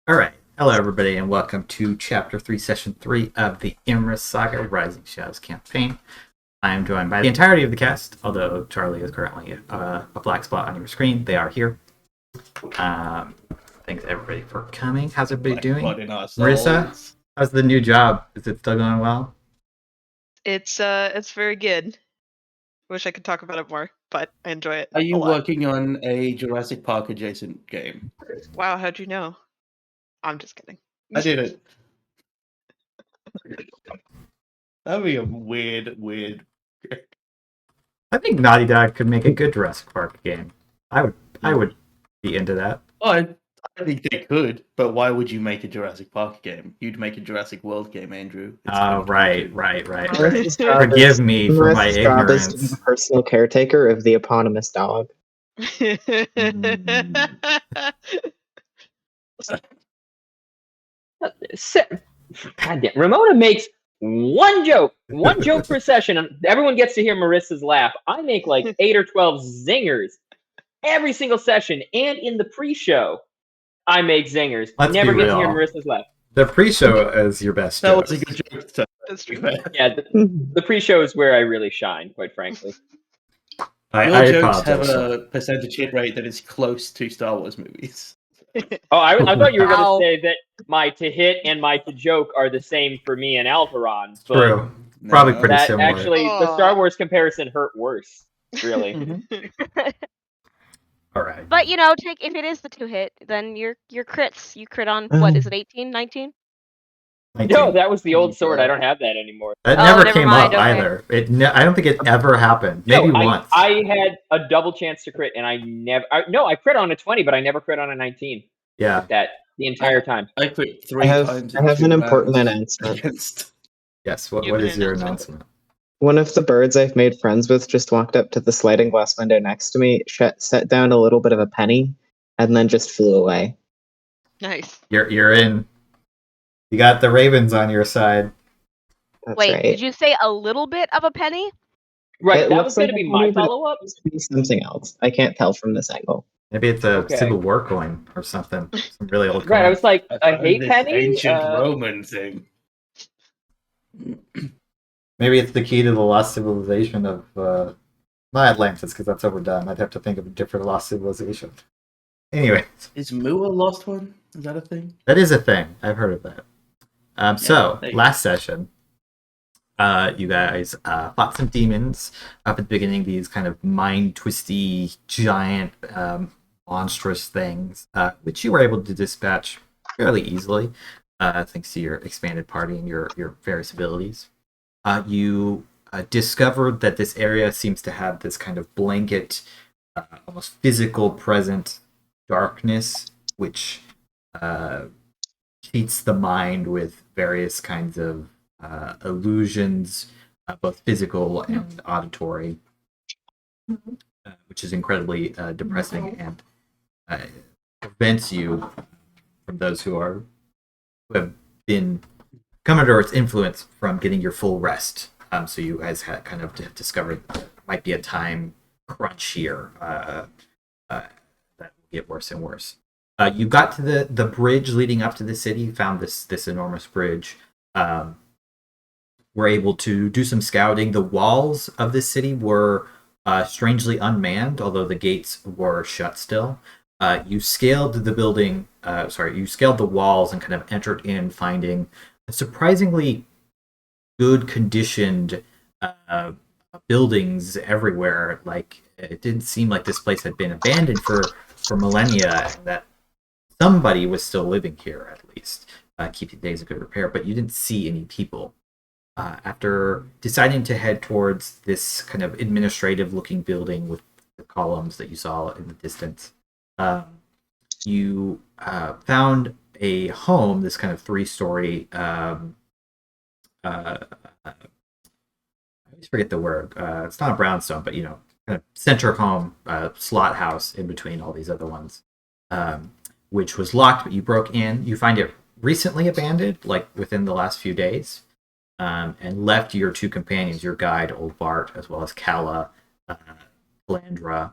All right. Hello, everybody, and welcome to Chapter 3, Session 3 of the Imris Saga Rising Shadows campaign. I am joined by the entirety of the cast, although Charlie is currently a black spot on your screen. They are here. Um, Thanks, everybody, for coming. How's everybody doing? In our Marisa, souls. how's the new job? Is it still going well? It's very good. Wish I could talk about it more, but I enjoy it Are a you lot. working on a Jurassic Park adjacent game? Wow, how'd you know? I'm just kidding. I did it. That'd be a weird. I think Naughty Dog could make a good Jurassic Park game. I would be into that. Oh, I think they could, but why would you make a Jurassic Park game? You'd make a Jurassic World game, Andrew. It's Oh, 2022. right. Marissa's job Forgive me for my Marissa's job is to be ignorance. the personal caretaker of the eponymous dog. Goddamn. Ramona makes one joke per session, and everyone gets to hear Marissa's laugh. I make like 8 or 12 zingers every single session, and in the pre-show, I make zingers. Let's Never be get to hear real. Marissa's laugh. The pre-show is your best That joke. was a good joke. To That's true. Yeah, the pre-show is where I really shine, quite frankly. I Your jokes have apologize. a percentage hit rate that is close to Star Wars movies. Oh, I thought you were going Ow. to say that my to hit and my to joke are the same for me and Alveron. But True. Probably pretty that similar. actually, the Star Wars comparison hurt worse. Really. All right. But you know, if it is the 2-hit, then your crits, you crit on what is it, 18, 19? 19. No, that was the old sword. I don't have that anymore. That Oh, never never came mind, up okay. either. I don't think it ever happened. Maybe No, once. I had a double chance to crit, and I crit on a 20, but I never crit on a 19. Yeah. That the entire time. I quit 3 I have times. an important announcement. Against... Yes. You What have is an your announcement? announcement? One of the birds I've made friends with just walked up to the sliding glass window next to me, set down a little bit of a penny, and then just flew away. Nice. You're in. You got the Ravens on your side. That's Wait, right. did you say a little bit of a penny? Right, It that looks was going to like be a my penny, but it follow-up. It's to be something else. I can't tell from this angle. Maybe it's a Okay. Civil War coin or something. Some really old coin. Right, I was like, I a found hate this penny? ancient Roman thing. Maybe it's the key to the lost civilization of not Atlantis, because that's overdone. I'd have to think of a different lost civilization. Anyway, Is Moo a lost one? Is that a thing? that is a thing. I've heard of that. So there you last session, you guys fought some demons up at the beginning. These kind of mind twisty, giant, monstrous things, which you were able to dispatch fairly easily, thanks to your expanded party and your various abilities. You discovered that this area seems to have this kind of blanket, almost physical present darkness, which cheats the mind with various kinds of illusions, both physical and auditory, which is incredibly depressing and prevents you from those who have been come under its influence from getting your full rest. So you guys had kind of discovered there might be a time crunch here that will get worse and worse. You got to the bridge leading up to the city, found this enormous bridge. Were able to do some scouting. The walls of this city were strangely unmanned, although the gates were shut still. You scaled the building. You scaled the walls and kind of entered in, finding surprisingly good conditioned buildings everywhere. Like, it didn't seem like this place had been abandoned for millennia, and that somebody was still living here, at least keeping things in good repair. But you didn't see any people. After deciding to head towards this kind of administrative looking building with the columns that you saw in the distance, you found a home, this kind of 3-story, I always forget the word, it's not a brownstone, but kind of center home, slot house in between all these other ones, which was locked, but you broke in. You find it recently abandoned, like within the last few days, and left your 2 companions, your guide, Old Bart, as well as Kala, Blandra,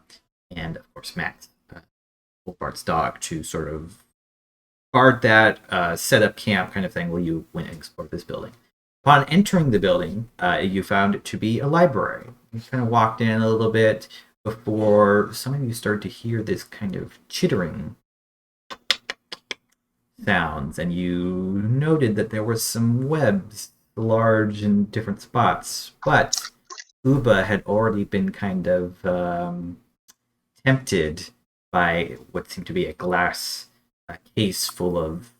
and of course Max, Old Bart's dog, to sort of guard that, set up camp kind of thing while you went and explored this building. Upon entering the building, you found it to be a library. You kind of walked in a little bit before some of you started to hear this kind of chittering sounds, and you noted that there were some webs large in different spots, but Uba had already been kind of tempted by what seemed to be a glass case full of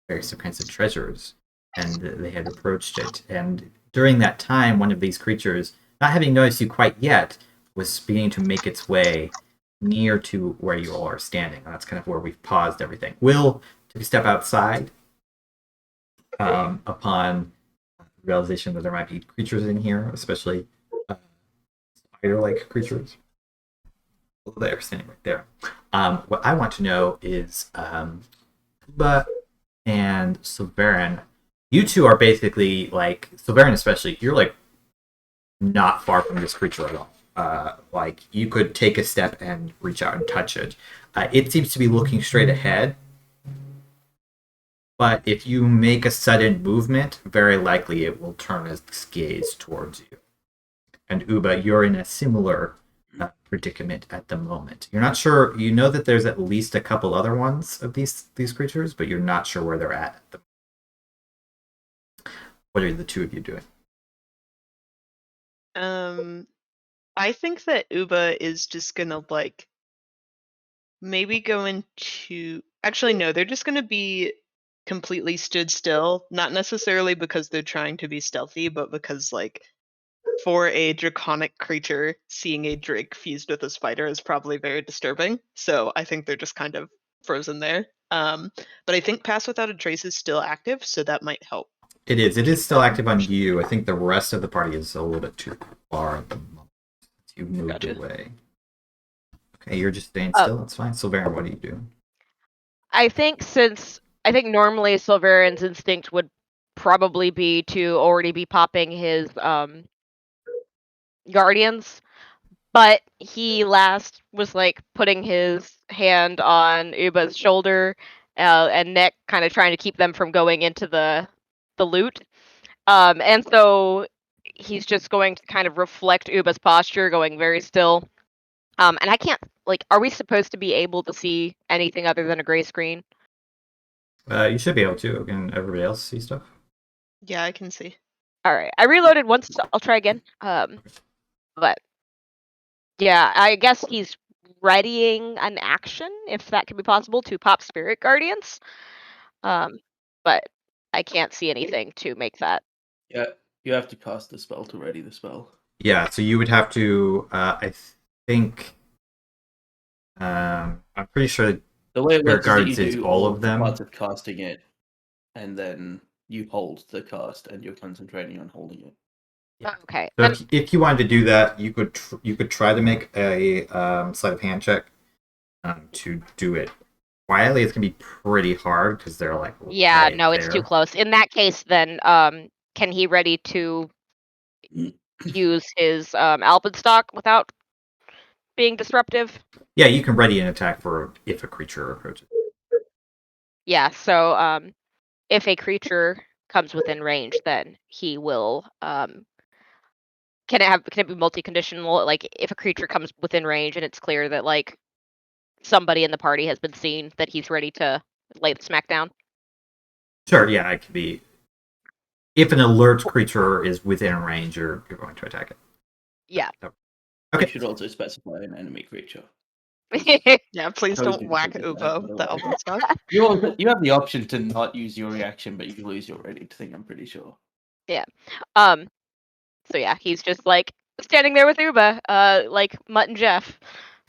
various kinds of treasures, and they had approached it. And during that time, one of these creatures, not having noticed you quite yet, was beginning to make its way near to where you all are standing. That's kind of where we've paused everything. Will took a step outside upon realization that there might be creatures in here, especially spider-like creatures. They're standing right there. What I want to know is Uba and Sulveran, you two are basically like, Sulveran especially, you're like not far from this creature at all. Like you could take a step and reach out and touch it. It seems to be looking straight ahead, but if you make a sudden movement, very likely it will turn its gaze towards you. And Uba, you're in a similar predicament at the moment. You're not sure. You know that there's at least a couple other ones of these creatures, but you're not sure where they're at the moment. What are the two of you doing? I think that Uba is just gonna like maybe go into. Actually, no, they're just gonna be completely stood still. Not necessarily because they're trying to be stealthy, but because like for a draconic creature, seeing a drake fused with a spider is probably very disturbing. So I think they're just kind of frozen there. But I think Pass Without a Trace is still active, so that might help. It is. It is still active on you. I think the rest of the party is a little bit too far at the moment. You moved away. Okay, you're just staying still. That's fine. Sulveran, what are you doing? I think normally Sulveran's instinct would probably be to already be popping his guardians, but he last was like putting his hand on Uba's shoulder and neck, kind of trying to keep them from going into the loot. And so he's just going to kind of reflect Uba's posture, going very still. And I can't, like, are we supposed to be able to see anything other than a gray screen? You should be able to. Can everybody else see stuff? Yeah, I can see. All right, I reloaded once. So I'll try again. But yeah, I guess he's readying an action, if that can be possible, to pop Spirit Guardians. But I can't see anything to make that. Yeah, you have to cast the spell to ready the spell. Yeah, so you would have to. I think. I'm pretty sure the way it works guards is is all of them. Parts of casting it, and then you hold the cast, and you're concentrating on holding it. Yeah. Okay. So if you wanted to do that, you could try to make a sleight of hand check to do it quietly. It's gonna be pretty hard because they're like. Yeah, right no, it's there. too close. In that case, then can he ready to use his alpenstock without being disruptive? Yeah, you can ready an attack for if a creature approaches. Yeah, so if a creature comes within range, then he will can it be multi-conditional? Like if a creature comes within range and it's clear that like somebody in the party has been seen, that he's ready to lay the smack down? Sure, yeah, it could be. If an alert creature is within range, you're going to attack it. Yeah. Okay. You should also specify an enemy creature. Yeah, please don't whack Uba with the elven stuff. You have the option to not use your reaction, but you lose your ready thing, I'm pretty sure. Yeah. So yeah, he's just like standing there with Uba, like Mutt and Jeff.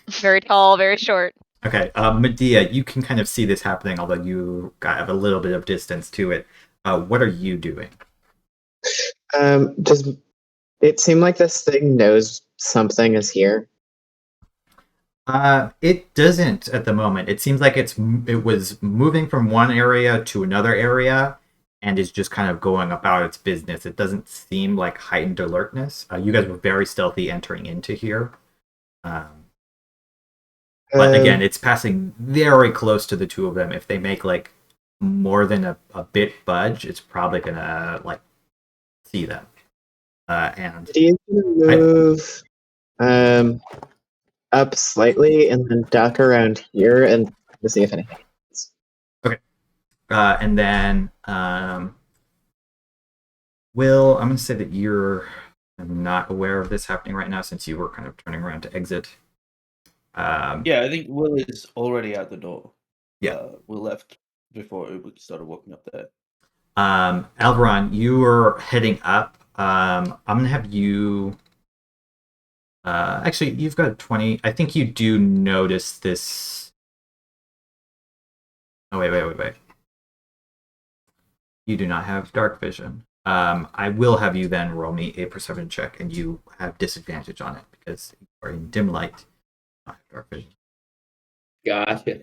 Very tall, very short. Okay, Medea, you can kind of see this happening, although you have a little bit of distance to it. What are you doing? Does it seem like this thing knows something is here? It doesn't at the moment. It seems like it was moving from one area to another area and is just kind of going about its business. It doesn't seem like heightened alertness. You guys were very stealthy entering into here. But again, it's passing very close to the two of them. If they make like more than a bit budge, it's probably gonna like see them. And Medea's gonna move up slightly and then duck around here and to see if anything happens. and then Will, I'm gonna say that you're not aware of this happening right now since you were kind of turning around to exit. Yeah, I think Will is already out the door. Yeah. We left before Uber started walking up there. Alveron, you are heading up. I'm gonna have you. Actually, you've got 20. I think you do notice this. Oh wait. You do not have dark vision. I will have you then roll me a perception check, and you have disadvantage on it because you are in dim light, not dark vision. Gotcha.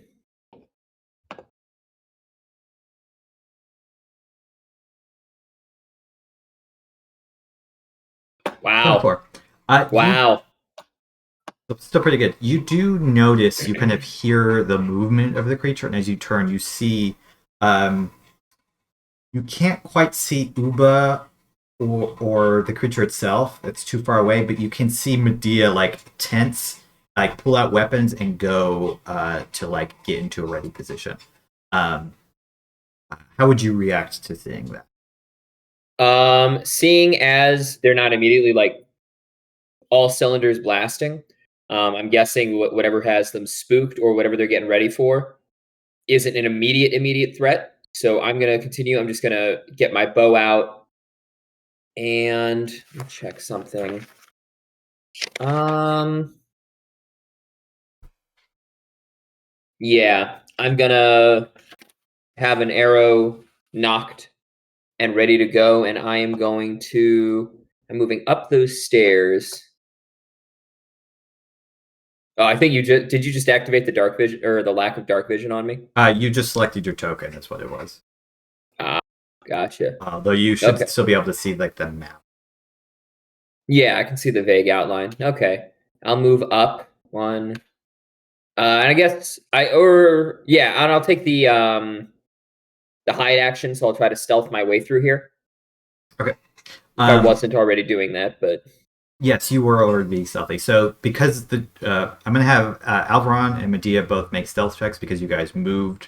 Wow. 24. Wow. Still pretty good. You do notice, you kind of hear the movement of the creature, and as you turn, you see, you can't quite see Uba or the creature itself. It's too far away, but you can see Medea like tense, like pull out weapons and go to like get into a ready position. How would you react to seeing that? Seeing as they're not immediately like all cylinders blasting, I'm guessing whatever has them spooked or whatever they're getting ready for isn't an immediate threat. So I'm gonna continue. I'm just gonna get my bow out and check something. Yeah, I'm gonna have an arrow knocked and ready to go, and I am going to. I'm moving up those stairs. Oh, I think you did you just activate the dark vision or the lack of dark vision on me? You just selected your token. That's what it was. Gotcha. Though you should still be able to see like the map. Yeah, I can see the vague outline. Okay, I'll move up one, and I guess and I'll take the hide action, so I'll try to stealth my way through here. Okay. If I wasn't already doing that, but yes, you were already being stealthy. So because I'm gonna have Alveron and Medea both make stealth checks because you guys moved.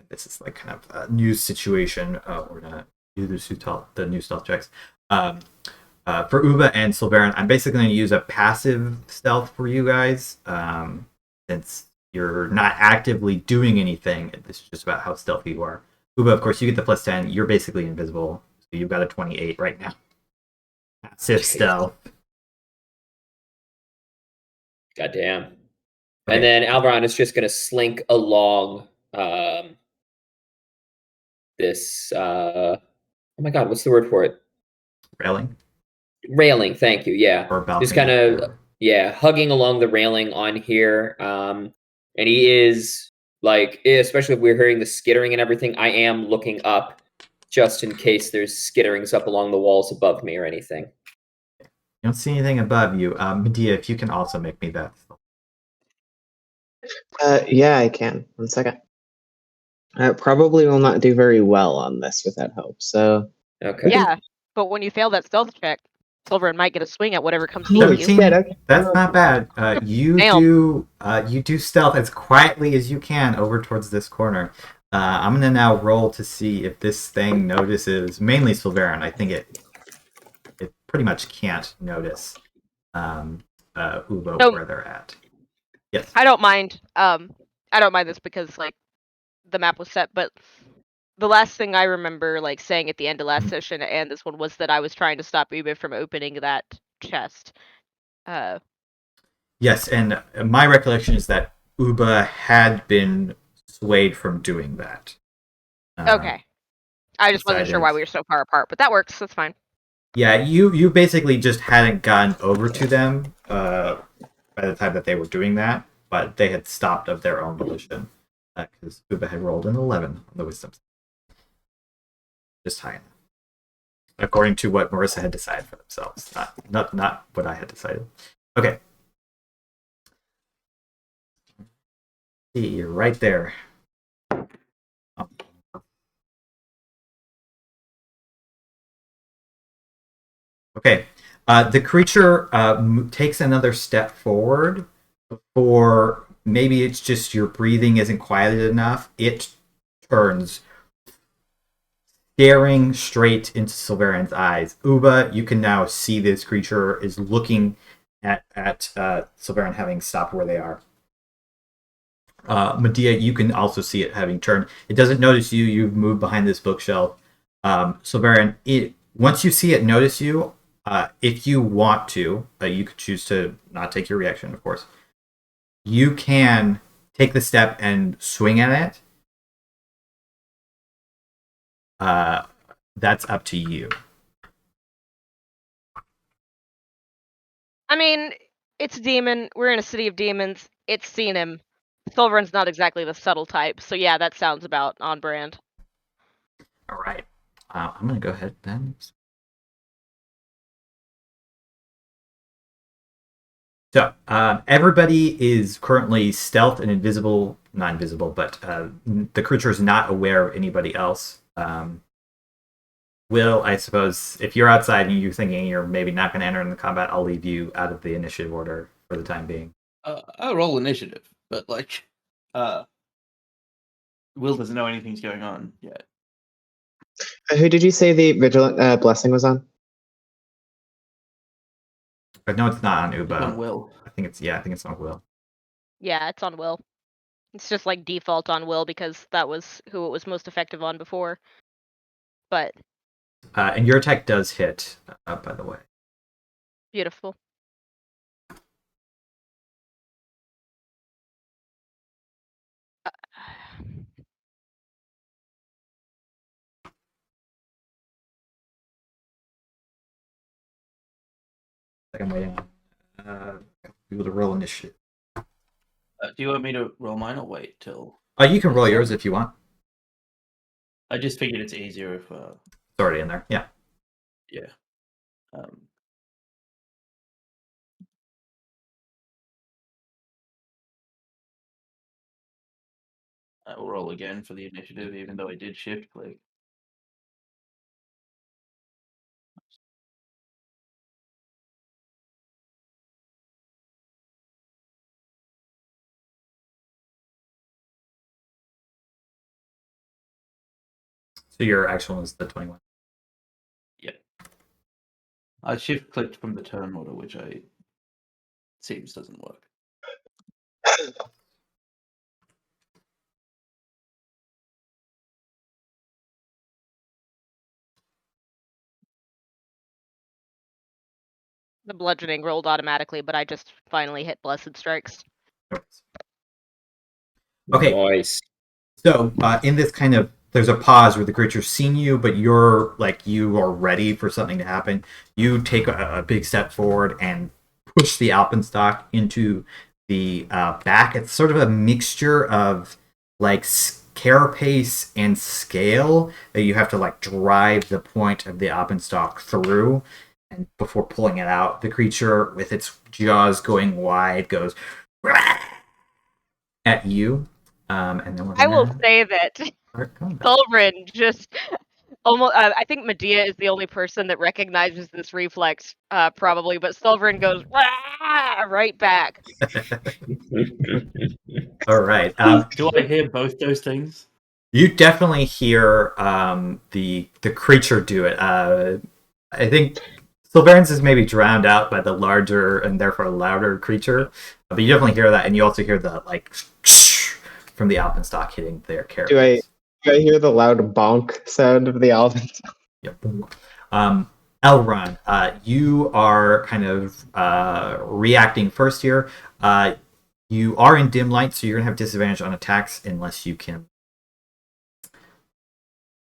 This is like kind of a new situation. We're gonna do the new stealth checks. For Uba and Sulveran, I'm basically going to use a passive stealth for you guys, since you're not actively doing anything. This is just about how stealthy you are. Uba, of course, you get the +10. You're basically invisible, so you've got a 28 right now. Passive stealth. goddamn. Okay. And then Alveron is just going to slink along this. Oh my god, what's the word for it? Railing. Railing, thank you. Yeah, Or balcony. just kind of hugging along the railing on here. And he is like, especially if we're hearing the skittering and everything. I am looking up just in case there's skitterings up along the walls above me or anything. You don't see anything above you. Medea, if you can also make me that. Yeah, I can. 1 second. I probably will not do very well on this without help, so... Okay. Yeah, but when you fail that stealth check, Sulveran might get a swing at whatever comes Holy near you. shit, okay. That's not bad. You do stealth as quietly as you can over towards this corner. I'm gonna now roll to see if this thing notices. Mainly Sulveran. I think it pretty much can't notice Ubo where they're at. Yes. I don't mind. I don't mind this because like the map was set, but the last thing I remember like saying at the end of last session and this one was that I was trying to stop Uba from opening that chest. Yes, and my recollection is that Uba had been swayed from doing that. Okay. I just wasn't sure why we were so far apart, but that works. That's fine. Yeah, you basically just hadn't gotten over to them by the time that they were doing that, but they had stopped of their own volition because Uba had rolled an 11 on the wisdom. Just high enough, according to what Marisa had decided for themselves, not what I had decided. Okay. See, you're right there. Okay. The creature takes another step forward before maybe it's just your breathing isn't quieted enough. It turns, staring straight into Sulveran's eyes. Uba, you can now see this creature is looking at Sulveran having stopped where they are. Medea, you can also see it having turned. It doesn't notice you. You've moved behind this bookshelf. Sulveran, once you see it notice you, if you want to, you could choose to not take your reaction, of course. You can take the step and swing at it. That's up to you. I mean, it's a demon. We're in a city of demons. It's seen him. Sulveran's not exactly the subtle type, so yeah, that sounds about on brand. All right. I'm going to go ahead then. So, everybody is currently stealth and invisible. Not invisible, but the creature is not aware of anybody else. Will, I suppose, if you're outside and you're thinking you're maybe not going to enter in the combat, I'll leave you out of the initiative order for the time being. I roll initiative, but Will doesn't know anything's going on yet. Who did you say the vigilant blessing was on? But no, it's not on Uba. It's on Will. I think it's on Will. Yeah, it's on Will. It's just like default on Will because that was who it was most effective on before. But and your attack does hit, by the way. beautiful. I'm waiting on people to roll initiative. Do you want me to roll mine or wait till? You can roll yours if you want. I just figured it's easier if. It's already in there. Yeah. Yeah. I will roll again for the initiative, even though I did shift click. So your actual one is the 21. Yeah. I shift clicked from the turn order, which seems doesn't work. The bludgeoning rolled automatically, but I just finally hit Blessed Strikes. Okay. Nice. So in this kind of, there's a pause where the creature's seen you, but you are ready for something to happen. You take a big step forward and push the alpenstock into the back. It's sort of a mixture of like carapace and scale that you have to drive the point of the alpenstock through. And before pulling it out, the creature, with its jaws going wide, goes at you. And then I will say that Sulveran just almost. I think Medea is the only person that recognizes this reflex, probably, but Sulveran goes right back. All right. Do I hear both those things? You definitely hear the creature do it. I think Sulveran's is maybe drowned out by the larger and therefore louder creature, but you definitely hear that, and you also hear the from the alpenstock hitting their characters. Do I hear the loud bonk sound of the alpenstock? Yep. Alveron, you are kind of reacting first here. You are in dim light, so you're going to have disadvantage on attacks unless you can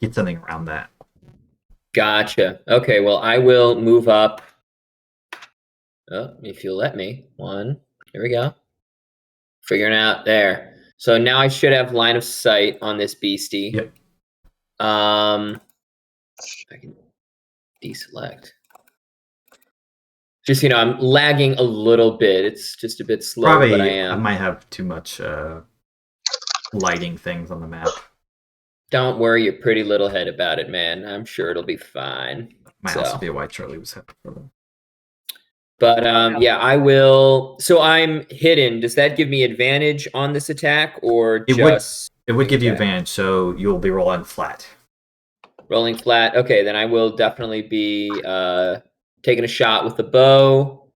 get something around that. Gotcha. Okay, well, I will move up. Oh, if you'll let me. One. Here we go. Figuring out there. So now I should have line of sight on this beastie. Yep. I can deselect. Just, I'm lagging a little bit. It's just a bit slow, Probably, but I am. I might have too much lighting things on the map. Don't worry your pretty little head about it, man. I'm sure it'll be fine. Might So. also be why Charlie was happy for them. But yeah, I will. So I'm hidden. Does that give me advantage on this attack, or It would give you attack? advantage, so you'll be rolling flat. Rolling flat. Okay, then I will definitely be taking a shot with the bow,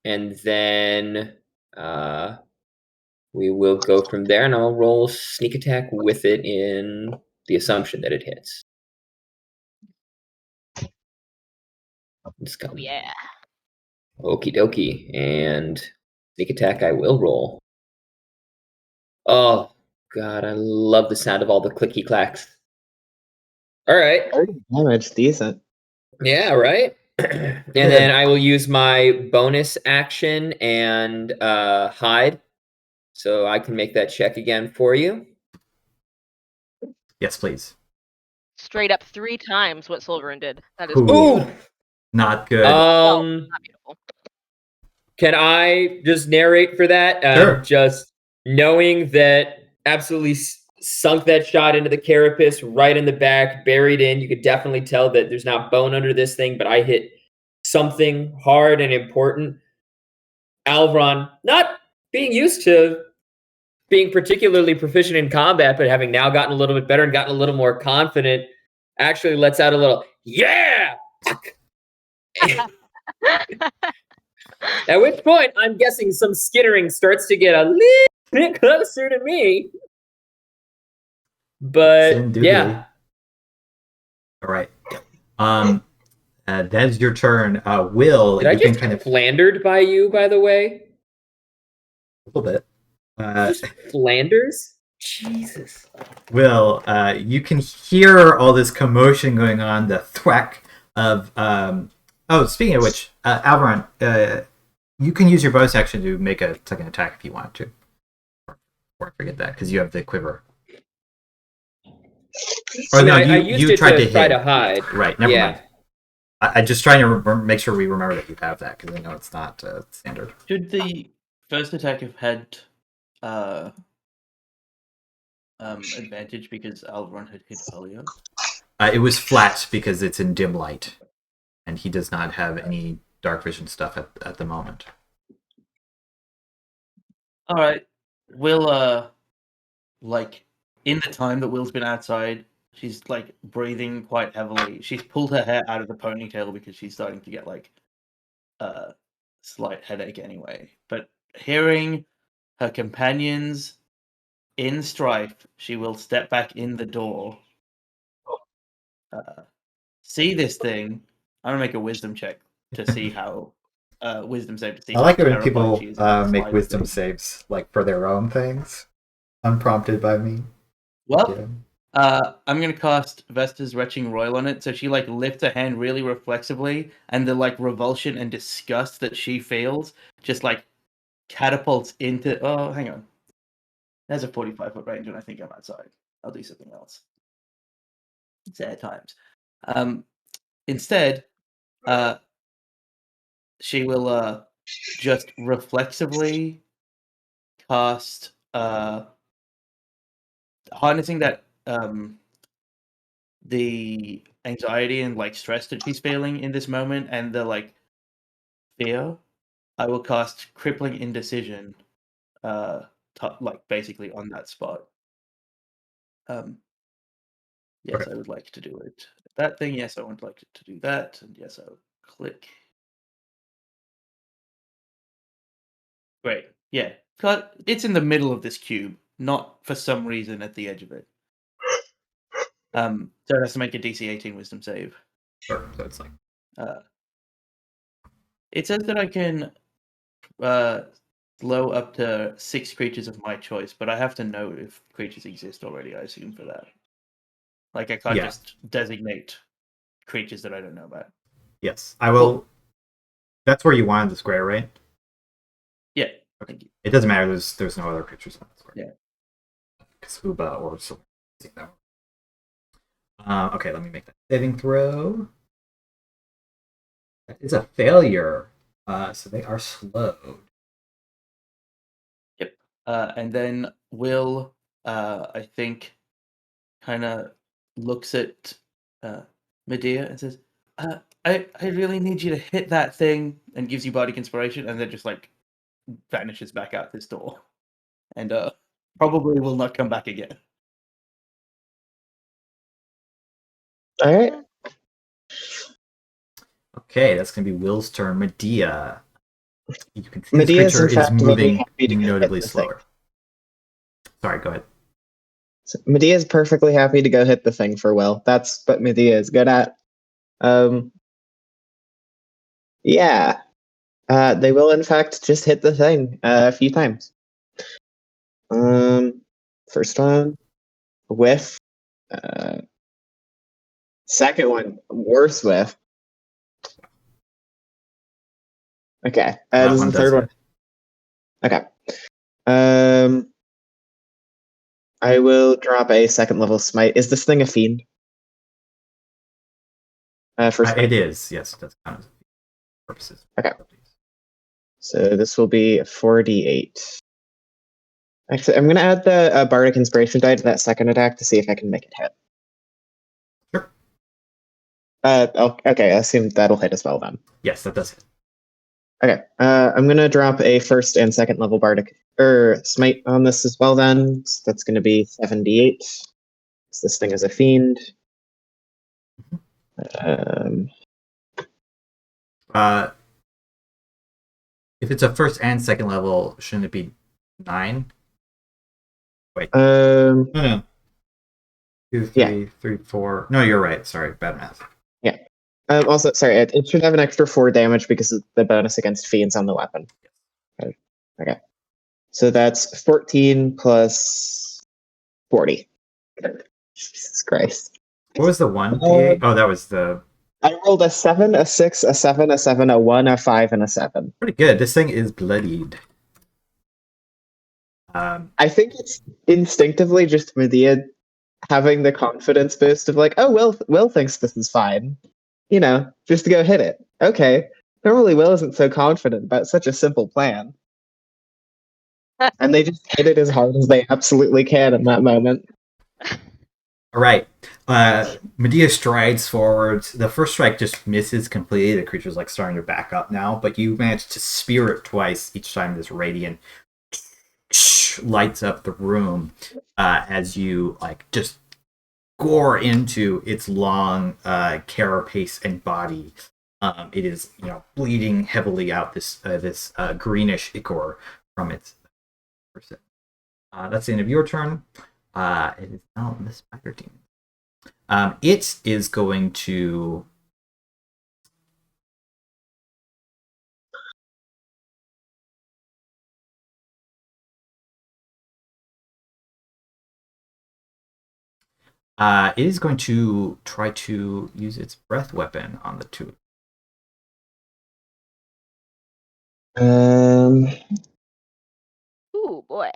and then we will go from there, and I'll roll sneak attack with it in the assumption that it hits. It's Oh coming. yeah. Okie dokie. And sneak attack I will roll. Oh, God, I love the sound of all the clicky clacks. All right. Damage, decent. Yeah, right? And then I will use my bonus action and hide. So I can make that check again for you. Yes, please. Straight up 3 times what Sulveran did. That is Ooh. beautiful. Not good. Well, not beautiful. Can I just narrate for that? Sure. Just knowing that absolutely sunk that shot into the carapace right in the back, buried in. You could definitely tell that there's not bone under this thing, but I hit something hard and important. Alveron, not being used to being particularly proficient in combat, but having now gotten a little bit better and gotten a little more confident, actually lets out a little, yeah! At which point, I'm guessing some skittering starts to get a little bit closer to me. But, Indubitably. yeah. All right. That's your turn. Will, Did I you just can kind of flandered by you, by the way? a little bit. Just Flanders? Jesus. Will, you can hear all this commotion going on, the thwack of speaking of which, Alveron, you can use your bonus action to make a second attack if you want to. Or forget that, because you have the quiver. Or no, I used it tried to try hit. to hide. Right, never mind. I'm just trying to make sure we remember that you have that, because I know it's not standard. Should the first attack have had advantage because Alveron had hit earlier? It was flat because it's in dim light, and he does not have any dark vision stuff at the moment. All right, Will, like in the time that Will's been outside, she's like breathing quite heavily. She's pulled her hair out of the ponytail because she's starting to get like a slight headache anyway. But hearing her companions in strife, she will step back in the door. See this thing. I'm gonna make a wisdom check to see how wisdom save to see. I like it how when people terrified she is of this make slide wisdom thing. saves like for their own things, unprompted by me. Well, I'm gonna cast Vesta's Retching Royal on it, so she like lifts her hand really reflexively, and the like revulsion and disgust that she feels just like catapults into. Oh, hang on. There's a 45-foot range, and I think I'm outside. I'll do something else. It's air times. Instead, she will just reflexively cast harnessing that the anxiety and like stress that she's feeling in this moment and the like fear. I will cast Crippling Indecision like basically on that spot. Yes, Okay. I would like to do it. That thing, yes, I would like to do that, and yes, I'll click. Great, yeah. It's in the middle of this cube, not for some reason at the edge of it. So it has to make a DC 18 Wisdom save. Sure. So it's like it says that I can slow up to 6 creatures of my choice, but I have to know if creatures exist already, I assume, for that. Like, I can't just designate creatures that I don't know about. Yes, I will. Well, that's where you wanted the square, right? Yeah. Okay. It doesn't matter. There's no other creatures on the square. Yeah. Because Uba or so. Okay, let me make that saving throw. That is a failure. So they are slowed. Yep. And then Will, I think, kind of looks at Medea and says, I really need you to hit that thing, and gives you bardic inspiration, and then just like vanishes back out this door, and probably will not come back again. All right. Okay, that's gonna be Will's turn. Medea. You can see Medea this is, in creature is fact, very moving happy to go hit notably the thing. slower. Sorry, go ahead. So Medea is perfectly happy to go hit the thing for Will. That's what Medea is good at. Yeah. They will, in fact, just hit the thing a few times. First one, whiff. Second one, worse whiff. Okay. That This is one the does third one. Okay. I will drop a second level smite. Is this thing a fiend? For smite? It is, yes. That's kind of purposes. Okay. So this will be 4d8. Actually, I'm going to add the Bardic Inspiration die to that second attack to see if I can make it hit. Sure. Okay, I assume that'll hit as well then. Yes, that does hit. Okay, I'm going to drop a first and second level Bardic Smite on this as well then. So that's going to be 78. So this thing is a fiend. If it's a first and second level, shouldn't it be 9? Wait. No. 2, 3, 3, 4. No, you're right. Sorry, bad math. Yeah. Also, sorry, it should have an extra 4 damage because of the bonus against fiends on the weapon. Okay. So that's 14 plus 40. Jesus Christ. What was the 1 d8? Oh, that was the... I rolled a 7, a 6, a 7, a 7, a 1, a 5, and a 7. Pretty good. This thing is bloodied. I think it's instinctively just Medea having the confidence boost of like, oh, Will thinks this is fine. You know, just to go hit it. Okay. Normally Will isn't so confident about such a simple plan. And they just hit it as hard as they absolutely can in that moment. All right. Medea strides forward. The first strike just misses completely. The creature's like starting to back up now, but you manage to spear it twice. Each time this radiant lights up the room as you like just gore into its long carapace and body. It is, bleeding heavily out this greenish ichor from its person. That's the end of your turn. It is now the spider demon. It is going to try to use its breath weapon on the two. Ooh, boy.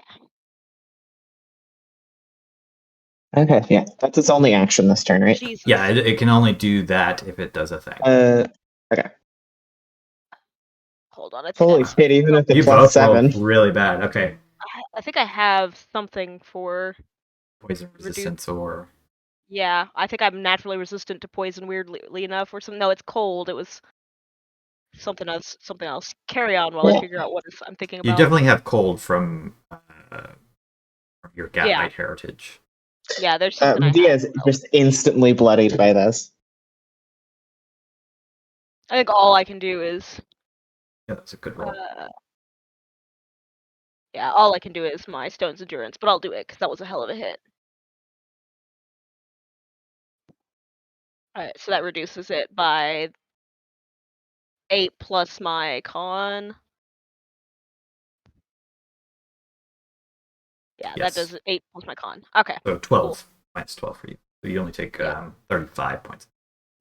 Okay, yeah. That's its only action this turn, right? Jesus. Yeah, it can only do that if it does a thing. Okay. Hold on. Holy shit, even with the You plus both 7. rolled really bad. Okay. I think I have something for... Poison resistance or... Yeah, I think I'm naturally resistant to poison, weirdly enough, or something. No, it's cold. It was something else. Carry on while I figure out what I'm thinking about. You definitely have cold from your Gathite heritage. Yeah, there's something Medea is just instantly bloodied by this. I think all I can do is... Yeah, that's a good roll. Yeah, all I can do is my Stone's Endurance, but I'll do it, because that was a hell of a hit. Alright, so that reduces it by 8 plus my con. Yeah, Yes. that does 8 plus my con. Okay. So 12. Cool. Minus 12 for you. So you only take 35 points.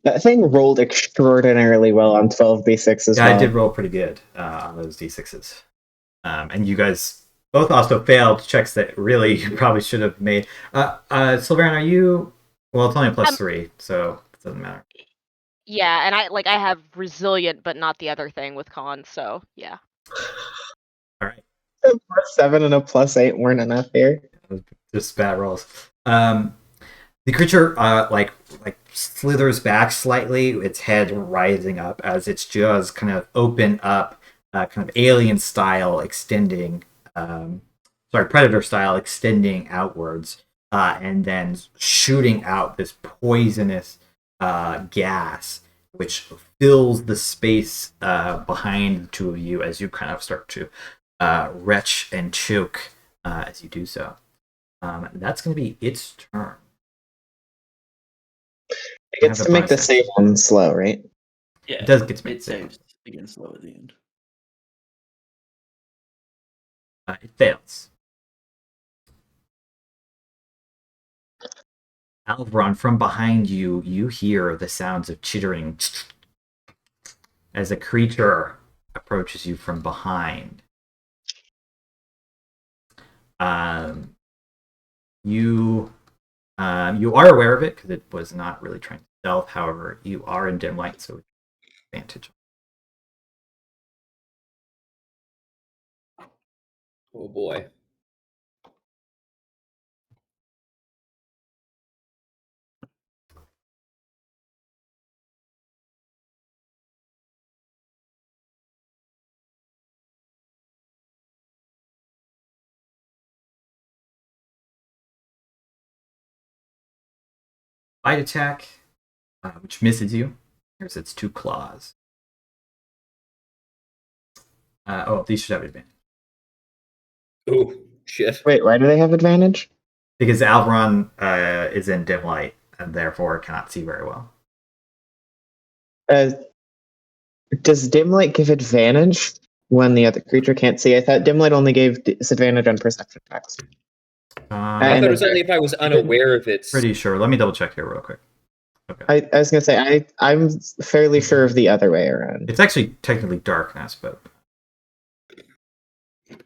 That thing rolled extraordinarily well on 12d6 as well. Yeah, I did roll pretty good on those d6s. And you guys both also failed checks that really you probably should have made. Sulveran, are you... Well, it's only a plus 3, so it doesn't matter. Yeah, and I have Resilient, but not the other thing with con, so yeah. All right. A plus 7 and a plus 8 weren't enough here. Just bad rolls. The creature like slithers back slightly, its head rising up as its jaws kind of open up, kind of alien style, extending. Predator style, extending outwards, and then shooting out this poisonous gas, which fills the space behind the two of you as you kind of start to retch and choke as you do so. That's going to be its turn. It gets to make the save on slow, right? Yeah, it does get to make it saves again slow at the end. It fails. Alveron, from behind you, you hear the sounds of chittering as a creature approaches you from behind. You are aware of it because it was not really trying to stealth. However, you are in dim light, so advantage. Oh boy. Bite attack, which misses you. Here's its 2 claws. These should have advantage. Oh, shit. Wait, why do they have advantage? Because Alveron is in dim light and therefore cannot see very well. Does dim light give advantage when the other creature can't see? I thought dim light only gave disadvantage on perception checks. I thought it was only if I was unaware of it. Pretty sure. Let me double check here real quick. Okay. I was going to say, I'm fairly sure of the other way around. It's actually technically darkness, but... I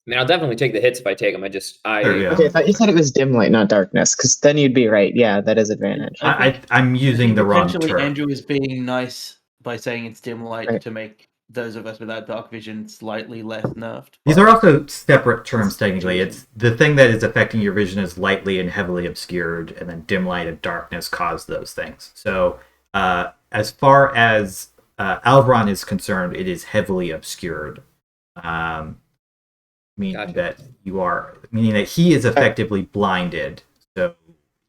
mean, I'll definitely take the hits if I take them. There, yeah. Okay, I thought you said it was dim light, not darkness, because then you'd be right. Yeah, that is advantage. I'm using the wrong term. Andrew is being nice by saying it's dim light Right. to make those of us without dark vision slightly less nerfed. These are also separate terms technically. It's the thing that is affecting your vision is lightly and heavily obscured, and then dim light and darkness cause those things. So as far as Alveron is concerned, it is heavily obscured. Meaning Gotcha. that he is effectively blinded. So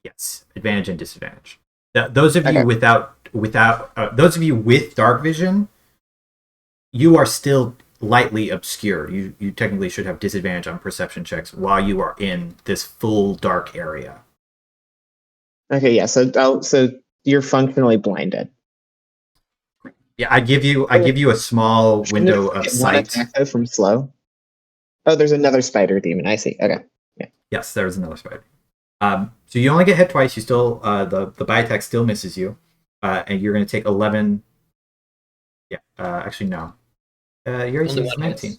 yes, advantage and disadvantage. Those of you those of you with dark vision, you are still lightly obscured. You technically should have disadvantage on perception checks while you are in this full dark area. Okay, yeah. So you're functionally blinded. Yeah, I give you a small window of One sight. attack though from slow. Oh, there's another spider demon. I see. Okay. Yeah. Yes, there's another spider. So you only get hit twice. You still the bite attack still misses you, and you're going to take 11. Yeah. Actually, no. Your AC is 19.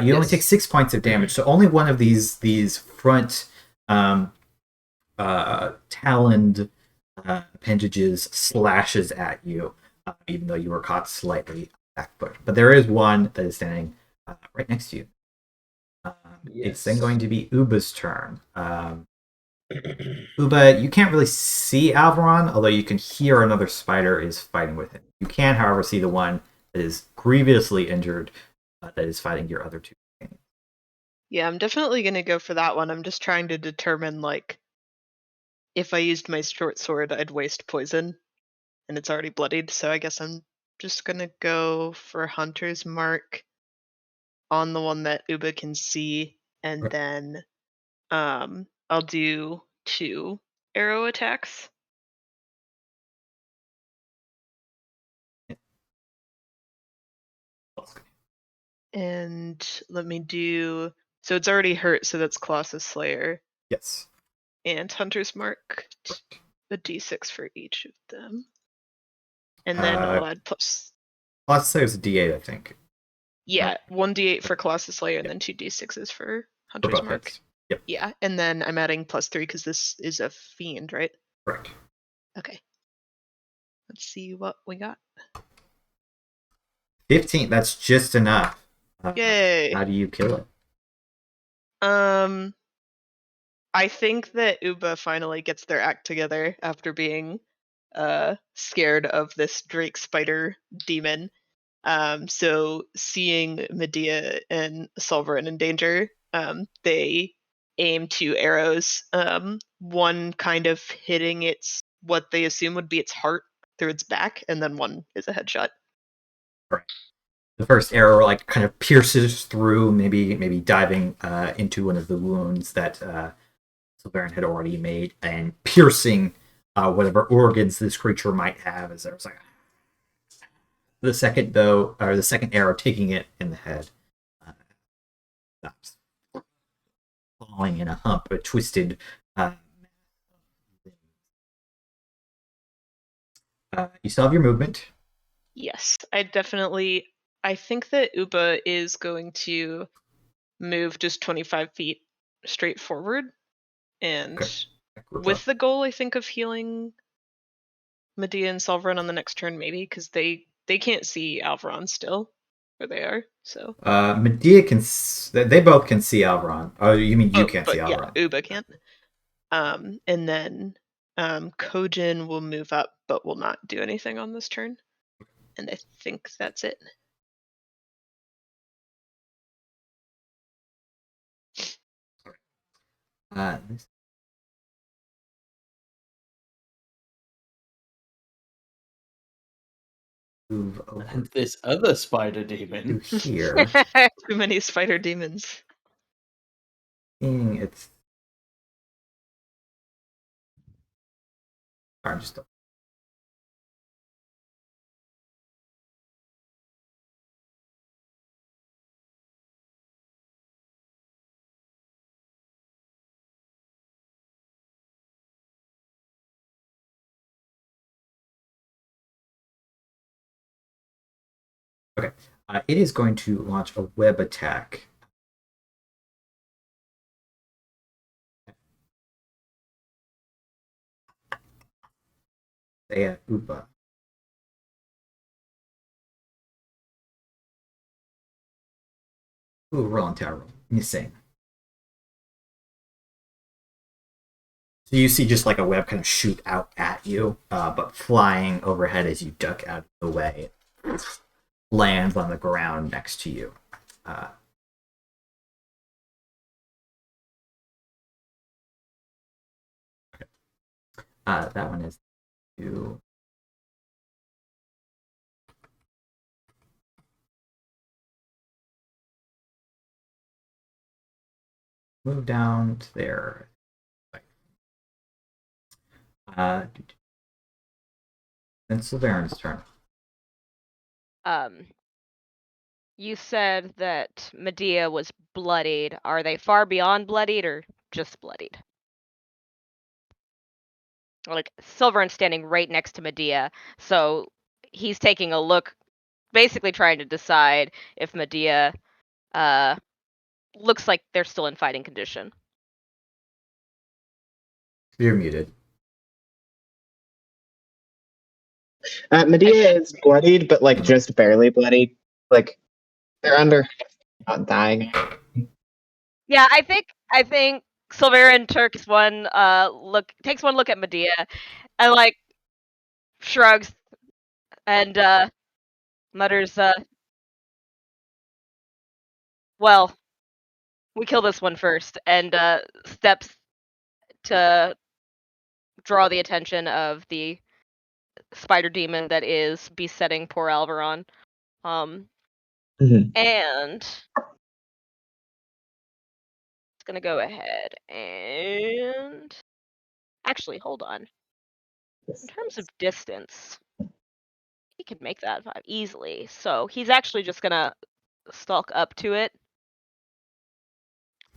You only take 6 points of damage. So only one of these front taloned appendages slashes at you, even though you were caught slightly back foot. But there is one that is standing right next to you. It's then going to be Uba's turn. Uba, you can't really see Alveron, although you can hear another spider is fighting with him. You can, however, see the one that is grievously injured that is fighting your other two. Yeah, I'm definitely gonna go for that one. I'm just trying to determine, like, if I used my short sword, I'd waste poison, and it's already bloodied, so I guess I'm just gonna go for Hunter's Mark on the one that Uba can see, and then I'll do 2 arrow attacks. And let me do, so it's already hurt, so that's Colossus Slayer. Yes. And Hunter's Mark, a d6 for each of them. And then I'll add plus. Colossus Slayer is a D8, I think. Yeah, 1d8 for Colossus Slayer, and then 2d6s for Hunter's both Mark. hits. Yep. Yeah, and then I'm adding plus 3 because this is a fiend, right? Correct. Okay. Let's see what we got. 15, that's just enough. Yay! How do you kill it? I think that Uba finally gets their act together after being scared of this Drake spider demon. So seeing Medea and Sulveran in danger, they aim 2 arrows, one kind of hitting what they assume would be its heart through its back, and then one is a headshot. The first arrow like kind of pierces through, maybe diving into one of the wounds that Sulveran had already made, and piercing whatever organs this creature might have. As there was like the second arrow taking it in the head, stops falling in a hump, a twisted. You still have your movement. Yes, I think that Uba is going to move just 25 feet straight forward, and with the goal, I think, of healing Medea and Sulveran on the next turn, maybe, because they can't see Alveron still where they are. So Medea can. They both can see Alveron. Oh, you mean you can't see but Alveron? Yeah, Uba can't. And then Kojin will move up, but will not do anything on this turn. And I think that's it. Move over And this other spider demon. to here. Too many spider demons. It's. I'm just. Okay. It is going to launch a web attack. Uba. Ooh, roll on tower roll. Missing. So you see just like a web kind of shoot out at you, but flying overhead as you duck out of the way. It lands on the ground next to you. That one is to move down to there. Then Sulveran's turn. You said that Medea was bloodied. Are they far beyond bloodied or just bloodied? Like, Sulveran's standing right next to Medea, so he's taking a look, basically trying to decide if Medea looks like they're still in fighting condition. You're muted. Medea is bloodied, but like just barely bloodied. Like they're under, not dying. Yeah, I think Sulveran takes one look at Medea and like shrugs and mutters, well, we kill this one first, and steps to draw the attention of the spider demon that is besetting poor Alveron. And it's gonna go ahead and actually hold on. In terms of distance, he could make that 5 easily. So he's actually just gonna stalk up to it.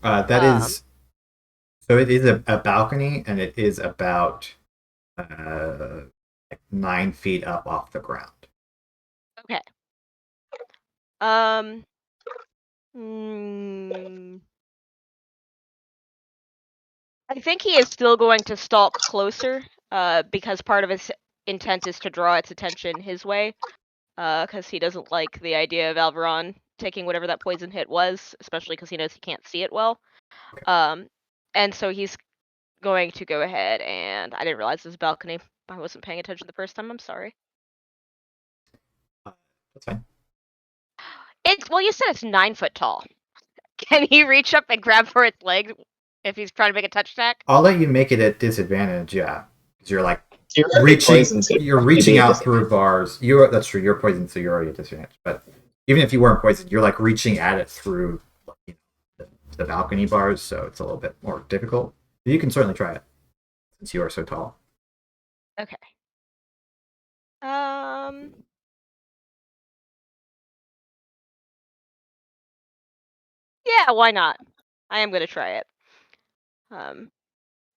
So it is a balcony, and it is about like 9 feet up off the ground. Okay. I think he is still going to stalk closer, because part of his intent is to draw its attention his way, because he doesn't like the idea of Alveron taking whatever that poison hit was, especially because he knows he can't see it well. And so he's going to go ahead and I didn't realize this balcony. I wasn't paying attention the first time. I'm sorry. That's fine. Well, you said it's 9 foot tall. Can he reach up and grab for its legs if he's trying to make a touch attack? I'll let you make it at disadvantage, yeah. Because you're like You're already poisoned, so you're maybe reaching it out doesn't- through bars. That's true, you're poisoned, so you're already at disadvantage. But even if you weren't poisoned, you're like reaching at it through the balcony bars, so it's a little bit more difficult. But you can certainly try it, since you are so tall. Okay. Yeah, why not? I am gonna try it.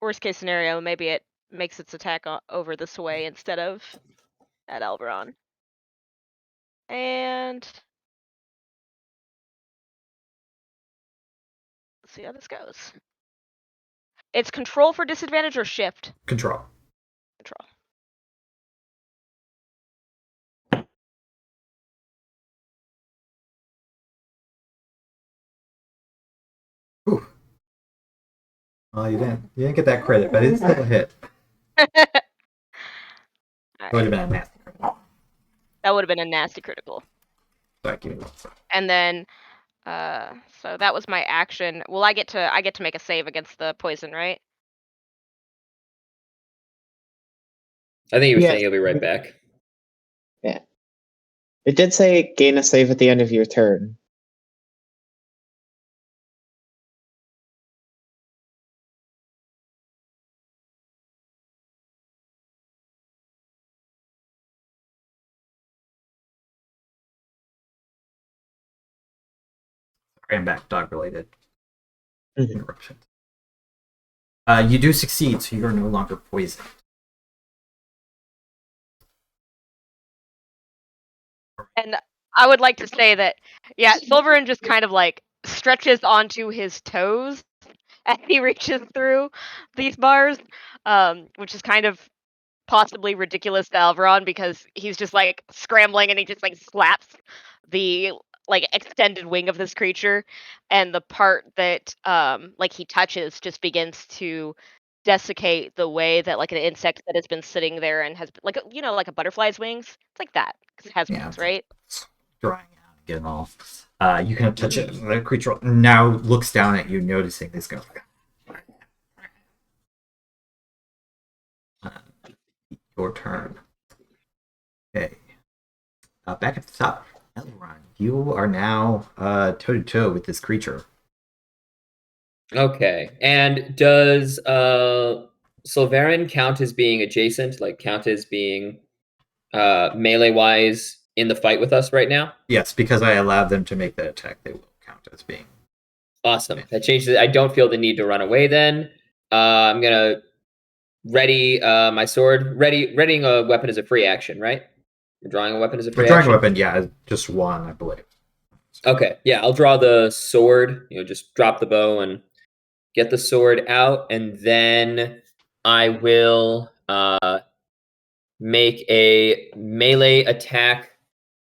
Worst case scenario, maybe it makes its attack over this way instead of at Alveron. And let's see how this goes. It's control for disadvantage or shift? Control. Control. Ooh. Well, you didn't get that credit, but it's still a hit. It would have been a nasty critical. That would have been a nasty critical. So I give you one. And then, so that was my action. Well, I get to make a save against the poison, right? I think he was Yes. saying he'll be right back. Yeah. It did say gain a save at the end of your turn. Ran back, dog related Mhm. interruptions. You do succeed, so you're no longer poisoned. And I would like to say that, yeah, Sulveran just kind of like stretches onto his toes as he reaches through these bars, which is kind of possibly ridiculous to Alveron because he's just like scrambling and he just like slaps the like extended wing of this creature, and the part that like he touches just begins to desiccate the way that like an insect that has been sitting there and has like like a butterfly's wings. It's like that because it has Yeah. wings, right? Drying out, getting off. You can touch it. The creature now looks down at you, noticing this goes. Your turn. Okay. Back at the top, Alveron, you are now toe to toe with this creature. Okay. And does Sulveran count as being adjacent? Like count as being melee wise in the fight with us right now? Yes, because I allowed them to make that attack, they will count as being. Awesome. That changes it. I don't feel the need to run away then. I'm gonna ready my sword. Readying a weapon is a free action, right? Drawing a weapon is a free Drawing action. a weapon, yeah, just one, I believe. Okay, yeah, I'll draw the sword. Just drop the bow and get the sword out, and then I will make a melee attack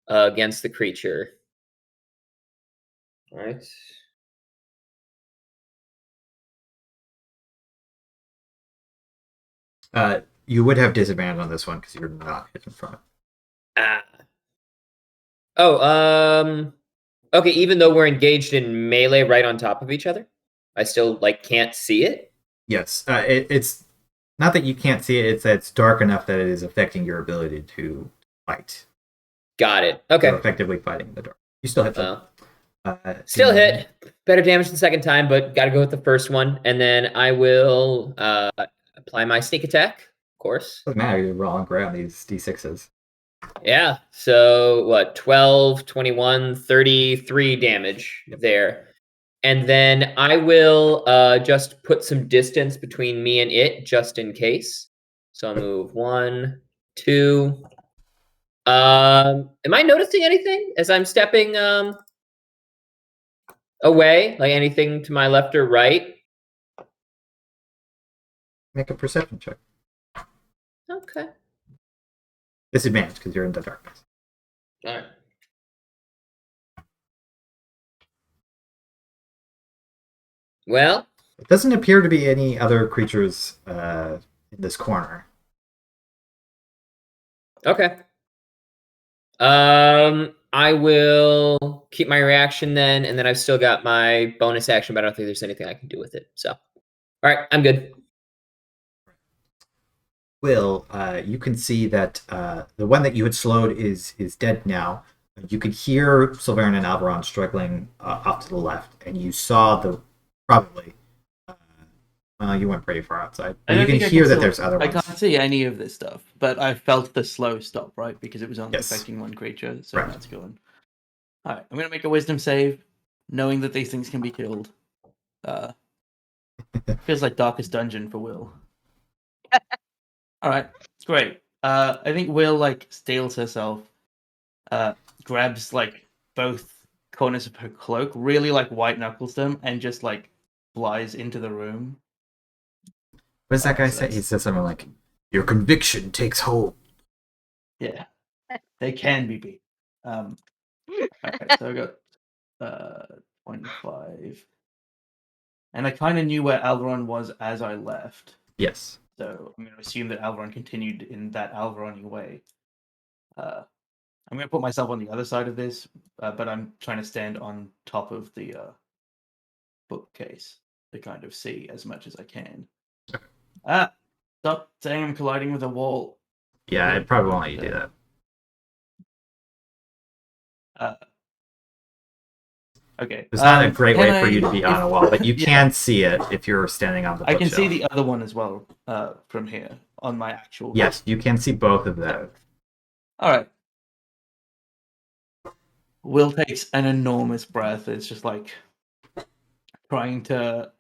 against the creature. All right. You would have disadvantage on this one because you're not hit in front. Ah. Oh, okay, even though we're engaged in melee right on top of each other, I still can't see it. Yes, it's not that you can't see it; it's that it's dark enough that it is affecting your ability to fight. Got it. Okay. You're effectively fighting in the dark. You still hit them. Still hit. Better damage the second time, but got to go with the first one. And then I will apply my sneak attack, of course. Doesn't matter. You're rolling ground these d6s. Yeah. So what? 12, 21, 33 damage there. And then I will just put some distance between me and it just in case. So I'll move 1, 2. Am I noticing anything as I'm stepping away? Like anything to my left or right? Make a perception check. Okay. Disadvantage because you're in the darkness. All right. Well, It doesn't appear to be any other creatures in this corner. okay. I will keep my reaction then, and then I've still got my bonus action, but I don't think there's anything I can do with it. So, all right, I'm good. Will, you can see that the one that you had slowed is dead now. You could hear Sulveran and Alveron struggling off to the left, and you saw the probably. You went pretty far outside, but you can hear that there's other I ones. can't see any of this stuff, but I felt the slow stop, right? Because it was only Yes. affecting one creature, so Right. that's going. Alright, I'm gonna make a wisdom save, knowing that these things can be killed. Feels like Darkest Dungeon for Will. Alright, it's great. I think Will like steals herself, grabs like both corners of her cloak, really like white knuckles them, and just like flies into the room. What does that guy so say? that's- He says something like, "Your conviction takes hold." Yeah, they can be beat. Okay, so I got 25, and I kind of knew where Alveron was as I left, Yes. so I'm going to assume that Alveron continued in that Alveron way. I'm going to put myself on the other side of this, but I'm trying to stand on top of the bookcase to kind of see as much as I can. Stop saying I'm colliding with a wall. Yeah, I probably won't let you do that. Okay. It's not a great way for you to be if- on a wall, but you yeah. can see it if you're standing on the I bookshelf. can see the other one as well from here on my actual. Yes, you can see both of them. All right. Will takes an enormous breath. It's just like trying to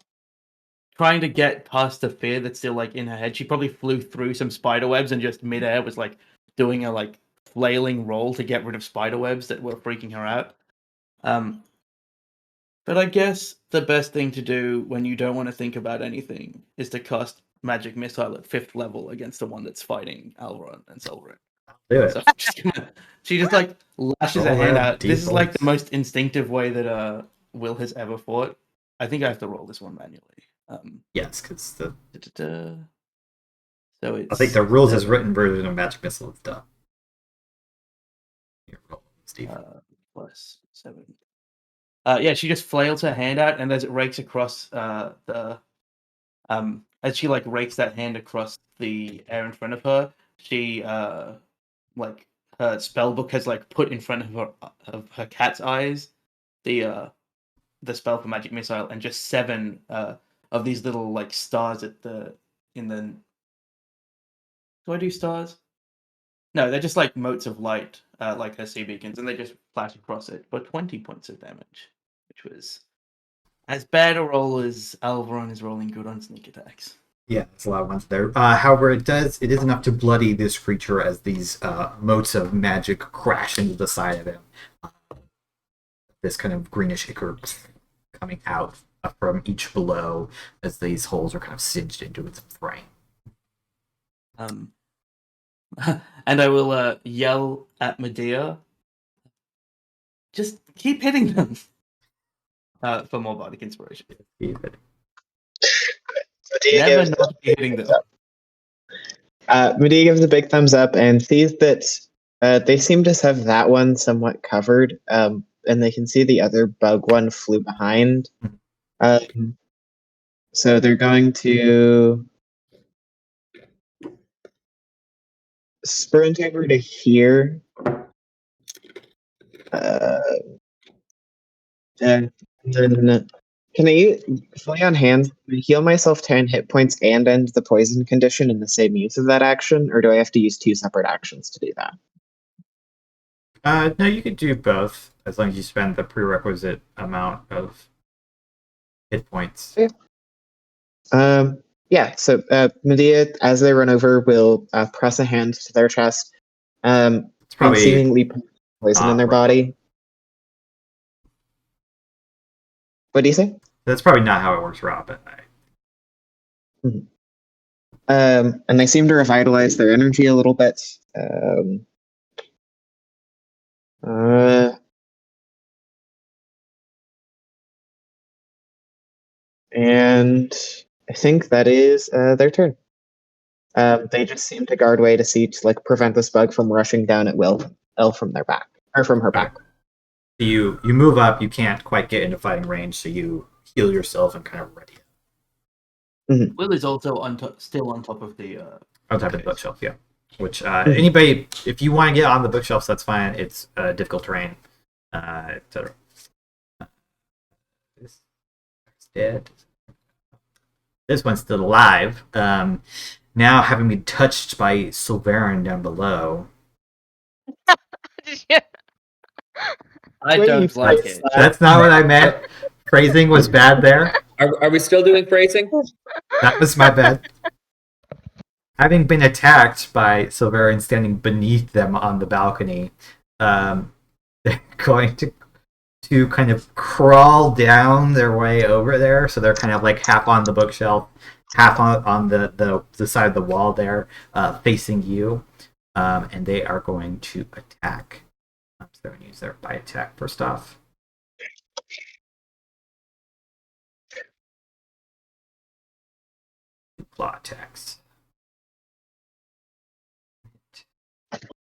get past the fear that's still like in her head. She probably flew through some spider webs and just midair was like doing a like flailing roll to get rid of spider webs that were freaking her out. But I guess the best thing to do when you don't want to think about anything is to cast Magic Missile at 5th level against the one that's fighting Alveron and Sulveran. Do it. So she just like lashes her Roll hand that out. This is like the D4s. most instinctive way that Will has ever fought. I think I have to roll this one manually. Yes, because the So it's I think the rules as written version of Magic Missile is done. Here, roll, Steve. Plus 7. Yeah, she just flails her hand out, and as it rakes across as she like rakes that hand across the air in front of her, she like her spell book has like put in front of her cat's eyes the spell for Magic Missile, and just 7 of these little like stars in the. Do I do stars? No, they're just like motes of light, like her sea beacons, and they just flash across it for 20 points of damage, which was as bad a roll as Alveron is rolling good on sneak attacks. Yeah, it's a lot of ones there. However, it is enough to bloody this creature as these motes of magic crash into the side of him. This kind of greenish ichor coming out from each blow as these holes are kind of singed into its frame. And I will yell at Medea, just keep hitting them for more bardic inspiration. David. Medea Never gives not be hitting them. Medea gives a big thumbs up and sees that they seem to have that one somewhat covered, and they can see the other bug one flew behind. So they're going to sprint over to here. And then can I fully on hands heal myself 10 hit points and end the poison condition in the same use of that action, or do I have to use 2 separate actions to do that? No, you could do both as long as you spend the prerequisite amount of hit points. Yeah. So Medea, as they run over, will press a hand to their chest, It's and probably seemingly put poison in their right. body. What do you say? That's probably not how it works, Rob. But And they seem to revitalize their energy a little bit. And I think that is their turn. They just seem to guard way to like prevent this bug from rushing down at will from their back or from her back. You move up. You can't quite get into fighting range, so you heal yourself and kind of ready. Will is also still on top of the On top of the bookshelf, yeah. Which anybody, if you want to get on the bookshelves, that's fine. It's difficult terrain, etc. This is dead. This one's still alive. Now having been touched by Sulveran down below. I Wait, don't you like said it. that. That's not what I meant. Phrasing was bad there. Are we still doing phrasing? That was my bad. Having been attacked by Sulveran standing beneath them on the balcony, they're going to kind of crawl down their way over there. So they're kind of like half on the bookshelf, half on the side of the wall there, facing you. And they are going to attack. So they're going to use their bite attack first off. Claw attacks.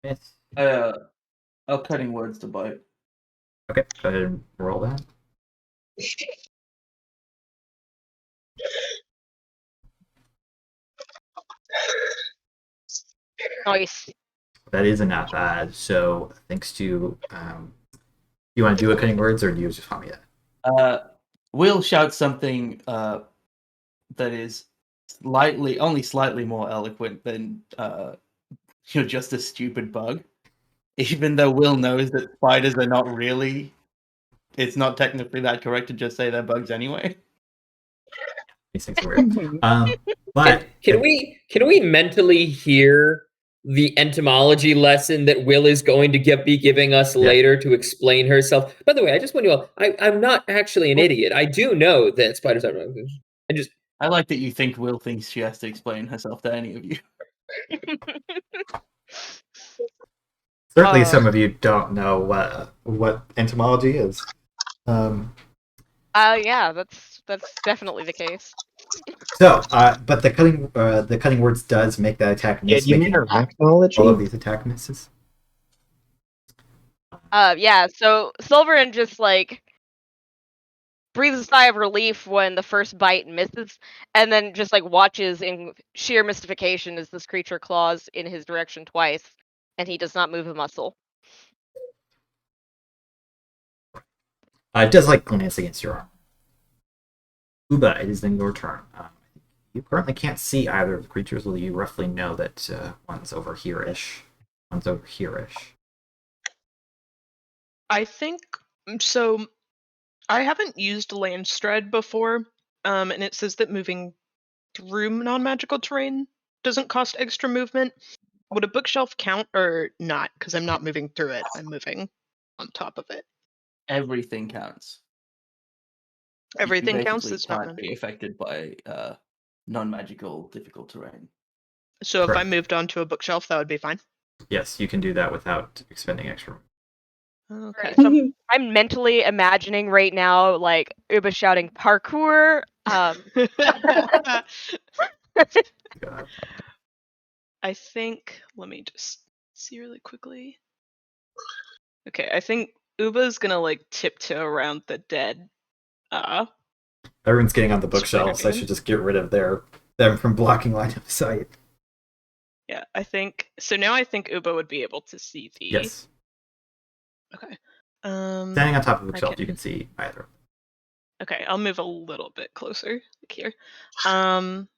Miss. I'll cutting words to bite. Okay, go ahead and roll that. Nice. That is enough. So thanks to you want to do a cutting words, or do you just want me to? Will shout something that is only slightly more eloquent than you're just a stupid bug. Even though Will knows that spiders are not really, it's not technically that correct to just say they're bugs anyway. These things are weird. But Can we mentally hear the entomology lesson that Will is going to be giving us later to explain herself? By the way, I just want to know, I'm not actually an idiot. I do know that spiders are wrong. I like that you think Will thinks she has to explain herself to any of you. certainly some of you don't know what entomology is. Yeah, that's definitely the case. So, but the cutting words does make that attack Yeah, miss. you mean arachnology? All of these attack misses. Yeah, so Sulveran just like breathes a sigh of relief when the first bite misses, and then just like watches in sheer mystification as this creature claws in his direction twice, and he does not move a muscle. It does like glance against your arm. Uba, it is then your turn. You currently can't see either of the creatures, although you roughly know that one's over here-ish. One's over here-ish. I think so. I haven't used Landstrad before, and it says that moving through non-magical terrain doesn't cost extra movement. Would a bookshelf count or not? Because I'm not moving through it. I'm moving on top of it. Everything counts. Everything you counts. basically It's not can't be affected by non-magical difficult terrain. So if I Correct. moved onto a bookshelf, that would be fine. Yes, you can do that without expending extra. Okay. Right, so I'm mentally imagining right now, like Uba shouting parkour. God. I think. Let me just see really quickly. Okay, I think Uba's gonna like tiptoe around the dead. Everyone's getting on the Spider bookshelves. I Man. should just get rid of them from blocking line of sight. Yeah, I think so. Now I think Uba would be able to see the. Yes. Okay. Standing on top of the bookshelf, can- you can see either. Okay, I'll move a little bit closer, like here. And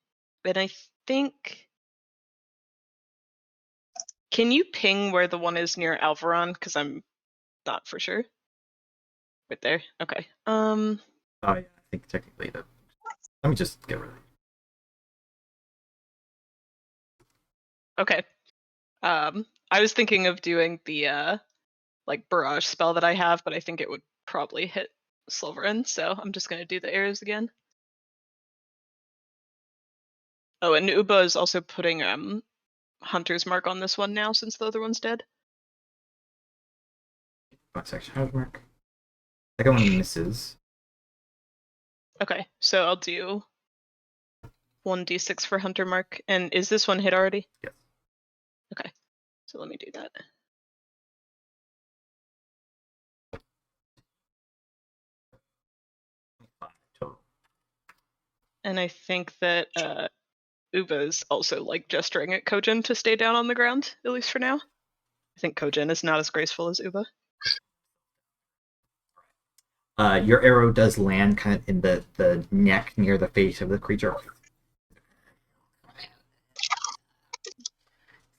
I think. Can you ping where the one is near Alveron? Because I'm not for sure. Right there. Okay. Oh yeah, I think technically that. Let me just get rid of it. Okay. I was thinking of doing the like barrage spell that I have, but I think it would probably hit Sulveran, so I'm just gonna do the arrows again. Oh, and Uba is also putting Hunter's Mark on this one now since the other one's dead. One section. How's mark? Second one misses. Okay, so I'll do 1d6 for Hunter Mark. And is this one hit already? Yes. Okay, so let me do that. Total. And I think that Uba's also like gesturing at Kojin to stay down on the ground, at least for now. I think Kojin is not as graceful as Uba. Your arrow does land kind of in the neck near the face of the creature.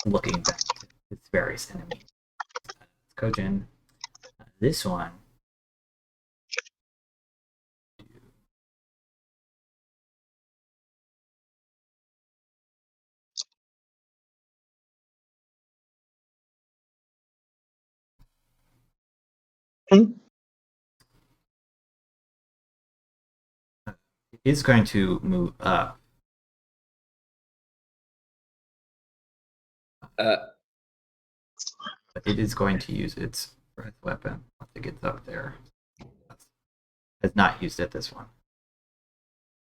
Looking back to its various enemies. Kojin. This one. Is going to move up. But it is going to use its breath weapon once it gets up there. Has not used it this one.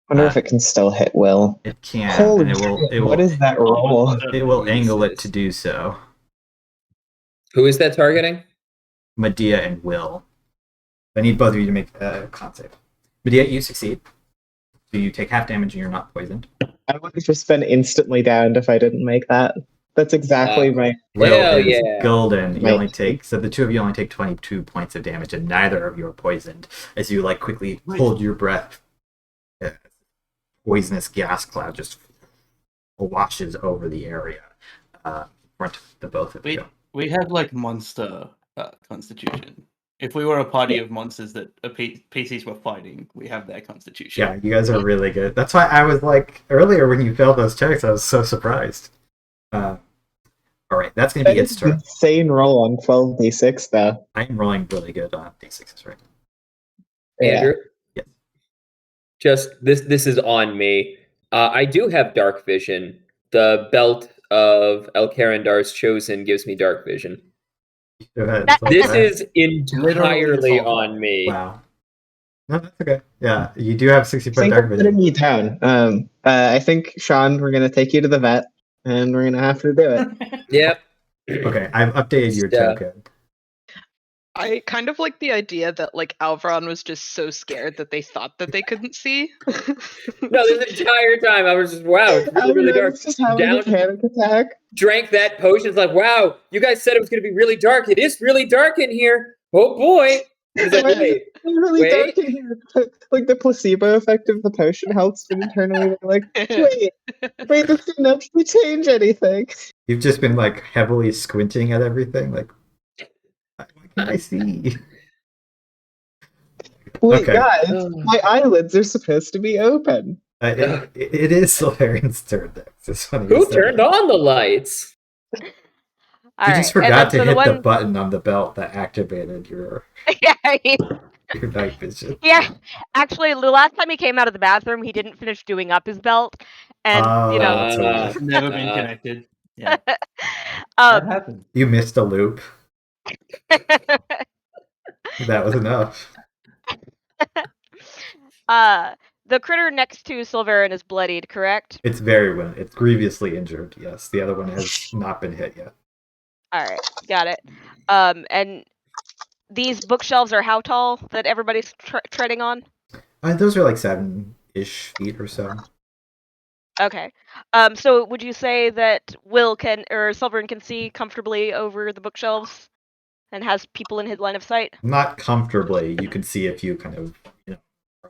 Wonder if it can still hit Will. It can, Holy and it will. what is that roll? It will angle it to do so. Who is that targeting? Medea and Will. I need both of you to make a con save. Medea, you succeed. So you take half damage and you're not poisoned. I would have just been instantly downed if I didn't make that. That's exactly my. Will Hell is yeah. golden. You Right. only take, so the two of you only take 22 points of damage, and neither of you are poisoned. As you like quickly hold your breath, poisonous gas cloud just washes over the area in front of the both of you. We have like monster constitution. If we were a party of monsters that PCs were fighting, we have their constitution. Yeah, you guys are really good. That's why I was like earlier when you failed those checks, I was so surprised. All right, that's going to be its turn. Insane roll on 12d6 though. I'm rolling really good on d6s right now. Yeah. Andrew? Yes. Just this is on me. I do have dark vision. The belt of Elkarandar's Chosen gives me dark vision. Go ahead. This Okay. is entirely on me. Wow. No, that's okay. Yeah, you do have 60 I foot think dark we're putting vision. you down. I think, Sean, we're going to take you to the vet, and we're going to have to do it. Yep. Okay, I've updated your Yeah. token. I kind of like the idea that like Alveron was just so scared that they thought that they couldn't see. No, this entire time I was just, wow, it's really, really dark. Just having a Down, panic attack. drank that potion. It's like, wow, you guys said it was going to be really dark. It is really dark in here. Oh boy. He's like, wait, It's really wait. dark in here. Like the placebo effect of the potion helps, but internally they're like, wait, this didn't actually change anything. You've just been like heavily squinting at everything. Like, what can I see? Wait, Okay. guys, my eyelids are supposed to be open. It is Sulveran's turn next. It's funny. Who turned on the lights? All You just right, and forgot to then hit so the button on the belt that activated your yeah, night vision. yeah. Actually, the last time he came out of the bathroom, he didn't finish doing up his belt, and you know, that's right. It's never been connected. Yeah, that um, happened. You missed a loop. That was enough. the critter next to Sulveran is bloodied, correct? It's very well. It's grievously injured. Yes, the other one has not been hit yet. All right, got it. And these bookshelves are how tall that everybody's treading on? Those are like 7-ish feet or so. Okay. So would you say that Will can or Sulveran can see comfortably over the bookshelves and has people in his line of sight? Not comfortably. You can see if you kind of, on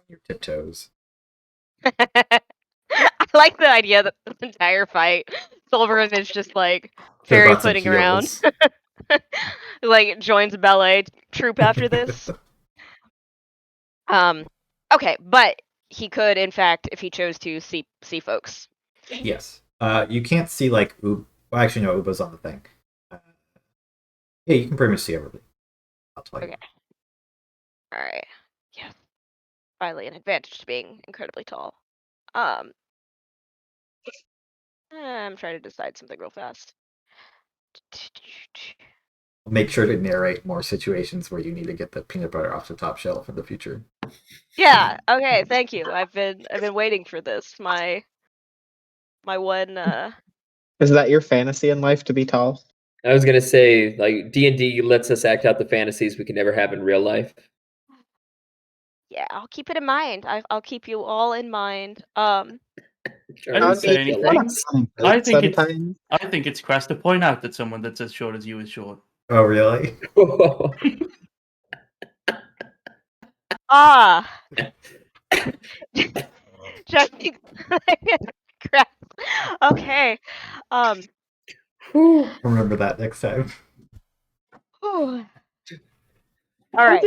your tiptoes. I like the idea that this entire fight, Sulveran is just like fairy Butts and flitting around, heels. like joins a ballet troupe after this. Okay, but he could, in fact, if he chose to, see folks. Yes. You can't see like well, actually no, Uba's on the thing. Yeah, you can pretty much see everybody. I'll tell you. Okay. All right. Yes. Finally, an advantage to being incredibly tall. I'm trying to decide something real fast. Make sure to narrate more situations where you need to get the peanut butter off the top shelf in the future. Yeah. Okay. Thank you. I've been waiting for this. My one. Is that your fantasy in life to be tall? I was gonna say, like, D&D lets us act out the fantasies we can never have in real life. Yeah. I'll keep it in mind. I'll keep you all in mind. I didn't say anything. I think it's crass to point out that someone that's as short as you is short. Oh, really? Ah. Just crap. Okay. Remember that next time. All right.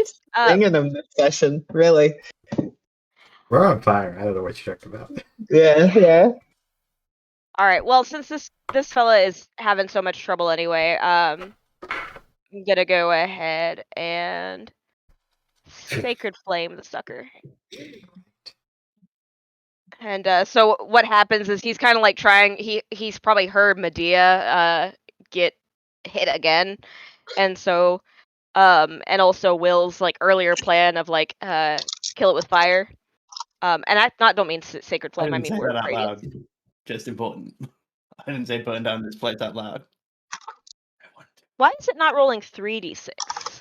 Singing them this session, really. We're on fire. I don't know what you're talking about. Yeah. All right. Well, since this fella is having so much trouble anyway, I'm gonna go ahead and Sacred Flame the sucker. And so what happens is he's kind of like trying. He's probably heard Medea get hit again, and so and also Will's like earlier plan of like kill it with fire. And I don't mean Sacred Flame. I didn't mean say Word that of out Radiance. loud. Just important. I didn't say burn down this place out loud. Why is it not rolling 3d6?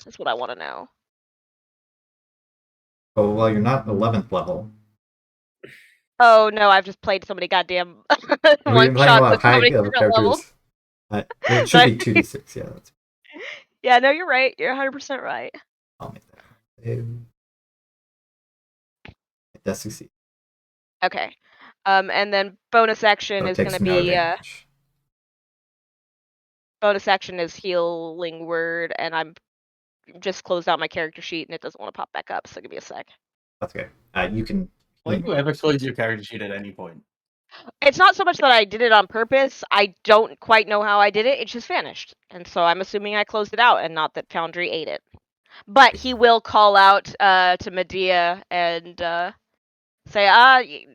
That's what I want to know. Oh, well, you're not 11th level. Oh no, I've just played so many goddamn We've been one playing a shots lot with of so high many level different levels. characters. It should be 2d6, yeah. That's... Yeah, no, you're right. You're 100% right. I'll make that. That's succeed. Okay. And then bonus action So it is takes going to no be damage. bonus action is healing word, and I'm just closed out my character sheet and it doesn't want to pop back up. So give me a sec. That's okay. You can. Will you ever close your character sheet at any point? It's not so much that I did it on purpose. I don't quite know how I did it. It just vanished, and so I'm assuming I closed it out and not that Foundry ate it. But he will call out to Medea and say,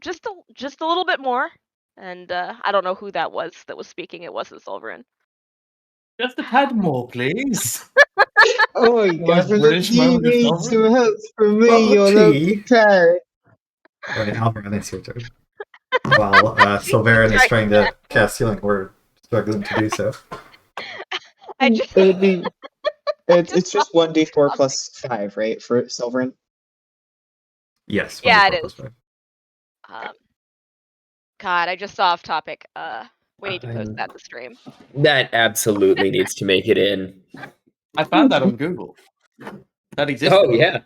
just a little bit more. And I don't know who that was speaking. It wasn't Sulveran. Just a tad more, please. Oh, Most Governor British D moment of needs Sulveran. some help from me, Well, your local cleric. Alright, Alveron, it's your turn. While Sulveran is trying to cast Healing Word, struggling to do so. I just It'd be. It's just 1d4 plus 5, right, for Sulveran? Yes. Yeah, 1d4 it plus is. 5. God, I just saw off topic. We need to post that to stream. That absolutely needs to make it in. I found that on Google. That exists. Oh, yeah.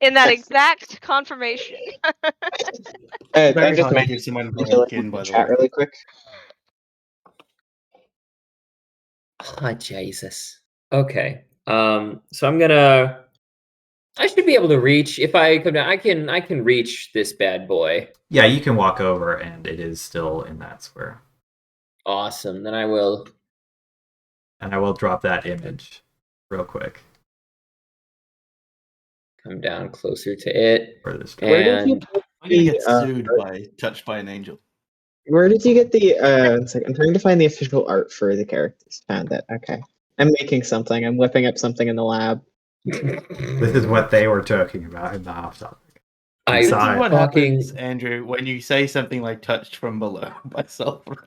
In that exact confirmation. I'm Very just hard to making give someone the break in, by the chat way. really quick. Oh, Jesus. Okay. So I'm gonna. I should be able to reach if I come down. I can reach this bad boy. Yeah, you can walk over, and it is still in that square. Awesome. Then I will. And I will drop that image real quick. Come down closer to it. For this. Where did you And put I'm gonna get the, sued by touched by an angel. Where did you get the? One second. I'm trying to find the official art for the characters. Found it. Okay. I'm making something. I'm whipping up something in the lab. This is what they were talking about in the off topic. I This is Inside. what fucking- happens, Andrew, when you say something like touched from below by Sulveran.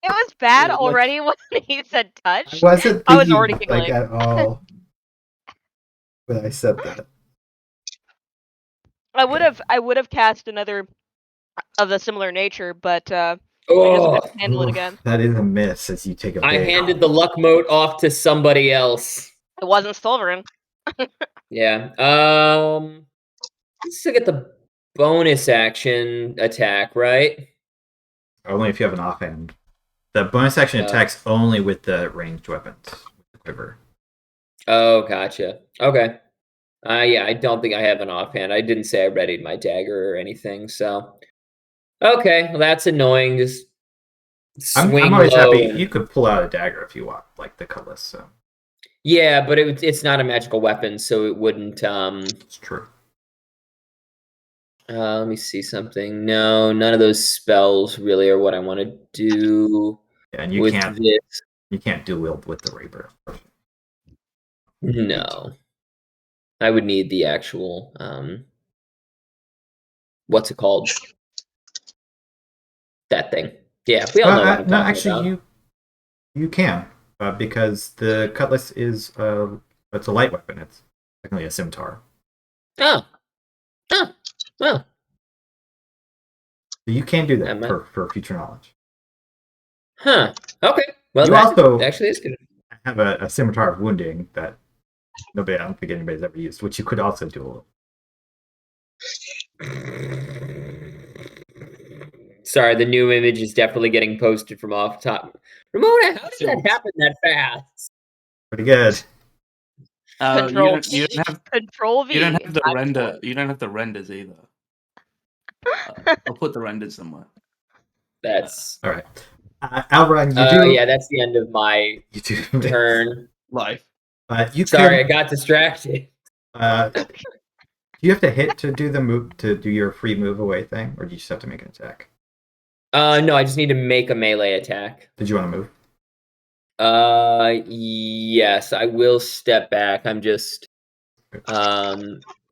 It was bad Like- already when he said touch. I wasn't I was thinking already like giggling. at all when I said that. I would have cast another of a similar nature, but I guess Oh, I have to handle it again. That is a miss as you take a I big handed the luck mote off to somebody else. It wasn't Sulveran. Yeah. Let's look at the bonus action attack, right? Only if you have an offhand. The bonus action Oh. attacks only with the ranged weapons. With the quiver. Oh, gotcha. Okay. Yeah, I don't think I have an offhand. I didn't say I readied my dagger or anything, so. Okay, well, that's annoying. Just swing I'm always low happy. and- You could pull out a dagger if you want, like the cutlass. So Yeah, but it's not a magical weapon, so it wouldn't. it's true. Let me see something. No, none of those spells really are what I want to do Yeah, and you with can't this. you can't dual wield with the rapier. No. I would need the actual what's it called? That thing. Yeah, we all know what I'm No, talking actually, about. you can because the cutlass is it's a light weapon. It's technically a scimitar. Oh. Oh. Well. So you can do that That might- for future knowledge. Huh. Okay. Well, You that also- actually is good. Have a scimitar of wounding that I don't think anybody's ever used, which you could also duel. Sorry, the new image is definitely getting posted from off top. Ramona, how did that happen that fast? Pretty good. Control. You don't have Control V. you don't have the I'm render. sure. You don't have the renders either. I'll put the renders somewhere. That's All right, Alveron, you do. yeah, that's the end of my You do. turn. Life. You Sorry, I can, got distracted. do you have to hit to do the move to do your free move away thing, or do you just have to make an attack? No, I just need to make a melee attack. Did you want to move? Yes, I will step back. I'm just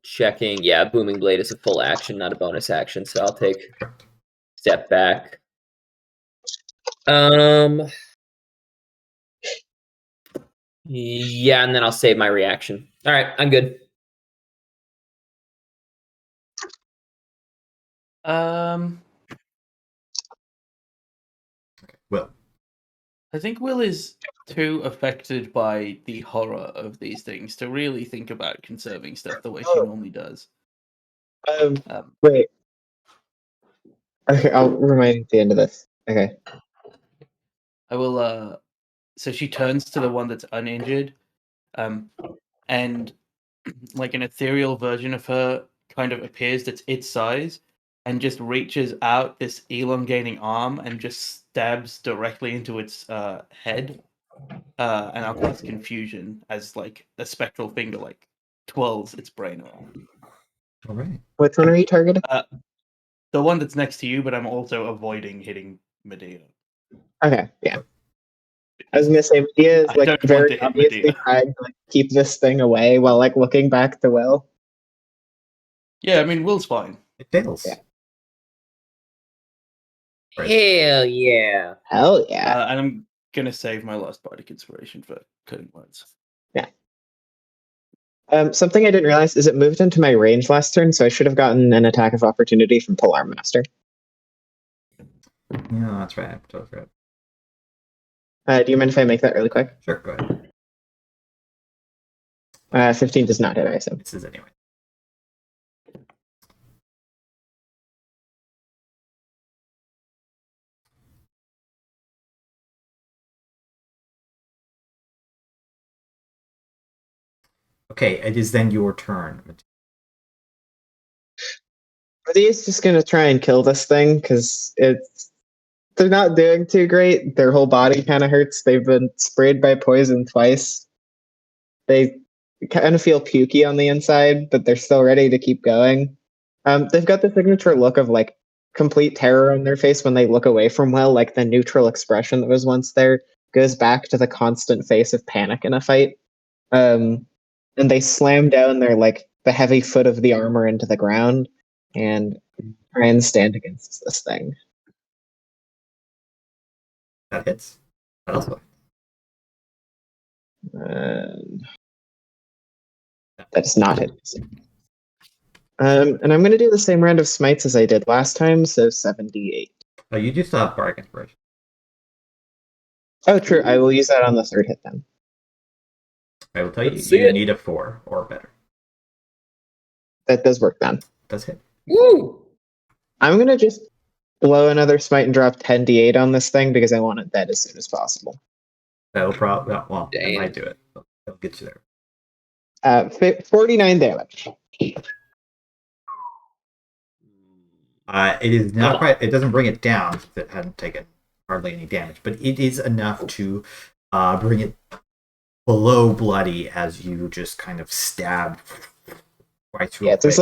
checking. Yeah, Booming Blade is a full action, not a bonus action, so I'll take step back. Yeah, and then I'll save my reaction. All right, I'm good. Will. I think Will is too affected by the horror of these things to really think about conserving stuff the way she normally does. Wait. Okay, I'll remind you at the end of this. Okay. I will. So she turns to the one that's uninjured, and like an ethereal version of her kind of appears that's its size, and just reaches out this elongating arm and just stabs directly into its head. And I'll cast confusion as like a spectral finger like twirls its brain around. All right. Which one are you targeting? The one that's next to you, but I'm also avoiding hitting Medea. Okay, yeah. I was gonna say Medea is I like don't want very to hit obviously Medea. trying to like keep this thing away while like looking back to Will. Yeah, I mean Will's fine. It fails. Yeah. Right. Hell yeah. Hell yeah. And I'm gonna save my last bardic inspiration for cutting words. Something I didn't realize is it moved into my range last turn, so I should have gotten an attack of opportunity from Polar Master. Yeah, that's right. I totally forgot. Do you mind if I make that really quick? Sure, go ahead. 15 does not hit, I assume. This is anyway. Okay, it is then your turn. Medea's just gonna try and kill this thing because they're not doing too great. Their whole body kind of hurts. They've been sprayed by poison twice. They kind of feel pukey on the inside, but they're still ready to keep going. They've got the signature look of like complete terror on their face when they look away from Will, like the neutral expression that was once there goes back to the constant face of panic in a fight. And they slam down their like the heavy foot of the armor into the ground and try and stand against this thing. That hits. That also hits. That does not hit. And I'm going to do the same round of smites as I did last time, so 78. Oh, you do still have bardic inspiration. Oh, true. I will use that on the third hit then. I will tell you, Let's see you it. need a 4 or better. That does work then. Does hit. Woo! I'm going to just blow another smite and drop 10d8 on this thing because I want it dead as soon as possible. That'll probably, well, it Damn. might do it. It'll get you there. 49 damage. It is not quite, it doesn't bring it down because it hadn't taken hardly any damage, but it is enough to bring it below bloody as you just kind of stab right through. Yeah, there's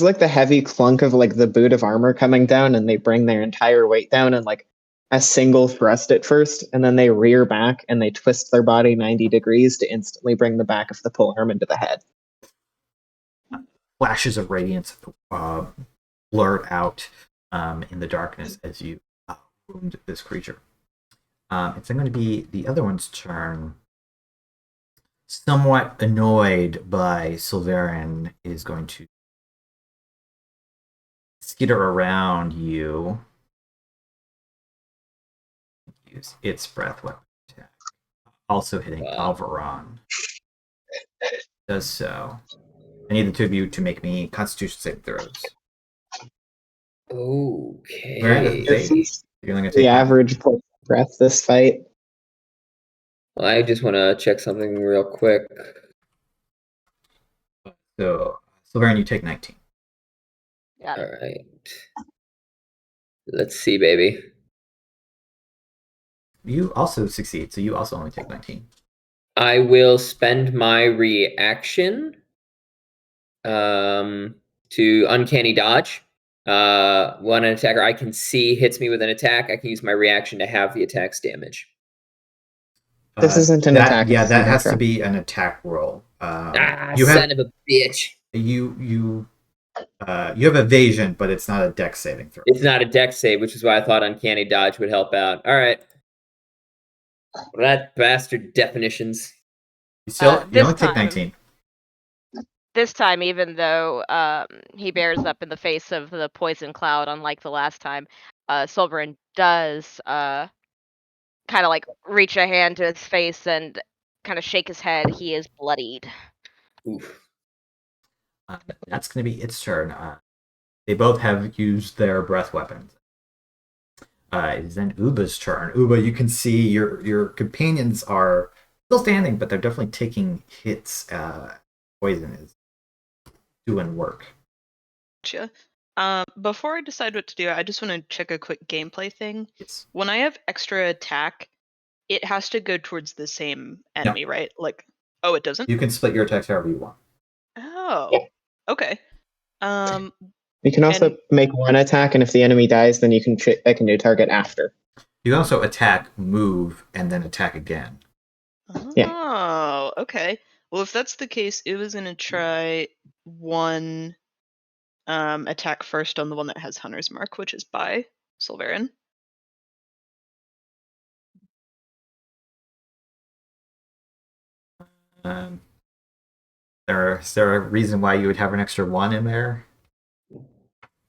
like the heavy clunk of like the boot of armor coming down, and they bring their entire weight down in like a single thrust at first, and then they rear back and they twist their body 90 degrees to instantly bring the back of the polearm into the head. flashes of radiance blurred out in the darkness as you wound this creature. It's then going to be the other one's turn. Somewhat annoyed by Sulveran, is going to skitter around you. Use its breath weapon attack. Also hitting Alveron. Does so. I need the two of you to make me Constitution saving throws. Okay. This is You're only gonna the take average breath this fight. Well, I just want to check something real quick. So, Sulveran, you take 19. Got All it. right. Let's see, baby. You also succeed, so you also only take 19. I will spend my reaction to uncanny dodge. When an attacker I can see hits me with an attack, I can use my reaction to have the attack's damage. This isn't an attack. Yeah, it's that an has to intro. be an attack roll. Son of a bitch. You have evasion, but it's not a dex saving throw. It's not a dex save, which is why I thought uncanny dodge would help out. All right. That bastard definitions. You This only take time. 19. This time, even though he bears up in the face of the poison cloud, unlike the last time, Sulveran does kind of like reach a hand to his face and kind of shake his head. He is bloodied. Oof. That's going to be its turn. They both have used their breath weapons. It is then Uba's turn. Uba, you can see your companions are still standing, but they're definitely taking hits. Poison is doing work. Gotcha. Before I decide what to do, I just want to check a quick gameplay thing. Yes. When I have extra attack, it has to go towards the same enemy, right? Like, oh, it doesn't? You can split your attacks however you want. Oh, okay. You can also make one attack, and if the enemy dies, then you can pick a new target after. You can also attack, move, and then attack again. Oh, okay. Well, if that's the case, it was gonna try one attack first on the one that has Hunter's Mark, which is by Sulveran. Is there a reason why you would have an extra 1 in there?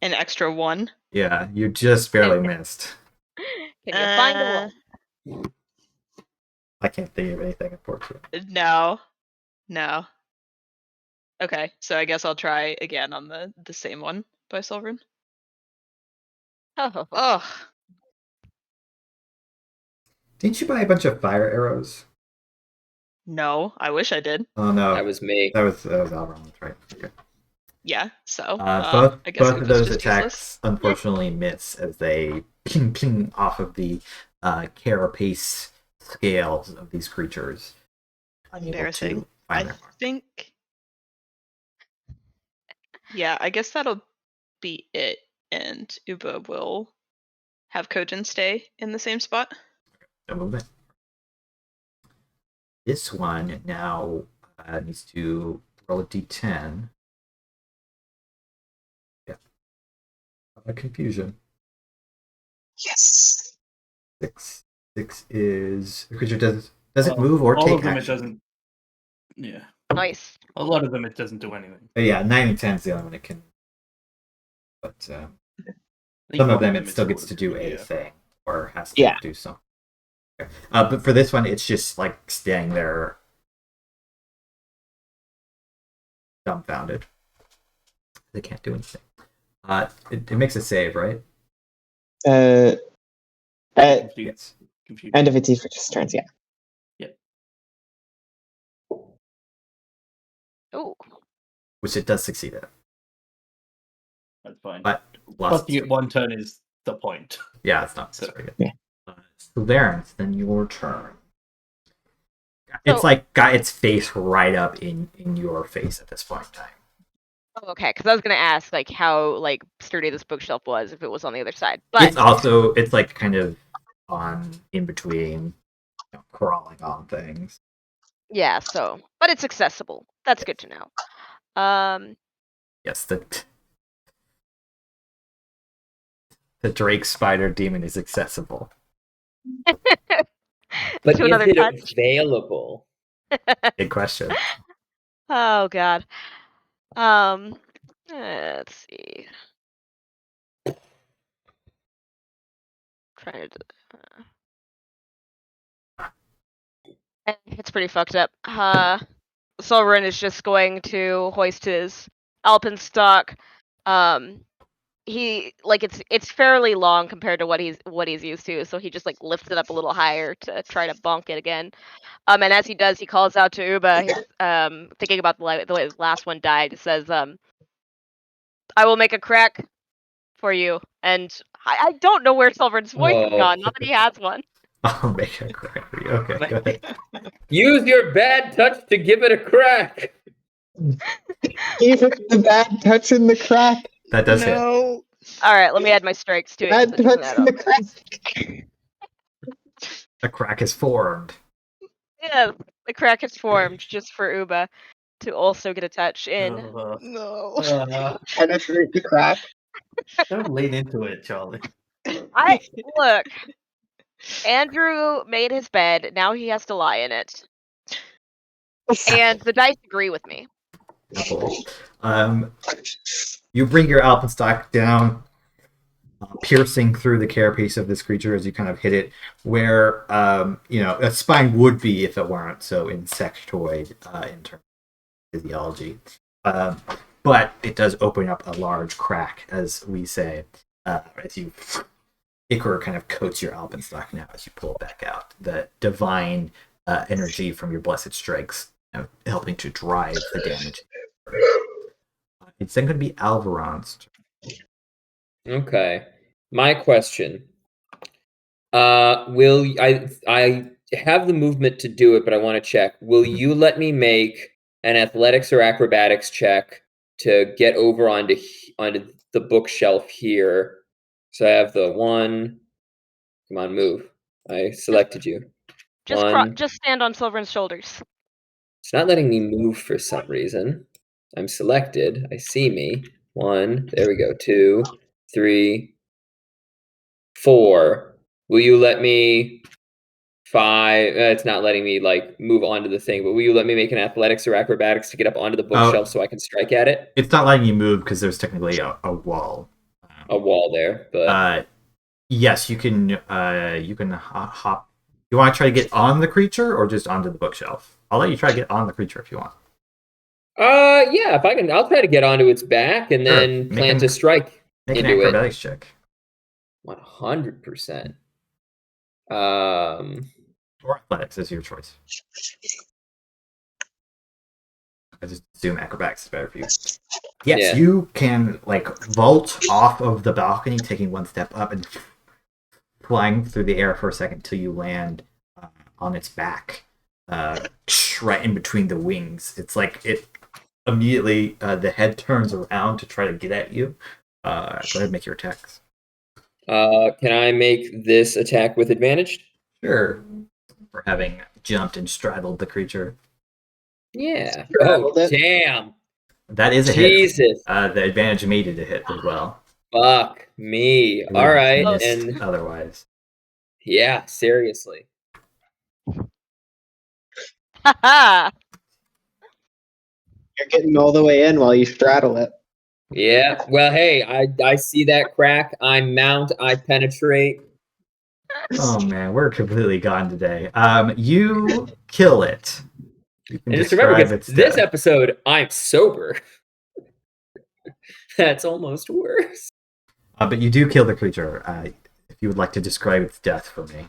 An extra 1? Yeah, you just barely missed. Can you find a one? I can't think of anything, unfortunately. No. Okay, so I guess I'll try again on the same one by Sulveran. Oh, Ugh. Didn't you buy a bunch of fire arrows? No, I wish I did. Oh no, That was me. That was Alveron. That's right. Okay. Yeah, so Both I guess of Uba's those just attacks useless. unfortunately miss as they ping ping off of the carapace scales of these creatures. Unable Embarrassing. to find I their mark. think. Yeah, I guess that'll be it, and Uba will have Kojin stay in the same spot. No movement. This one now needs to roll a d10. Yeah. A confusion. Yes. 6. 6 is the creature does it move or all take of them action? it doesn't. Yeah, nice. a lot of them it doesn't do anything. Yeah, 9 and 10 is the only one it can. But I think some of one them it is still gets to do working, a yeah. thing or has to Yeah. do something. Okay. But for this one, it's just like staying there, dumbfounded. They can't do anything. It makes a save, right? Yes. Confused. End of its each turns, yeah. Oh, Which it does succeed at. That's fine. But Busting it one turn is the point. Yeah, it's not So- very good. Yeah. Sulveran, then your turn. It's like got its face right up in your face at this point in time. okay. Because I was gonna ask like how like sturdy this bookshelf was if it was on the other side, but It's like kind of on in between, crawling on things. yeah. So, but it's accessible. That's good to know. Yes, the Drake Spider Demon is accessible. But To is another it touch. available? Good question. Oh god. Let's see. Trying to. It's pretty fucked up. Sulveran is just going to hoist his alpenstock. He like it's fairly long compared to what he's used to, so he just like lifts it up a little higher to try to bonk it again. And as he does, he calls out to Uba. Thinking about the way the last one died, says, "I will make a crack for you." And I don't know where Sulveran's voice has gone. Not that he has one. I'll make a crack for you. Okay, go ahead. Use your bad touch to give it a crack. Give it the bad touch in the crack. That does hit. No. All right, let me add my strikes to it. 'cause Bad it doesn't touch add in up. the crack. A crack is formed. Yeah, the crack has formed just for Uba to also get a touch in. No. Penetrate the crack. Don't lean into it, Charlie. Look. Andrew made his bed. Now he has to lie in it, and the dice agree with me. Cool. You bring your alpenstock down, piercing through the carapace of this creature as you kind of hit it where a spine would be if it weren't so insectoid in terms of physiology. But it does open up a large crack, as we say, as you ichor kind of coats your alpenstock now as you pull it back out. The divine energy from your blessed strikes helping to drive the damage. It's then going to be Alveron's turn. Okay. My question. Will I have the movement to do it, but I want to check. Will you let me make an athletics or acrobatics check to get over onto the bookshelf here? So I have the one. Come on, move. I selected you. Just stand on Sulveran's shoulders. It's not letting me move for some reason. I'm selected. I see me. 1. There we go. 2, 3, 4. Will you let me 5? It's not letting me move onto the thing, but will you let me make an athletics or acrobatics to get up onto the bookshelf so I can strike at it? It's not letting you move because there's technically a wall. A wall there, but yes, you can hop. You want to try to get on the creature or just onto the bookshelf? I'll let you try to get on the creature if you want. Yeah, if I can, I'll try to get onto its back and then plant a strike Make an into acrobatics it. check. 100%. Or athletics is your choice. I just assume acrobatics is better for you. Yes, Yeah. You can vault off of the balcony, taking one step up and flying through the air for a second till you land on its back, right in between the wings. It's like it immediately the head turns around to try to get at you. Go ahead and make your attacks. Can I make this attack with advantage? Sure. For having jumped and straddled the creature. Yeah. Straddled it. Damn. That is a Jesus. hit. The advantage made it a hit as well. Fuck me. You All would've right. missed And otherwise. yeah, seriously. Haha. You're getting all the way in while you straddle it. Yeah. Well, hey, I see that crack. I mount. I penetrate. Oh man, we're completely gone today. You kill it. You can And just remember, describe because its this death. episode, I'm sober. That's almost worse. But you do kill the creature. If you would like to describe its death for me.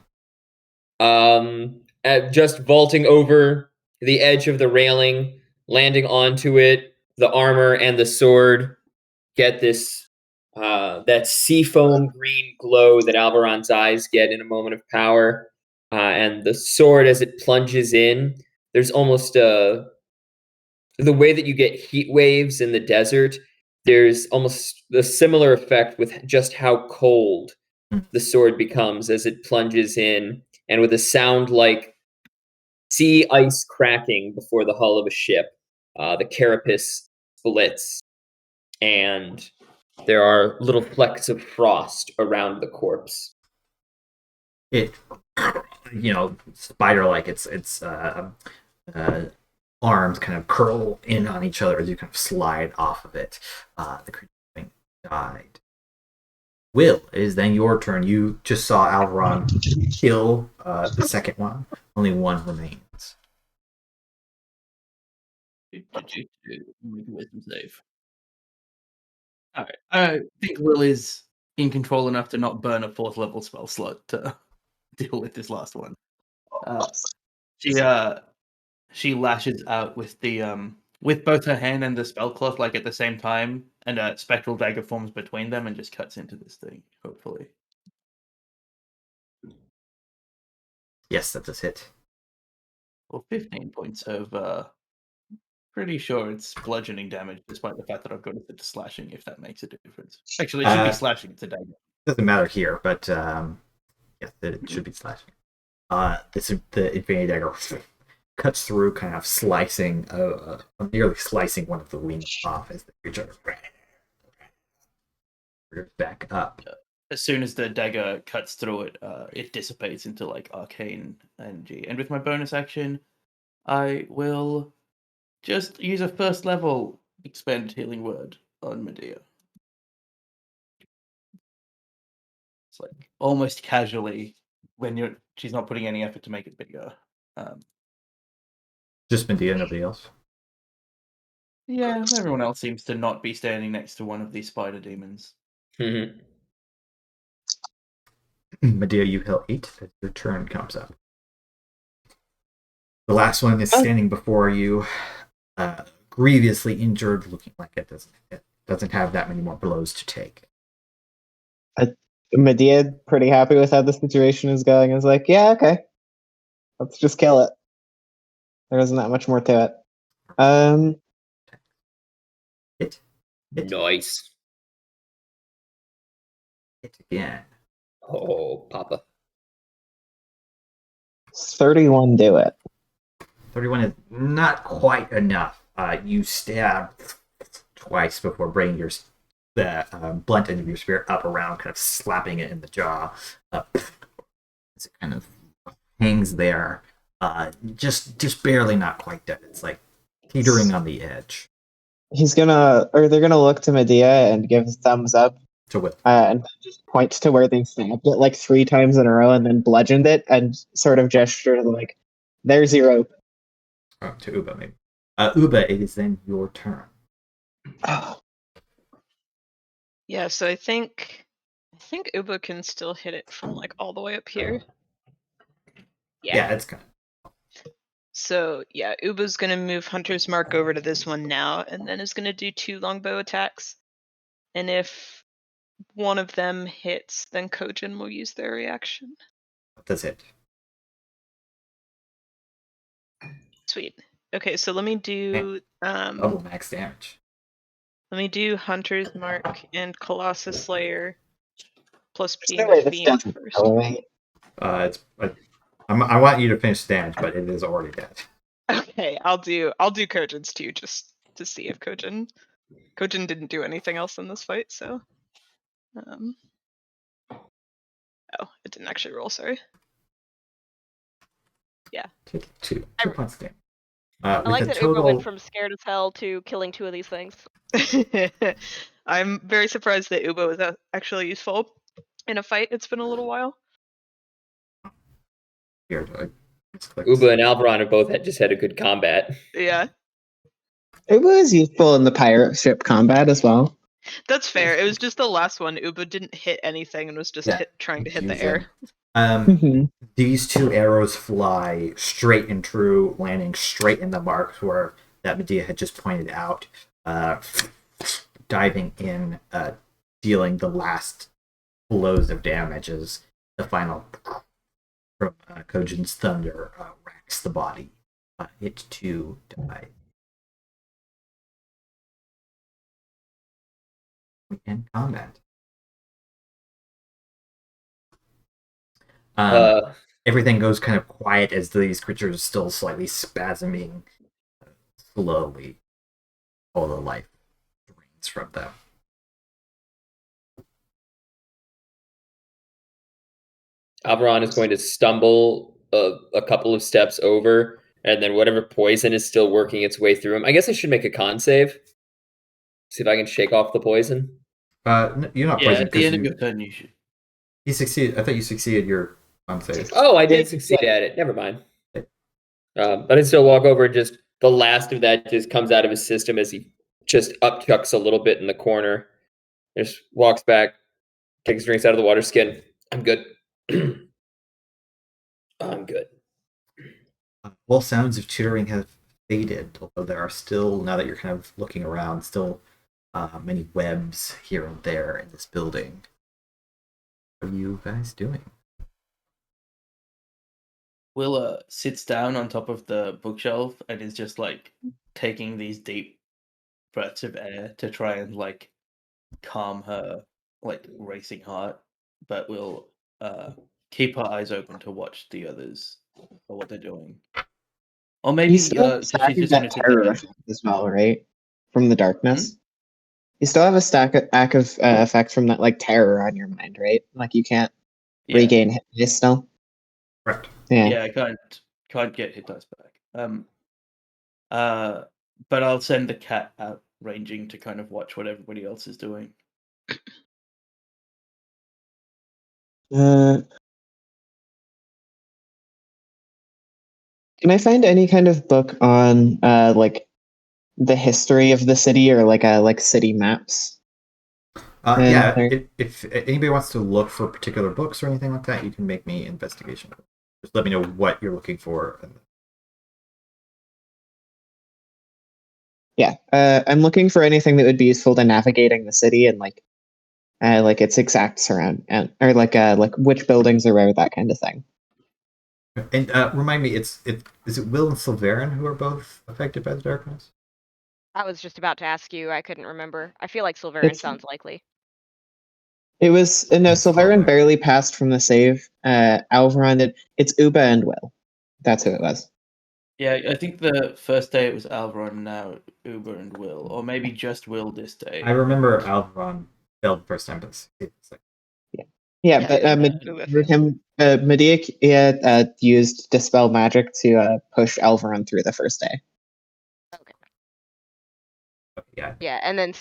Just vaulting over the edge of the railing, landing onto it, the armor and the sword get this that seafoam green glow that Alveron's eyes get in a moment of power. And the sword, as it plunges in, there's almost the way that you get heat waves in the desert. There's almost a similar effect with just how cold the sword becomes as it plunges in, and with a sound like sea ice cracking before the hull of a ship, the carapace splits, and there are little flecks of frost around the corpse. It, spider-like. Its arms kind of curl in on each other as you kind of slide off of it. The creature having died. Will, it is then your turn. You just saw Alveron kill the second one. Only one remains. Make a wisdom save. All right. I think Will is in control enough to not burn a 4th level spell slot to deal with this last one. She lashes out with the with both her hand and the spell cloth like at the same time, and a spectral dagger forms between them and just cuts into this thing. Hopefully, Yes, that does hit. well, 15 points of pretty sure it's bludgeoning damage, despite the fact that I've got it to slashing. If that makes a difference, actually, it should be slashing. It's a dagger. Doesn't matter here, but yes, it should be slashing. The Infinity Dagger cuts through, kind of slicing, nearly slicing one of the wings off as the creature back up. As soon as the dagger cuts through it, it dissipates into like arcane energy. And with my bonus action, I will just use a 1st level expend healing word on Medea. It's like almost casually when she's not putting any effort to make it bigger. Just Medea, nobody else. Yeah, everyone else seems to not be standing next to one of these spider demons. Medea, you heal 8 as your turn comes up. The last one is standing before you, grievously injured, looking like it doesn't have that many more blows to take. Medea, pretty happy with how the situation is going, is like, yeah, okay. Let's just kill it. There isn't that much more to it. Hit. Nice. Hit again. Oh, Papa. 31 do it. 31 is not quite enough. You stab twice before bringing the blunt end of your spear up around, kind of slapping it in the jaw. As it kind of hangs there, just barely, not quite dead. It's like teetering on the edge. They're gonna look to Medea and give a thumbs up. To Will. And just point to where they stabbed it like 3 times in a row and then bludgeoned it and sort of gesture like, there's your rope. Oh, to Uba, maybe. Uba, it is then your turn. Yeah, so I think Uba can still hit it from like all the way up here. Yeah, it's kind of. So yeah, Uba's gonna move Hunter's Mark over to this one now, and then is gonna do 2 longbow attacks. And if one of them hits, then Kojin will use their reaction. That's it. Sweet. Okay, so let me do Double max damage. let me do Hunter's Mark and Colossus Slayer plus There's no way this being doesn't first. elevate. I want you to finish the damage, but it is already dead. Okay, I'll do Kojin's too, just to see if Kojin didn't do anything else in this fight, so oh, it didn't actually roll, sorry. Yeah. Take 2 points of damage. I like that Uber went from scared as hell to killing 2 of these things. I'm very surprised that Uba was actually useful in a fight. It's been a little while. Here, Uba and Alveron have both just had a good combat. Yeah. It was useful in the pirate ship combat as well. That's fair. It was just the last one. Uba didn't hit anything and was just trying to hit the air. These 2 arrows fly straight and true, landing straight in the marks where that Medea had just pointed out, diving in, dealing the last blows of damage as the final from Kojin's thunder racks the body. It too died. We end combat. Everything goes kind of quiet as these creatures are still slightly spasming slowly. All the life drains distance from them. Alveron is going to stumble a couple of steps over, and then whatever poison is still working its way through him. I guess I should make a con save. See if I can shake off the poison. You're not Yeah, poisoned at the end of because your turn, you should. you succeeded. I thought you succeeded your con save. Oh, I did succeed at it. Never mind. But I still walk over and just the last of that just comes out of his system as he just upchucks a little bit in the corner. Just walks back, takes drinks out of the water skin. I'm good. I'm good. All sounds of chittering have faded, although there are still, now that you're kind of looking around, still many webs here and there in this building. What are you guys doing? Will sits down on top of the bookshelf and is just like taking these deep breaths of air to try and like calm her like racing heart, but will keep her eyes open to watch the others or what they're doing. Or maybe You still have a she's stack just of going that to sit terror there. effect as well, right? From the darkness. You still have a stack of effect from that like terror on your mind, right? Like you can't Yeah, regain hit dice still. Correct. Yeah. yeah, I can't get hit dice back. But I'll send the cat out ranging to kind of watch what everybody else is doing. Can I find any kind of book on like the history of the city or like city maps? Yeah, there- if anybody wants to look for particular books or anything like that, you can make me investigation. Just let me know what you're looking for. Yeah, I'm looking for anything that would be useful to navigating the city and like its exact surround and or like which buildings are where, that kind of thing. And remind me, is it Will and Sulveran who are both affected by the darkness? I was just about to ask you. I couldn't remember. I feel like Sulveran It's- sounds likely. It was no, It's Sulveran Alveron. barely passed from the save. Alveron did. It's Uba and Will. That's who it was. Yeah, I think the first day it was Alveron, now Uber and Will, or maybe just Will this day. I remember Alveron failed the first time, but it's like, Yeah, Yeah, but Uba Medea used Dispel Magic to push Alveron through the first day. yeah. Yeah, and then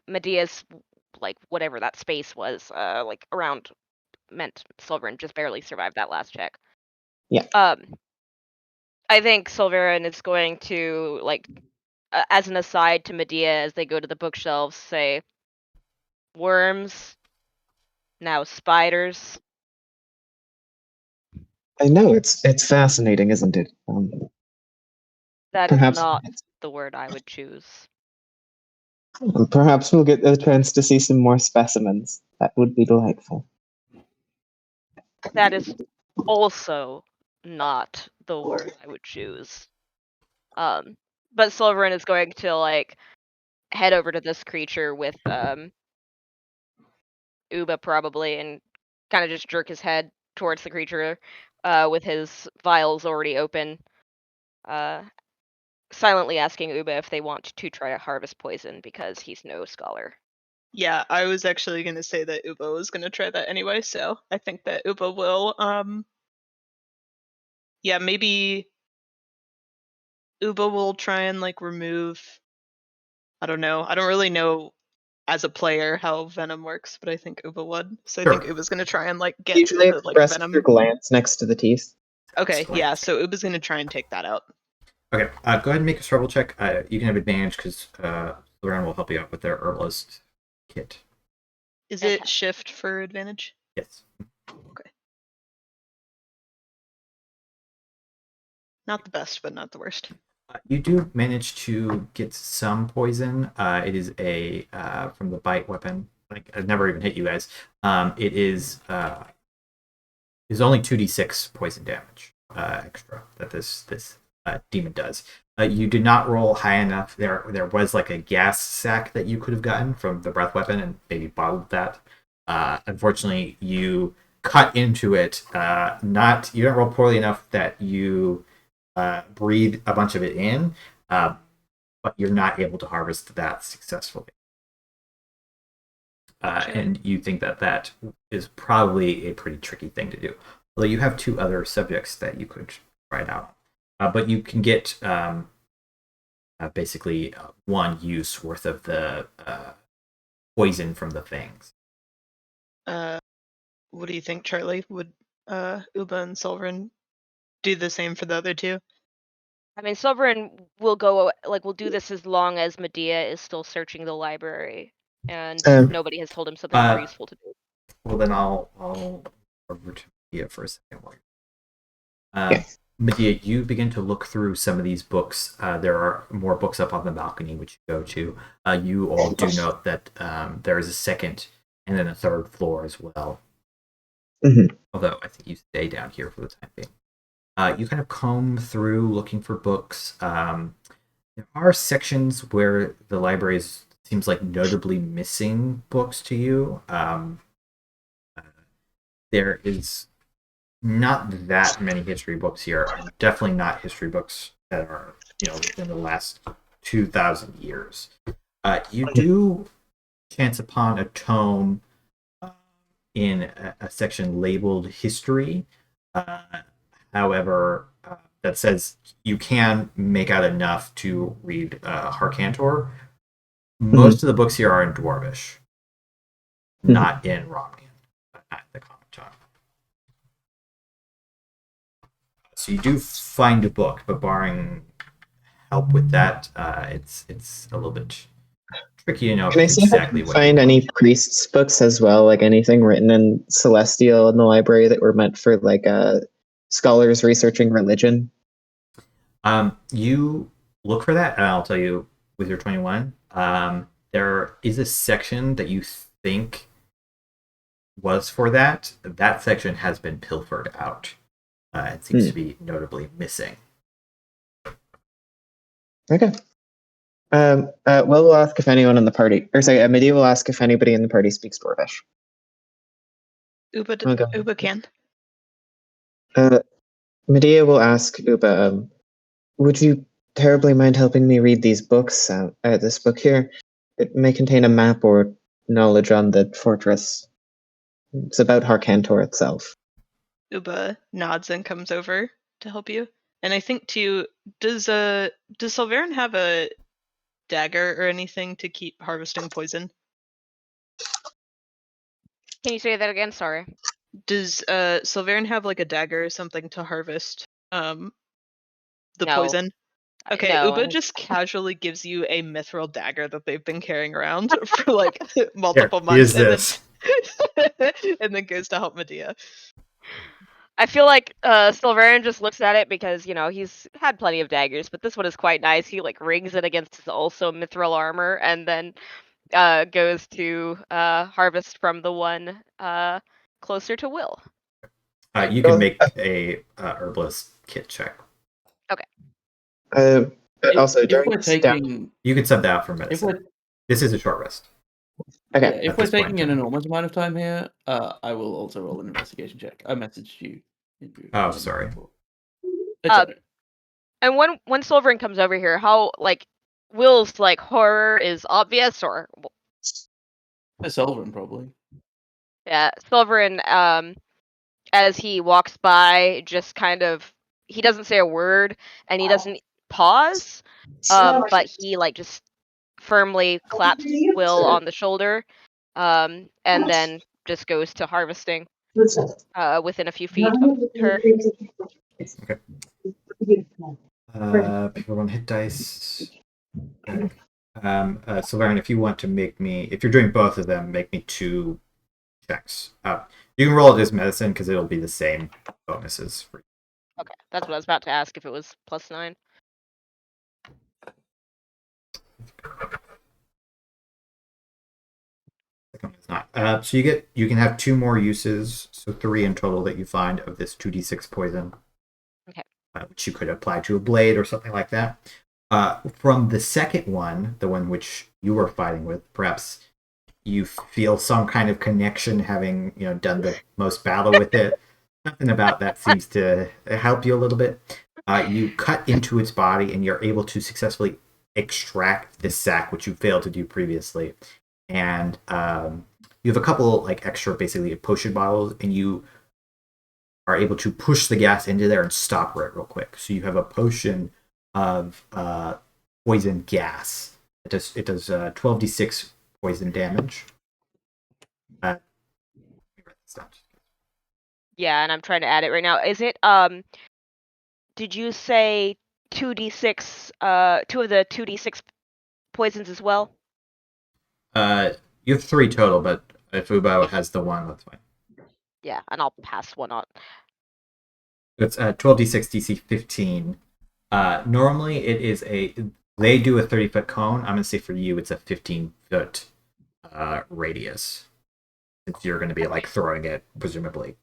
Medea's like whatever that space was, like around meant Sulveran just barely survived that last check. Yeah. I think Sulveran is going to like, as an aside to Medea as they go to the bookshelves, say, worms, now spiders. I know it's fascinating, isn't it? That is Perhaps not the word I would choose. perhaps we'll get a chance to see some more specimens. That would be delightful. That is also not the word I would choose. But Sulveran is going to like head over to this creature with Uba probably and kind of just jerk his head towards the creature with his vials already open, silently asking Uba if they want to try to harvest poison because he's no scholar. Yeah, I was actually going to say that Uba was going to try that anyway, so I think that Uba will. Yeah, maybe Uba will try and like remove. I don't know. I don't really know as a player how venom works, but I think Uba would. So I think Sure. Uba's going to try and like get Usually the like expressed venom. through glance next to the teeth. Okay, Glance. yeah. So Uba's going to try and take that out. Okay, go ahead and make a survival check. You can have advantage because Sulveran will help you out with their herbalist kit. Is Okay. it shift for advantage? Yes. Not the best, but not the worst. You do manage to get some poison. It is a from the bite weapon. Like I've never even hit you guys. It is only 2d6 poison damage extra that this demon does. You did not roll high enough. There was like a gas sack that you could have gotten from the breath weapon and maybe bottled that. Unfortunately, you cut into it. You don't roll poorly enough that you breathe a bunch of it in, but you're not able to harvest that successfully. Gotcha. and you think that is probably a pretty tricky thing to do. Although you have 2 other subjects that you could try it out, but you can get basically 1 use worth of the poison from the things. What do you think, Charlie? Would Uba and Sulveran do the same for the other 2? I mean, Sulveran will go will do this as long as Medea is still searching the library, and nobody has told him something more useful to do. Well, then I'll over to Medea for a second. Yes. Medea, you begin to look through some of these books. There are more books up on the balcony, which you go to. You all do note that there is a second and then a third floor as well. Mhm. Although I think you stay down here for the time being. You kind of comb through looking for books. There are sections where the library seems like notably missing books to you. There is not that many history books here. Definitely not history books that are, within the last 2,000 years. You do chance upon a tome in a section labeled history. However, that says you can make out enough to read Harkantor. Most of the books here are in Dwarvish, not in Romnian, not the common tongue. So you do find a book, but barring help with that, it's a little bit tricky to know Can I see if I exactly can what find you any want. priests' books as well, like anything written in Celestial in the library that were meant for scholars researching religion? You look for that, and I'll tell you with your 21. There is a section that you think was for that. That section has been pilfered out. It seems to be notably missing. Okay. We'll ask if anyone in the party, Medea will ask if anybody in the party speaks Dwarvish. Okay. Uba can. Medea will ask Uba, would you terribly mind helping me read these books? This book here, it may contain a map or knowledge on the fortress. It's about Harkantor itself. Uba nods and comes over to help you. And I think too, does Sulveran have a dagger or anything to keep harvesting poison? Can you say that again? Sorry. Does Sulveran have a dagger or something to harvest the No. poison? Okay, No. Uba just casually gives you a mithril dagger that they've been carrying around for multiple Here, months, use this. and then goes to help Medea. I feel like Sulveran just looks at it because, he's had plenty of daggers, but this one is quite nice. He rings it against his also mithril armor and then goes to harvest from the one closer to Will. You can make a herbalist kit check. Okay. Also, if during we're this taking, You can sub that out for if medicine. we're This is a short rest. Okay. if At we're this point taking in an time. enormous amount of time here, I will also roll an investigation check. I messaged you. Oh, sorry. It's alright. And when Sulveran comes over here, how Will's horror is obvious, or Sulveran probably. yeah, Sulveran as he walks by just kind of, he doesn't say a word and he doesn't pause, but he just firmly claps Will on the shoulder, and then just goes to harvesting within a few feet of her. People want hit dice. Okay. Sulveran, if you want to make me, if you're doing both of them, make me 2 checks. You can roll it as medicine because it'll be the same bonuses for you. Okay, that's what I was about to ask, if it was +9. It's not. So you can have 2 more uses, so 3 in total that you find of this 2d6 poison. Okay. Which you could apply to a blade or something like that. From the second one, the one which you were fighting with, perhaps you feel some kind of connection, having done the most battle with it. Something about that seems to help you a little bit. You cut into its body, and you're able to successfully extract this sac, which you failed to do previously. And you have a couple like extra basically potion bottles, and you are able to push the gas into there and stop it real quick. So you have a potion of poison gas. It does 12d6 poison damage. Yeah, and I'm trying to add it right now. Is it did you say 2d6 two of the 2d6 poisons as well? You have 3 total, but if Ubo has the 1, that's fine. Yeah, and I'll pass one on. It's 12d6 DC 15. Normally it is they do a 30-foot cone. I'm gonna say for you it's a 15-foot radius, since you're gonna be like throwing it presumably.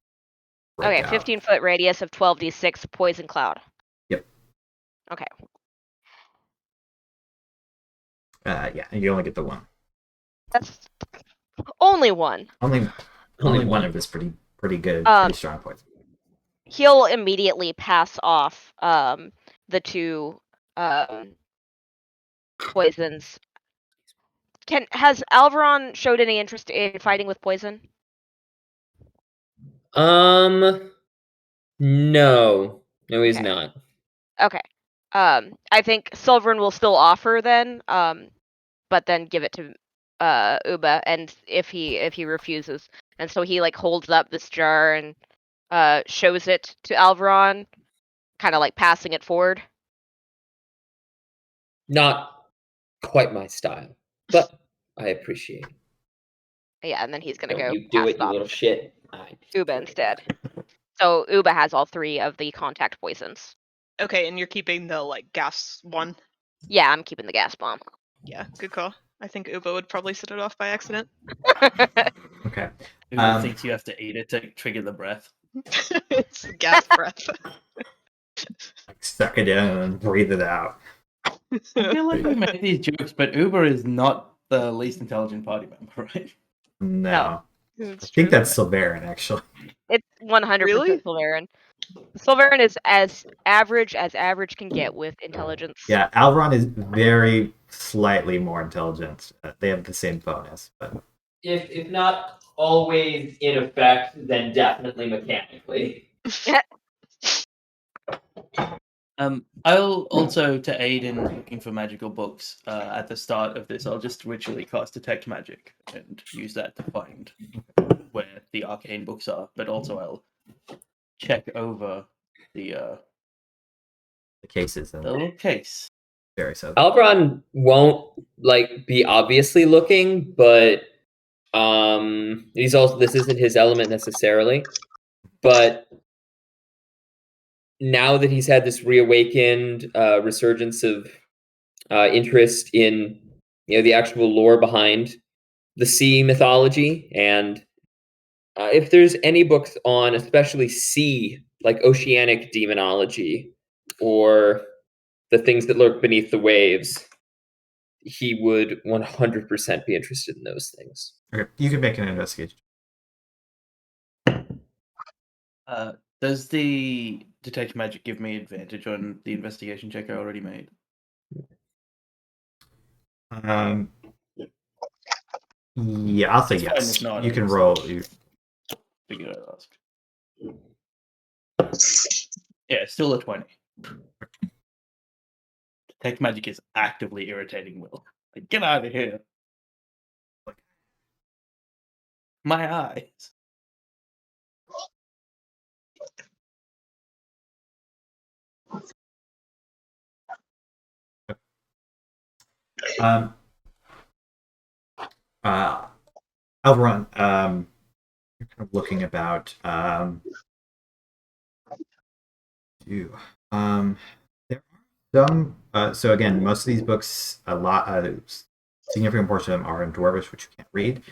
Okay, 15-foot radius of 12d6 poison cloud. Yep. Okay. Yeah, and you only get the 1. That's only one. Only one of this pretty good, pretty strong poison. He'll immediately pass off the 2 poisons. Has Alveron showed any interest in fighting with poison? No, he's Okay. not. Okay. I think Sulveran will still offer then, but then give it to Uba, and if he refuses, and so he like holds up this jar and shows it to Alveron, kind of like passing it forward. Not quite my style, but I appreciate it. Yeah, and then he's gonna Don't go you do pass it, you off little shit. Uba instead. So Uba has all 3 of the contact poisons. Okay, and you're keeping the like gas one. Yeah, I'm keeping the gas bomb. Yeah, good call. I think Uba would probably set it off by accident. Okay. Who thinks you have to eat it to trigger the breath? It's gas breath. Like suck it in and breathe it out. I feel like we make these jokes, but Uber is not the least intelligent party member, right? No. It's I think true. that's Sulveran, actually. It's 100% Really? Sulveran. Sulveran is as average can get with intelligence. Yeah, Alveron is very slightly more intelligent. They have the same bonus, but If not always in effect, then definitely mechanically. I'll also, to aid in looking for magical books at the start of this, I'll just ritually cast Detect Magic and use that to find where the arcane books are. But also, I'll check over the cases and little case. very so. Alveron won't be obviously looking, but he's also, this isn't his element necessarily, but now that he's had this reawakened resurgence of interest in the actual lore behind the sea mythology, and if there's any books on especially sea, like oceanic demonology or the things that lurk beneath the waves, he would 100% be interested in those things. Okay, you can make an investigation. Does the Detect Magic give me advantage on the investigation check I already made? Yeah, I'll say It's fine yes. if not, You I can just roll. figured I'd ask. Yeah, still a 20. Detect Magic is actively irritating Will. Like, get out of here. My eyes. Alveron, you're kind of looking about. There are some. So again, most of these books, significant portion of them are in Dwarvish, which you can't read.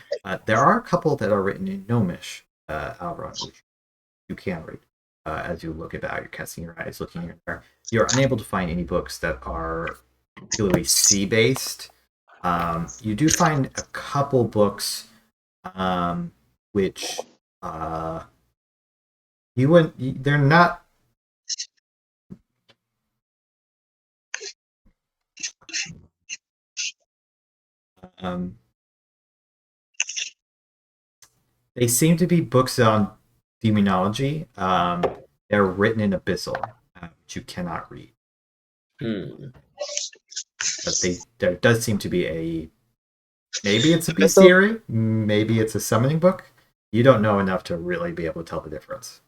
There are a couple that are written in Gnomish, Alveron, which you can read. As you look about, you're casting your eyes, looking here and there. You're unable to find any books that are particularly sea-based. You do find a couple books which they're not They seem to be books on demonology. They're written in Abyssal, which you cannot read. But there does seem to be maybe it's a bestiary, maybe it's a summoning book. You don't know enough to really be able to tell the difference.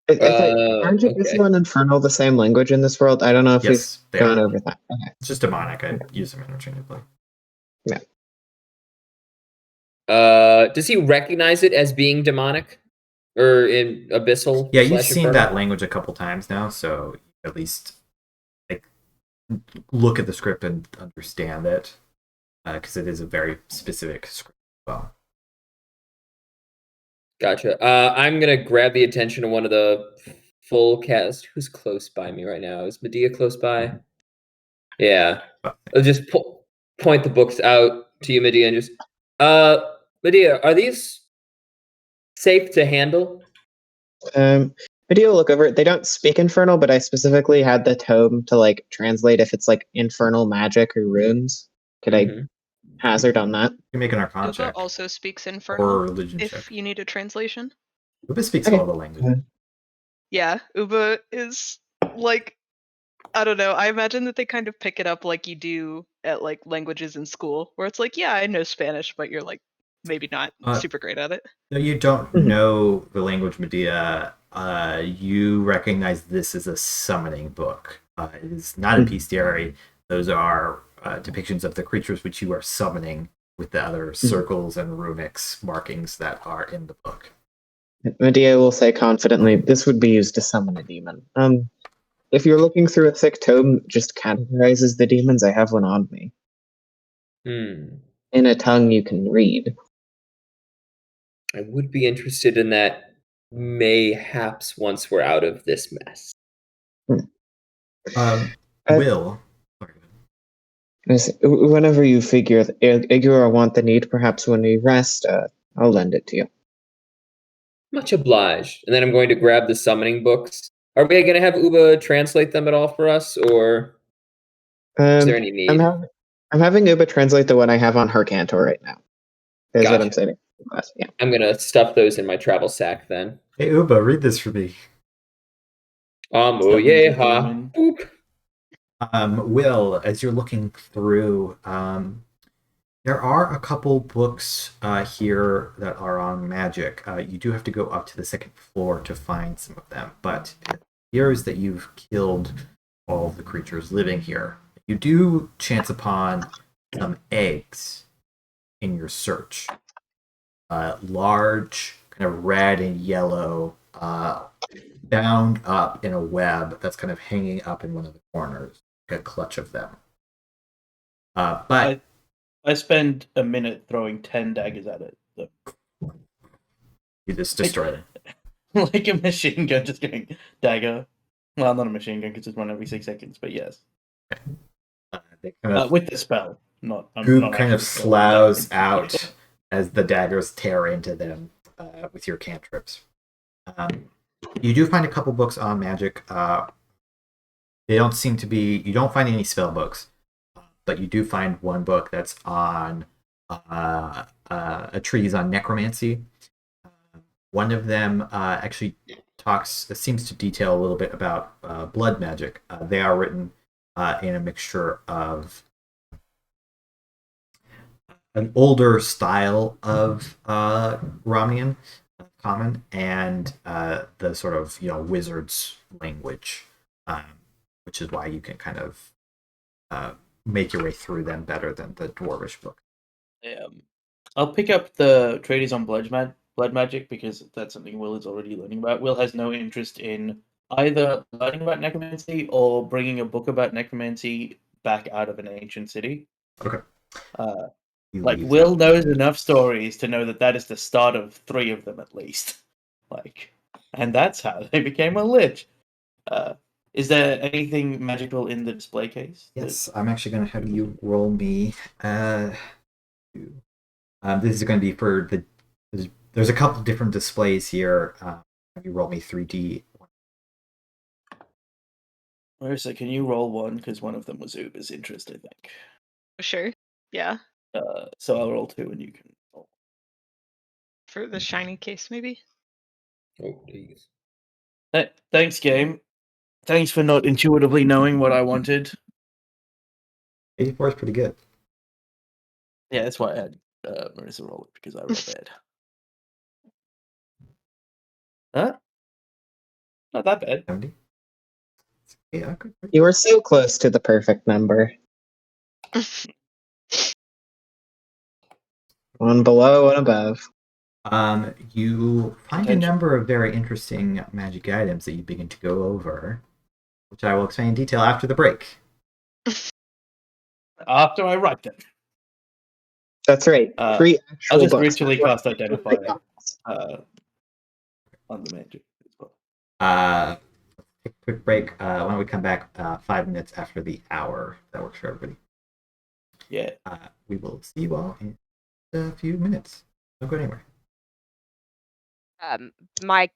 Aren't Abyssal and Infernal the same language in this world? I don't know if we've gone over that. Okay. It's just demonic. I use them interchangeably. Yeah. Does he recognize it as being demonic? Or in Abyssal? Yeah, you've seen that language a couple times now, so at least look at the script and understand it, because it is a very specific script as well. Gotcha. I'm gonna grab the attention of one of the full cast. Who's close by me right now? Is Medea close by? Yeah. I'll just point the books out to you, Medea, and just Medea, are these safe to handle? Medea will look over it. They don't speak Infernal, but I specifically had the tome to translate if it's infernal magic or runes. Could I hazard on that? You can make an Arcana check. Uba also speaks Infernal. Or religion if check. you need a translation. Uba speaks all the languages. Yeah, Uba is I don't know. I imagine that they kind of pick it up like you do at languages in school, where it's yeah, I know Spanish, but you're maybe not super great at it. No, you don't know the language, Medea. You recognize this as a summoning book. It is not a bestiary. Those are depictions of the creatures which you are summoning with the other circles and runics markings that are in the book. Medea will say confidently, this would be used to summon a demon. If you're looking through a thick tome, just categorizes the demons. I have one on me. In a tongue you can read. I would be interested in that, mayhaps once we're out of this mess. Will. Whenever you figure Igor want the need, perhaps when we rest, I'll lend it to you. Much obliged. And then I'm going to grab the summoning books. Are we going to have Uba translate them at all for us, or is there any need? I'm having Uba translate the one I have on Harkantor right now. That's what I'm saying. Yeah. I'm going to stuff those in my travel sack then. Hey, Uba, read this for me. Oh, yeah, ha. Boop. Will, as you're looking through, there are a couple books here that are on magic. You do have to go up to the second floor to find some of them, but it appears that you've killed all the creatures living here. You do chance upon some eggs in your search. Large, kind of red and yellow, bound up in a web that's kind of hanging up in one of the corners. A clutch of them. But I spend a minute throwing 10 daggers at it. So. You just destroy it. Like a machine gun, just going dagger. Well, not a machine gun because it's one every 6 seconds, but yes. They kind of, with the spell, not. Goop kind of sloughs out as the daggers tear into them with your cantrips. You do find a couple books on magic. They don't seem to be. You don't find any spell books, but you do find one book that's on a treatise on necromancy. One of them actually seems to detail a little bit about blood magic. They are written in a mixture of an older style of Romnian common and the sort of wizard's language. Which is why you can kind of make your way through them better than the dwarvish book. I'll pick up the treatise on blood magic because that's something Will is already learning about. Will has no interest in either learning about necromancy or bringing a book about necromancy back out of an ancient city. Okay. Will knows enough stories to know that is the start of 3 of them at least. And that's how they became a lich. Is there anything magical in the display case? Yes, I'm actually going to have you roll me. This is going to be for the. There's a couple different displays here. Have you roll me 3D. Marisa, can you roll 1? Because one of them was Uber's interest, I think. Sure. Yeah. So I'll roll 2 and you can roll. for the shiny case, maybe. Oh, geez. Thanks, game. Thanks for not intuitively knowing what I wanted. 84 is pretty good. Yeah, that's why I had Marisa roll it, because I roll bad. Huh? Not that bad. 70. Yeah, good. You were so close to the perfect number. One below, one above. You find a Attention. number of very interesting magic items that you begin to go over, which I will explain in detail after the break. After I write them. That's right. 3 actual I'll just books. ritually That's cast right. Identify on the magic as well. Take a quick break. Why don't we come back 5 minutes after the hour? That works for everybody. Yeah. We will see you all in a few minutes. Don't go anywhere. My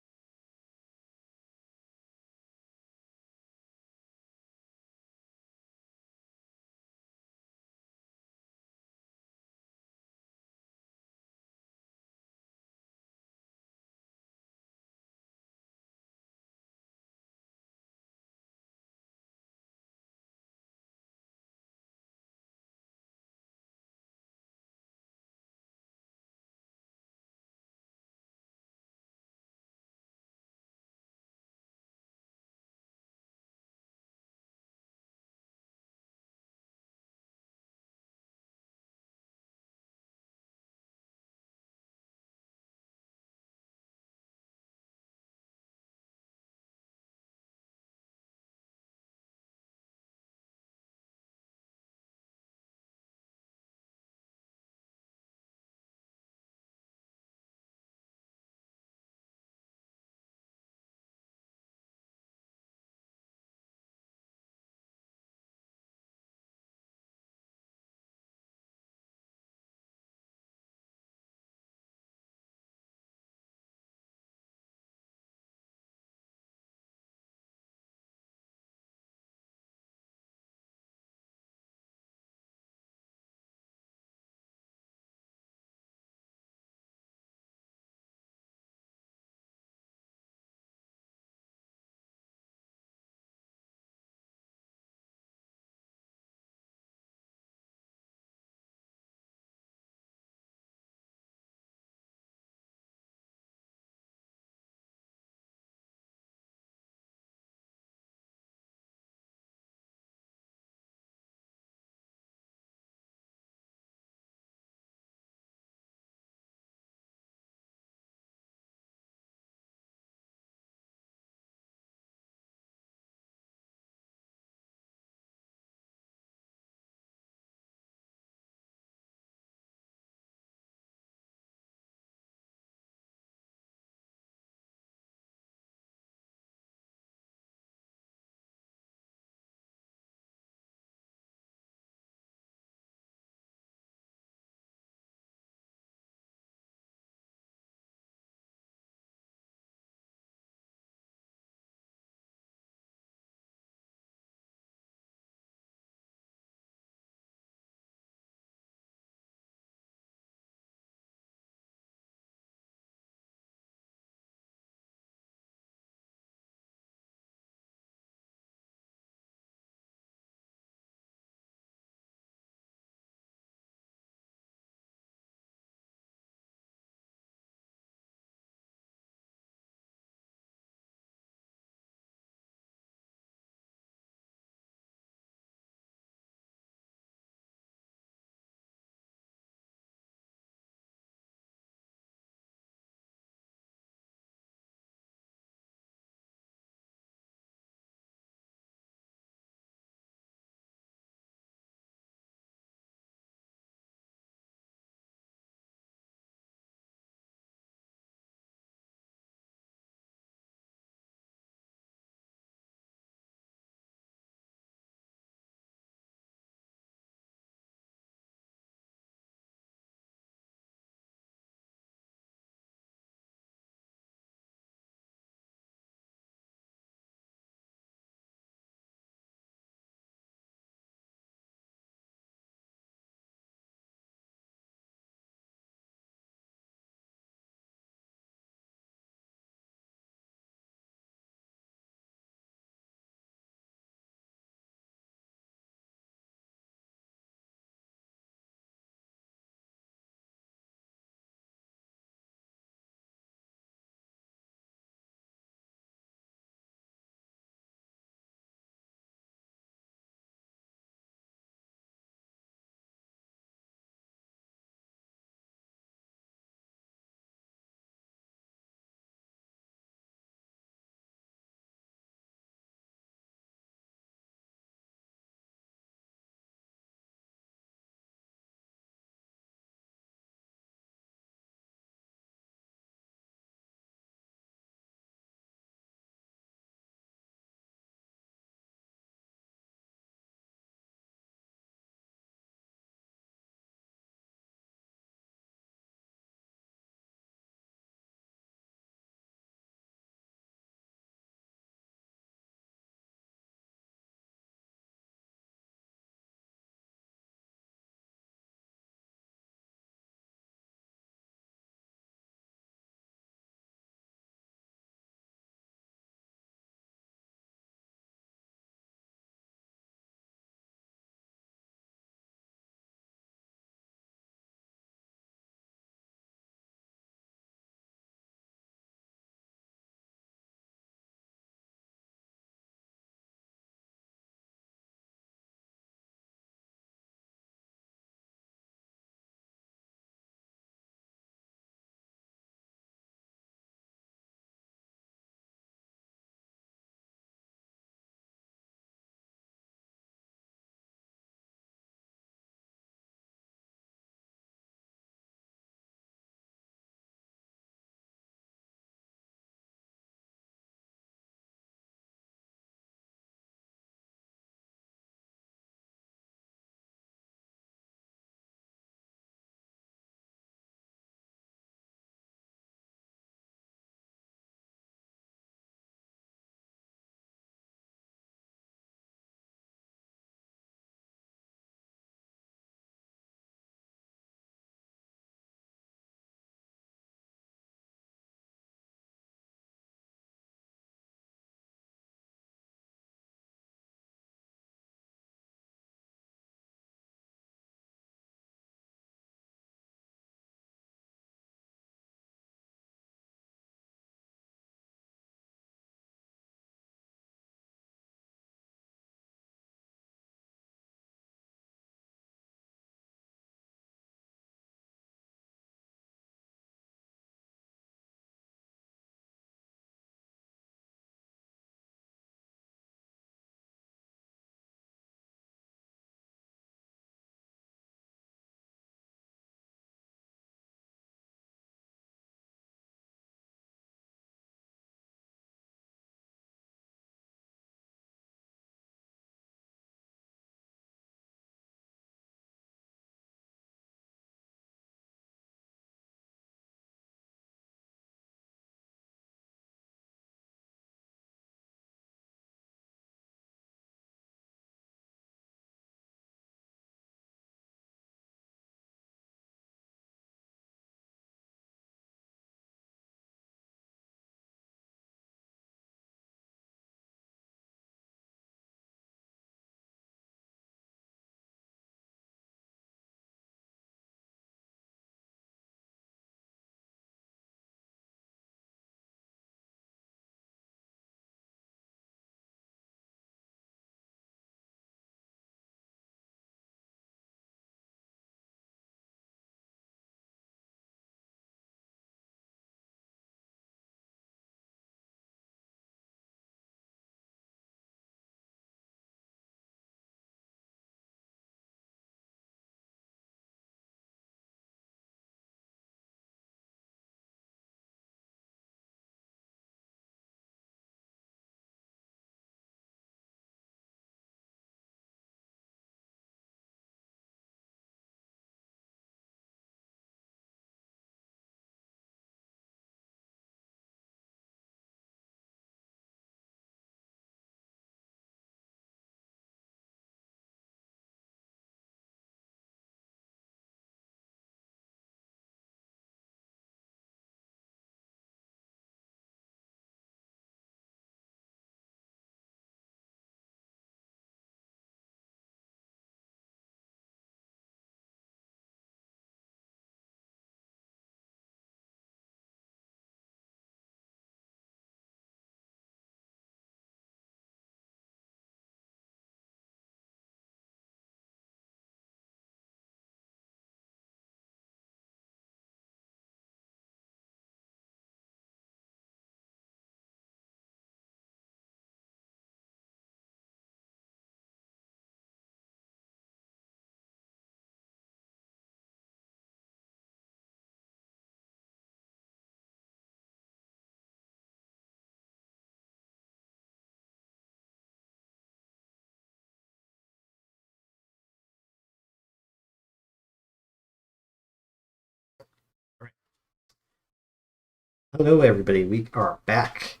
Hello, everybody. We are back.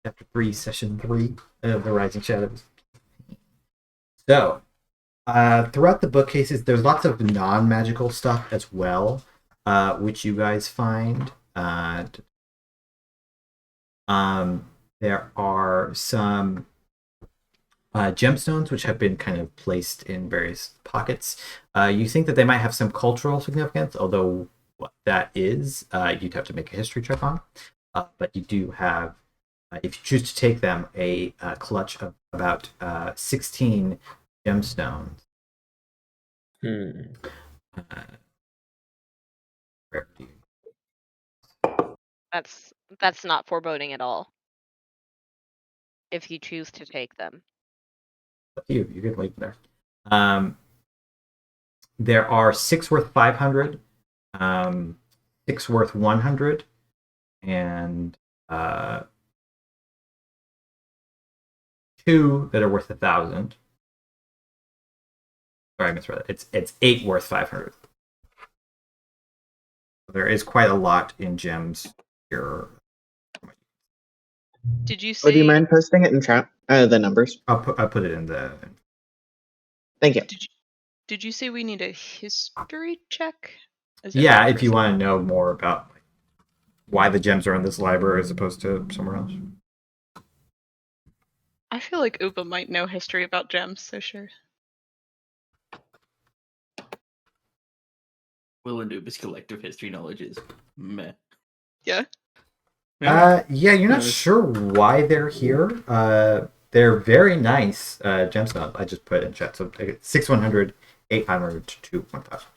Chapter 3, Session 3 of the Rising Shadows. So, throughout the bookcases, there's lots of non-magical stuff as well, which you guys find. There are some gemstones which have been kind of placed in various pockets. You think that they might have some cultural significance, although what that is, you'd have to make a history check on. But you do have, if you choose to take them, a clutch of about 16 gemstones. Where do you... That's not foreboding at all. If you choose to take them. You can leave there. There are 6 worth 500, 6 worth 100, and 2 that are worth 1,000. Sorry, I misread it. It's 8 worth 500. There is quite a lot in gems here. Did you Would you say? mind posting it in chat? The numbers. I'll put it in the... Thank you. Did you say we need a history check? Yeah, if you want to know more about why the gems are in this library as opposed to somewhere else. I feel like Uba might know history about gems, so sure. Will and Uber's collective history knowledge is meh. Yeah. Yeah, you're not No. sure why they're here. They're very nice gemstones. I just put in chat. So 6 100, 8 500 to 1,000.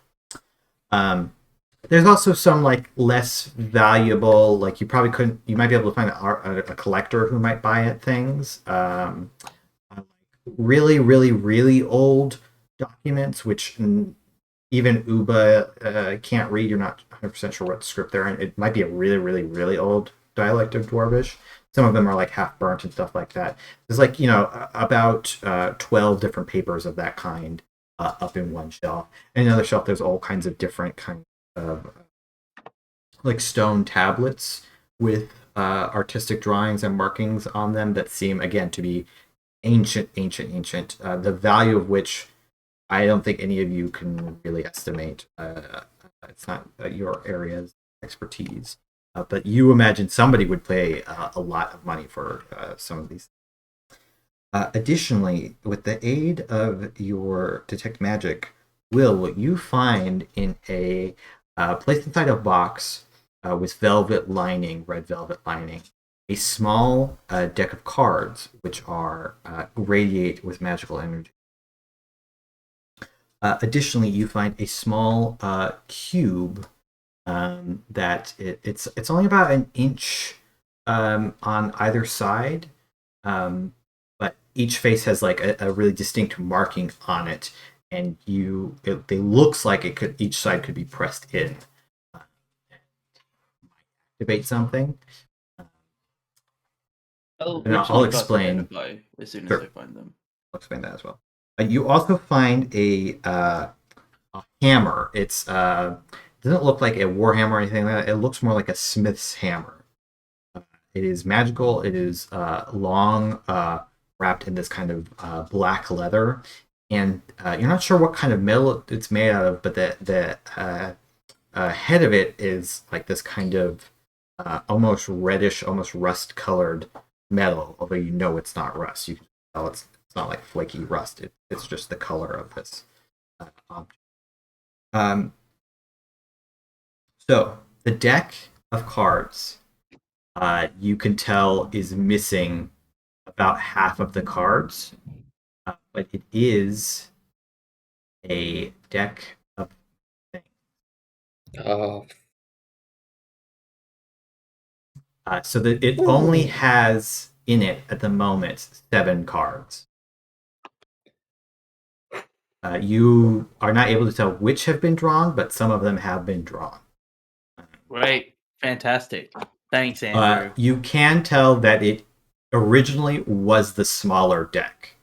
There's also some like less valuable, like you might be able to find a collector who might buy it things. Really, really, really old documents, which even Uba can't read. You're not 100% sure what script they're in. It might be a really, really, really old dialect of Dwarvish. Some of them are like half burnt and stuff like that. There's like, about 12 different papers of that kind up in one shelf. And another shelf, there's all kinds of different kinds of like stone tablets with artistic drawings and markings on them that seem, again, to be ancient. The value of which I don't think any of you can really estimate. It's not your area's expertise. But you imagine somebody would pay a lot of money for some of these. Additionally, with the aid of your detect magic, Will, you find in a placed inside a box with red velvet lining, a small deck of cards which are radiate with magical energy. Additionally, you find a small cube that it's only about an inch on either side, but each face has like a really distinct marking on it, and it looks like each side could be pressed in. Debate something. I'll explain as soon Sure. as I find them. I'll explain that as well. You also find a hammer. It doesn't look like a warhammer or anything like that. It looks more like a smith's hammer. It is magical. It is long, wrapped in this kind of black leather, and you're not sure what kind of metal it's made out of, but the head of it is like this kind of almost reddish, almost rust-colored metal. Although you know it's not rust, you can tell it's not like flaky rust. It's just the color of this object. So the deck of cards, you can tell, is missing about half of the cards, but it is a deck of things. Oh, So that it only has in it at the moment 7 cards. You are not able to tell which have been drawn, but some of them have been drawn. Right. Fantastic. Thanks, Andrew. You can tell that it originally was the smaller deck.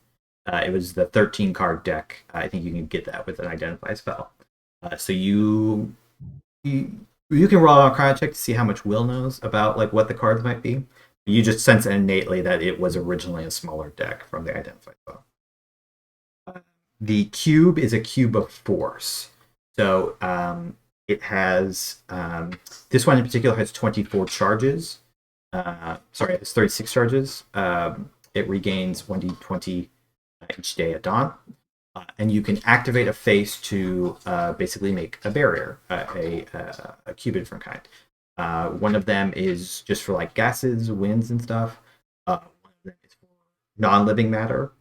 It was the 13 card deck. I think you can get that with an identify spell. So you You can roll a cryo check to see how much Will knows about like what the cards might be. You just sense innately that it was originally a smaller deck from the identified file. The cube is a cube of force. So it has, this one in particular has 24 charges. Sorry, it's 36 charges. It regains 1d20 each day at dawn. And you can activate a face to basically make a barrier, a cube of different kind. One of them is just for like gases, winds, and stuff. One of them is for non-living matter.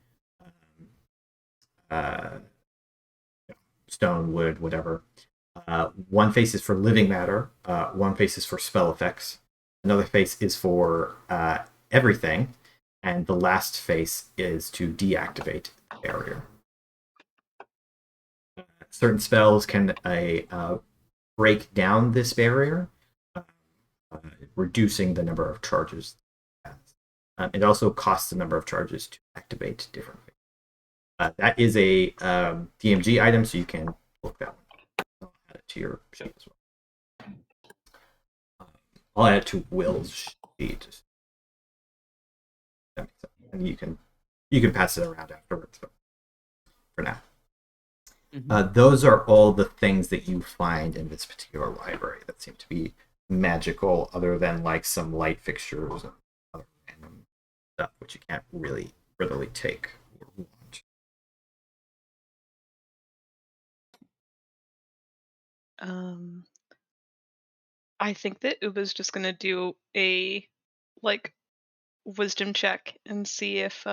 Stone, wood, whatever. One face is for living matter. One face is for spell effects. Another face is for everything. And the last face is to deactivate the barrier. Certain spells can break down this barrier, reducing the number of charges. It also costs a number of charges to activate different things. That is a DMG item, so you can look that one. I'll add it to your sheet as well. I'll add it to Will's sheet. That makes sense. And you can pass it around afterwards, but for now. Those are all the things that you find in this particular library that seem to be magical, other than like some light fixtures and other random stuff which you can't really readily take or want. I think that Uba's just gonna do a like wisdom check and see if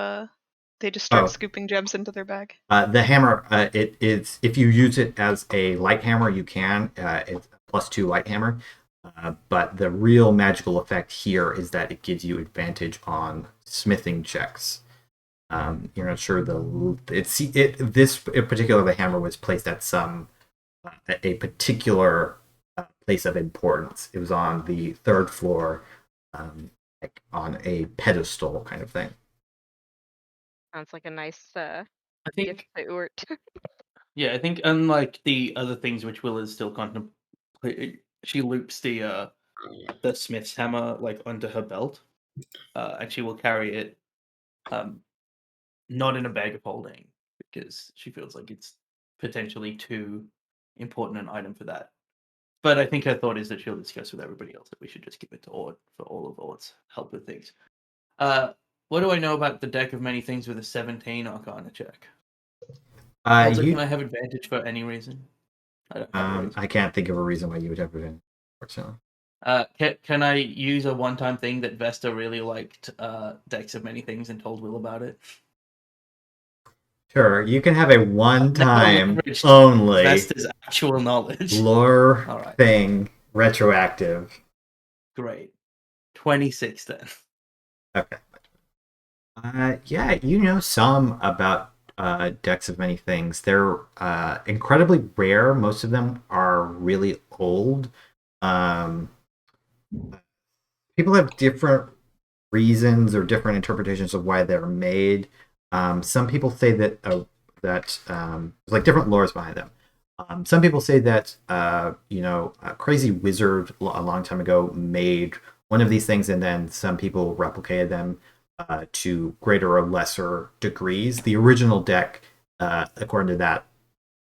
they just start scooping gems into their bag. The hammer, it is, if you use it as a light hammer, you can. It's a +2 light hammer. But the real magical effect here is that it gives you advantage on smithing checks. You're not sure this in particular, the hammer was placed at a particular place of importance. It was on the 3rd floor, like on a pedestal kind of thing. Sounds like a nice I gift think, to Urt. yeah, I think unlike the other things which Will is still contemplating, she loops the smith's hammer like under her belt, and she will carry it, not in a bag of holding because she feels like it's potentially too important an item for that. But I think her thought is that she'll discuss with everybody else that we should just give it to Ord for all of Ord's help with things. What do I know about the deck of many things with a 17 Arcana check? Also, can I have advantage for any reason? I don't have a reason. I can't think of a reason why you would have advantage, unfortunately. Can I use a one-time thing that Vesta really liked decks of many things and told Will about it? Sure, you can have a one-time only Vesta's actual knowledge lore thing retroactive. Great. 26 then. Okay. Yeah, you know some about decks of many things. They're incredibly rare. Most of them are really old. People have different reasons or different interpretations of why they're made. Some people say that there's like different lores behind them. Some people say that a crazy wizard a long time ago made one of these things, and then some people replicated them to greater or lesser degrees. The original deck, according to that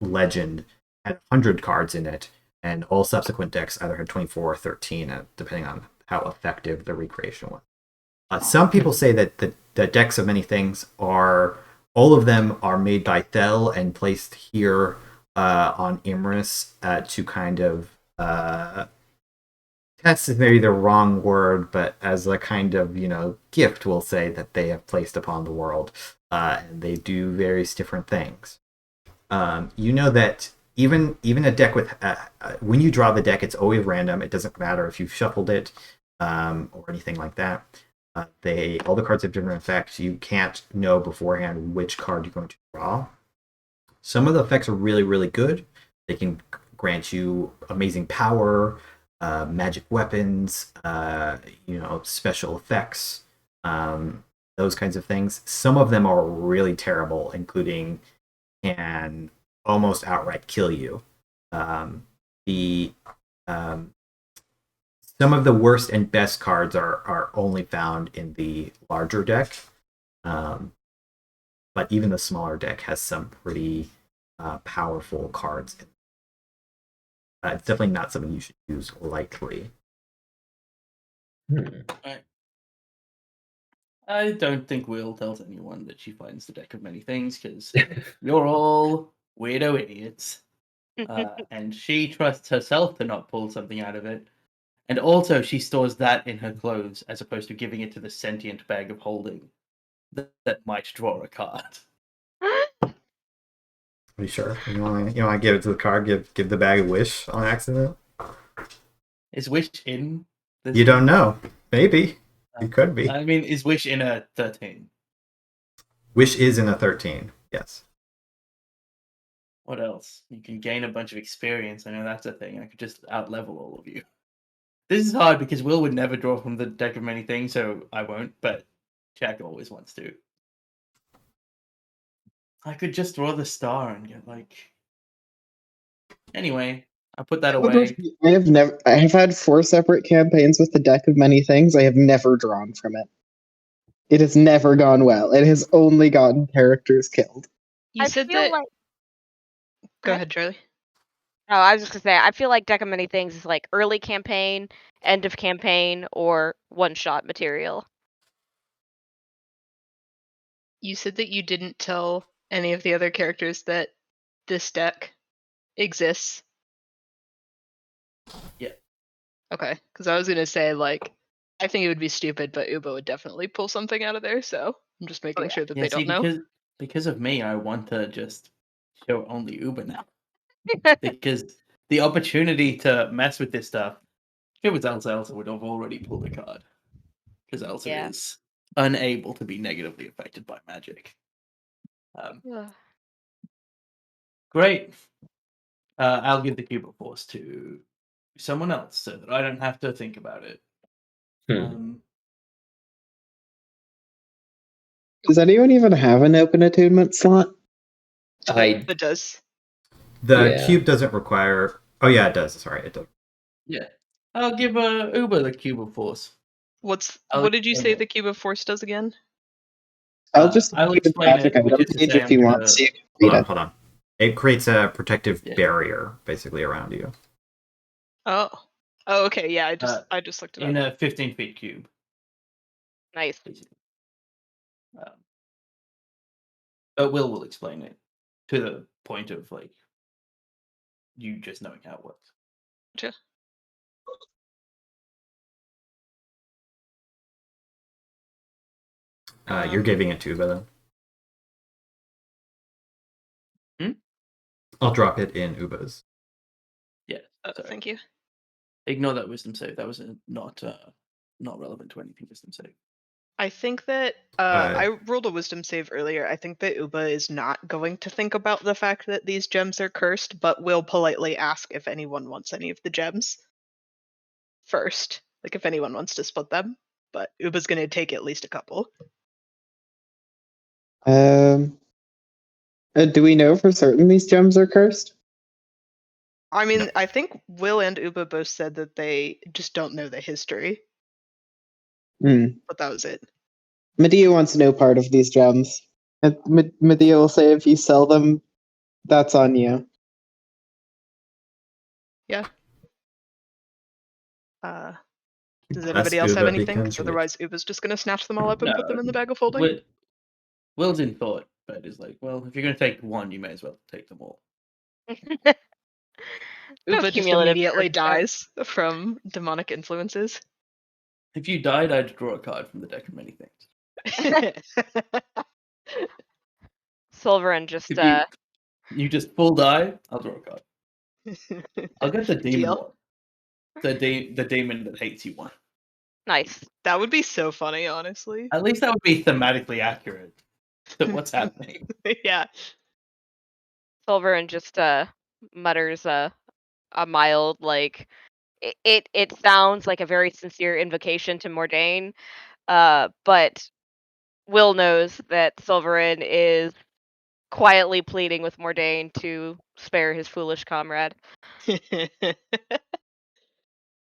legend, had 100 cards in it, and all subsequent decks either had 24 or 13, depending on how effective the recreation was. Some people say that the decks of many things all of them are made by Thel and placed here on Imris to kind of test is maybe the wrong word, but as a kind of gift, we'll say that they have placed upon the world, and they do various different things. That even a deck with when you draw the deck, it's always random. It doesn't matter if you've shuffled it or anything like that. All the cards have different effects. You can't know beforehand which card you're going to draw. Some of the effects are really, really good. They can grant you amazing power, magic weapons, special effects, those kinds of things. Some of them are really terrible, including can almost outright kill you. Some of the worst and best cards are only found in the larger deck, but even the smaller deck has some pretty powerful cards. It's definitely not something you should use lightly. I don't think Will tells anyone that she finds the deck of many things because you're all weirdo idiots. And she trusts herself to not pull something out of it. And also, she stores that in her clothes as opposed to giving it to the sentient bag of holding that might draw a card. Are you sure? You want to give it to the card? Give the bag a wish on accident? Is Wish in this? You don't know. Maybe. It could be. I mean, is Wish in a 13? Wish is in a 13. Yes. What else? You can gain a bunch of experience. I know that's a thing. I could just out-level all of you. This is hard because Will would never draw from the deck of many things, so I won't, but Jack always wants to. I could just draw the star and get, Anyway, I'll put that away. I have had 4 separate campaigns with the deck of many things. I have never drawn from it. It has never gone well. It has only gotten characters killed. You I said feel that. like- Go ahead, Charlie. Oh, I was just gonna say, I feel like Deck of Many Things is like early campaign, end of campaign, or one-shot material. You said that you didn't tell any of the other characters that this deck exists. Yeah. Okay, because I was gonna say I think it would be stupid, but Ubo would definitely pull something out of there. So I'm just making sure that they don't know. Because of me, I want to just show only Uber now. Because the opportunity to mess with this stuff, if it was Elsa would have already pulled a card. Because Elsa is unable to be negatively affected by magic. Great. I'll give the Cube of Force to someone else so that I don't have to think about it. Does anyone even have an open attunement slot? It does. The cube doesn't require. Oh yeah, it does. Sorry, it does. Yeah, I'll give Uber the Cube of Force. What did you say the Cube of Force does again? I'll just I'll keep a explain magic it, which item is to page say if you want. So you can read it. Hold on. It creates a protective barrier basically around you. Oh, okay. Yeah, I just looked it up. In a 15-feet cube. Nice. But will explain it to the point of you just knowing how it works. Gotcha. You're giving it to Uba then. I'll drop it in Uba's. Yeah. Thank you. Ignore that wisdom save. That was not relevant to anything wisdom save. I think that I rolled a wisdom save earlier. I think that Uba is not going to think about the fact that these gems are cursed, but will politely ask if anyone wants any of the gems first. If anyone wants to split them. But Uba's going to take at least a couple. Do we know for certain these gems are cursed? I mean, I think Will and Uba both said that they just don't know the history. But that was it. Medea wants no part of these gems. Medea will say if you sell them, that's on you. Yeah. Does anybody else have anything? Because otherwise Uba's just going to snatch them all up and put them in the bag of holding. Will's in thought, but is well, if you're going to take one, you may as well take them all. Uba just immediately dies from demonic influences. If you died, I'd draw a card from the deck of many things. Sulveran just you just full die, I'll draw a card. I'll get the demon one. The demon that hates you one. Nice. That would be so funny, honestly. At least that would be thematically accurate to what's happening. Yeah. Sulveran just mutters a mild it sounds like a very sincere invocation to Mordain, but Will knows that Sulveran is quietly pleading with Mordain to spare his foolish comrade.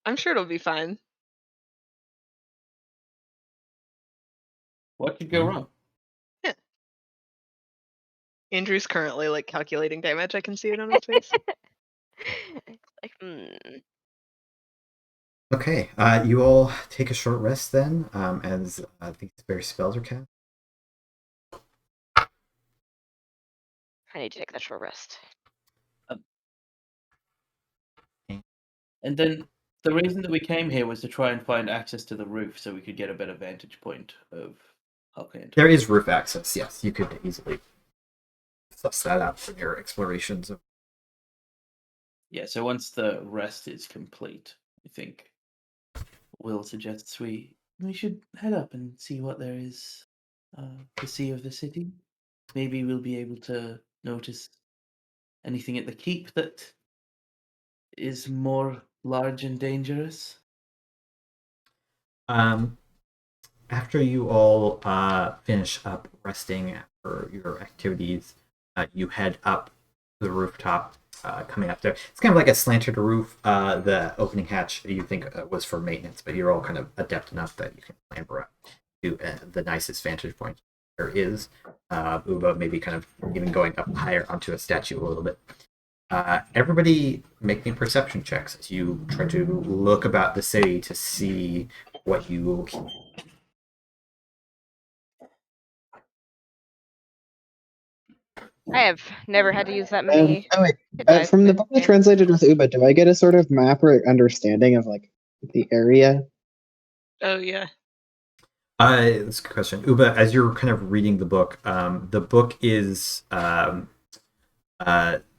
I'm sure it'll be fine. What could go wrong? Andrew's currently like calculating damage. I can see it on his face. Like, Okay, you all take a short rest then, as these various spells are cast. I need to take that short rest. And then the reason that we came here was to try and find access to the roof so we could get a better vantage point of Harkantor. There is roof access, yes. You could easily suss that out from your explorations. Yeah, so once the rest is complete, I think Will suggests we should head up and see what there is to see of the city. Maybe we'll be able to notice anything at the keep that is more large and dangerous. After you all finish up resting after your activities, you head up to the rooftop. Coming up there, it's kind of like a slanted roof. The opening hatch you think was for maintenance, but you're all kind of adept enough that you can clamber up to the nicest vantage point there is. Uba maybe kind of even going up higher onto a statue a little bit. Everybody make me perception checks as you try to look about the city to see what you. I have never had to use that many. From the book I translated with Uba, do I get a sort of map or understanding of like the area? Oh yeah. That's a good question. Uba, as you're kind of reading the book is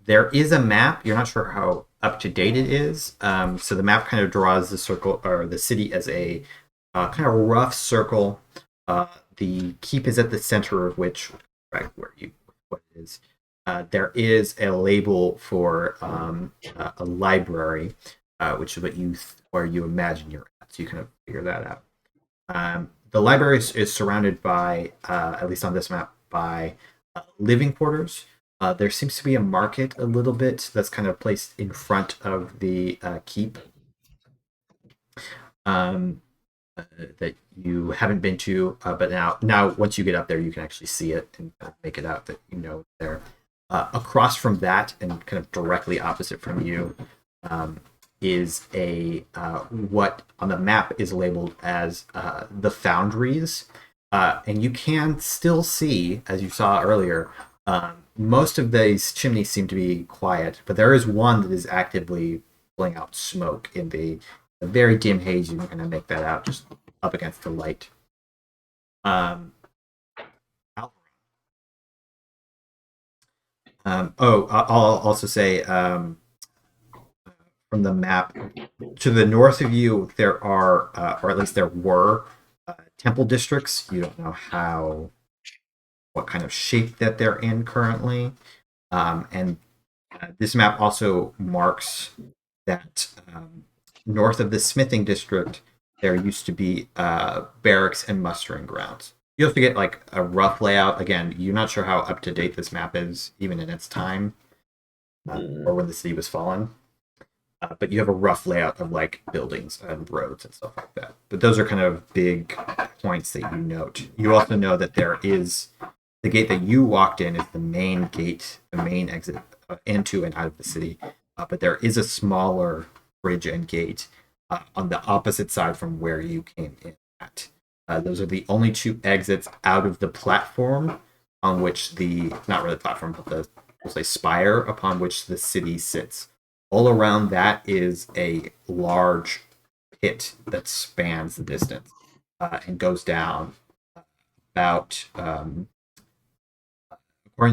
there is a map. You're not sure how up to date it is. So the map kind of draws the circle or the city as a kind of rough circle. The keep is at the center of which, right where what it is. There is a label for a library, which is where you imagine you're at. So you kind of figure that out. The library is surrounded by, at least on this map, by living quarters. There seems to be a market a little bit that's kind of placed in front of the keep that you haven't been to, but now once you get up there, you can actually see it and make it out that you know it's there. Across from that and kind of directly opposite from you is a what on the map is labeled as the foundries, and you can still see, as you saw earlier, most of these chimneys seem to be quiet, but there is one that is actively pulling out smoke in the very dim haze. You're going to make that out just up against the light. I'll also say from the map to the north of you, there are, or at least there were, temple districts. You don't know what kind of shape that they're in currently. And this map also marks that north of the smithing district, there used to be barracks and mustering grounds. You also get like a rough layout. Again, you're not sure how up to date this map is, even in its time, or when the city was fallen. But you have a rough layout of like buildings and roads and stuff like that. But those are kind of big points that you note. You also know that there is the gate that you walked in is the main gate, the main exit into and out of the city. But there is a smaller bridge and gate on the opposite side from where you came in at. Those are the only two exits out of the platform on which not really platform, but we'll say spire upon which the city sits. All around that is a large pit that spans the distance and goes down about, according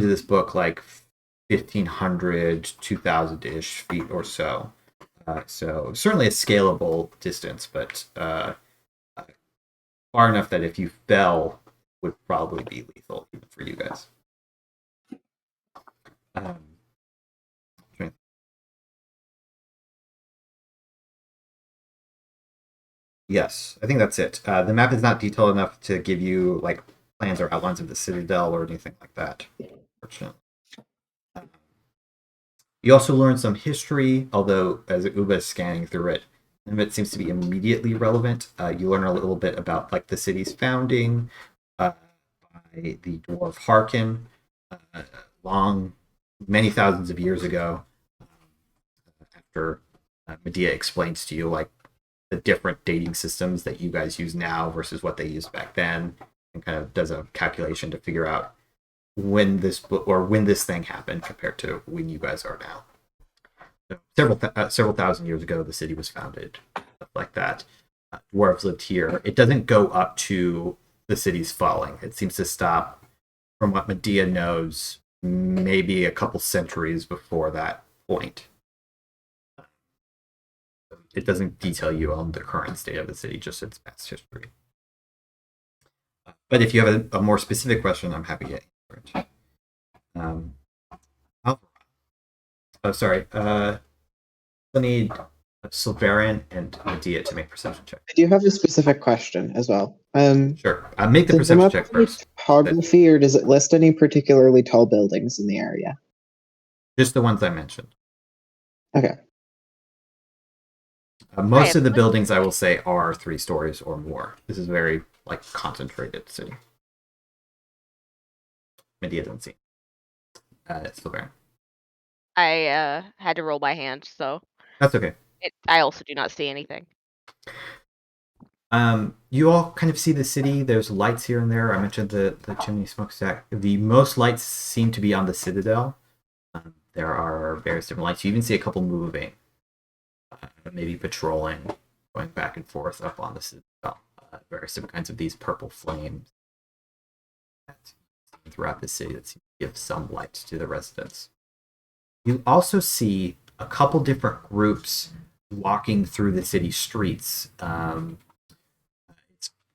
to this book, like 1,500, 2,000-ish feet or so. So certainly a scalable distance, but far enough that if you fell, would probably be lethal even for you guys. Yes, I think that's it. The map is not detailed enough to give you like plans or outlines of the citadel or anything like that, unfortunately. You also learn some history, although as Uba is scanning through it, of it seems to be immediately relevant. You learn a little bit about like the city's founding by the dwarf Harkin, long, many thousands of years ago. After Medea explains to you like the different dating systems that you guys use now versus what they used back then, and kind of does a calculation to figure out when this thing happened compared to when you guys are now. So several thousand years ago, the city was founded, stuff like that. Dwarves lived here. It doesn't go up to the city's falling. It seems to stop, from what Medea knows, maybe a couple centuries before that point. It doesn't detail you on the current state of the city, just its past history. But if you have a more specific question, I'm happy to answer it. Oh, sorry. I need Sulveran and Medea to make perception checks. I do have a specific question as well. Sure. Make the Does the perception map check have any first. topography, or does it list any particularly tall buildings in the area? Just the ones I mentioned. Okay. Most of the buildings, I will say, are 3 stories or more. This is very like concentrated city. Medea doesn't see. It's Sulveran. I had to roll by hand, so That's okay. I also do not see anything. You all kind of see the city. There's lights here and there. I mentioned the chimney smokestack. The most lights seem to be on the citadel. There are various different lights. You even see a couple moving, maybe patrolling, going back and forth up on the citadel. Various different kinds of these purple flames throughout the city that seem to give some light to the residents. You also see a couple different groups walking through the city streets.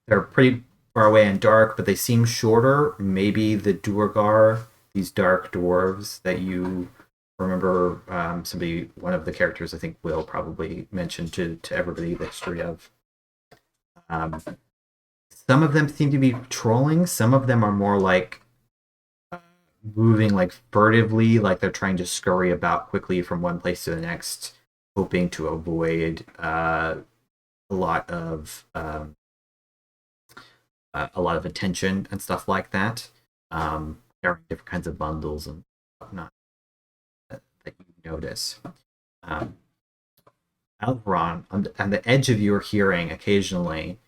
They're pretty far away and dark, but they seem shorter. Maybe the Duergar, these dark dwarves that you remember, one of the characters, I think Will probably mentioned to everybody the history of. Some of them seem to be patrolling. Some of them are more like moving like furtively, like they're trying to scurry about quickly from one place to the next, hoping to avoid a lot of attention and stuff like that. Carrying different kinds of bundles and whatnot that you notice. Alveron, on the edge of your hearing, occasionally,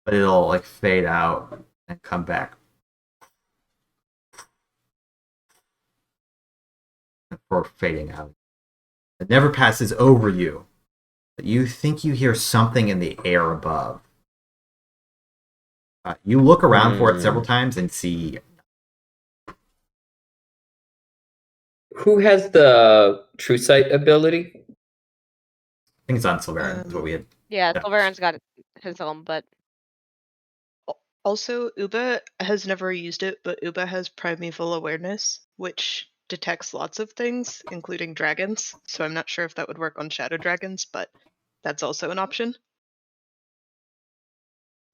but it'll like fade out and come back before fading out. It never passes over you, but you think you hear something in the air above. You look around for it several times and see. Who has the true sight ability? I think it's on Sulveran. Is what we had. Yeah, Sulveran's got his own, but Also, Uba has never used it, but Uba has primeval awareness, which detects lots of things, including dragons. So I'm not sure if that would work on shadow dragons, but that's also an option.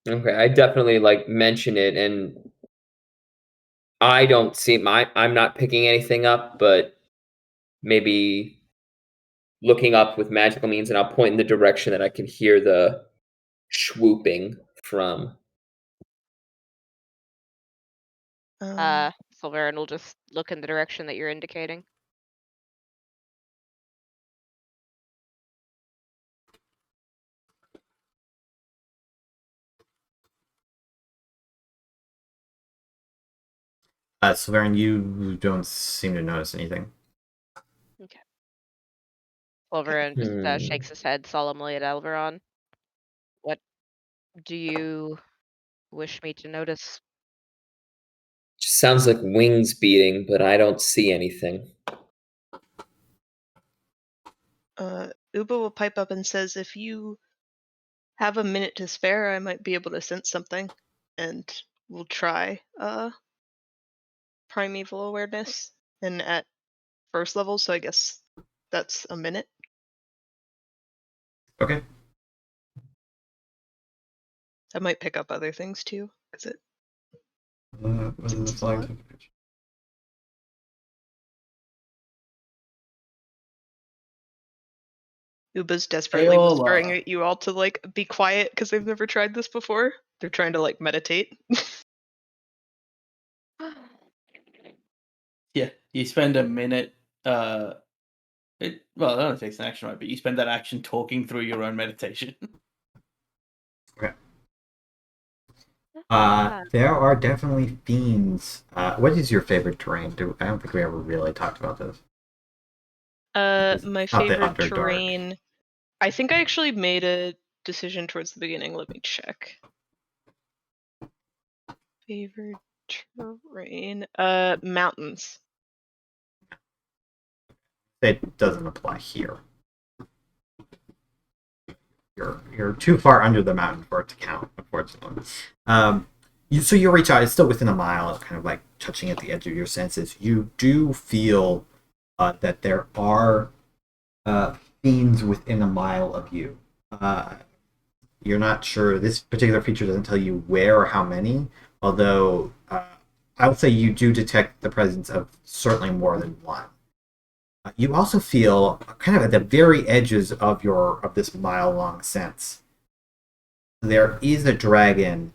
Okay, I definitely like mention it, and I don't see I'm not picking anything up, but maybe looking up with magical means, and I'll point in the direction that I can hear the swooping from. Sulveran will just look in the direction that you're indicating. Sulveran, you don't seem to notice anything. Okay. Sulveran just shakes his head solemnly at Alveron. What do you wish me to notice? Just sounds like wings beating, but I don't see anything. Uba will pipe up and says, if you have a minute to spare, I might be able to sense something. And we'll try primeval awareness. And at first level, so I guess that's a minute. Okay. I might pick up other things too. Is it? Seems Uba's desperately all whispering are. at you all to like be quiet because they've never tried this before. They're trying to like meditate. Yeah, you spend a minute. Well, it only takes an action, right? But you spend that action talking through your own meditation. Okay. There are definitely fiends. What is your favorite terrain? I don't think we ever really talked about this. My Not the favorite Underdark. terrain. I think I actually made a decision towards the beginning. Let me check. Favorite terrain. Mountains. It doesn't apply here. You're too far under the mountain for it to count, unfortunately. You reach out. It's still within a mile, kind of like touching at the edge of your senses. You do feel that there are fiends within a mile of you. You're not sure. This particular feature doesn't tell you where or how many, although I would say you do detect the presence of certainly more than one. You also feel kind of at the very edges of this mile-long sense. There is a dragon,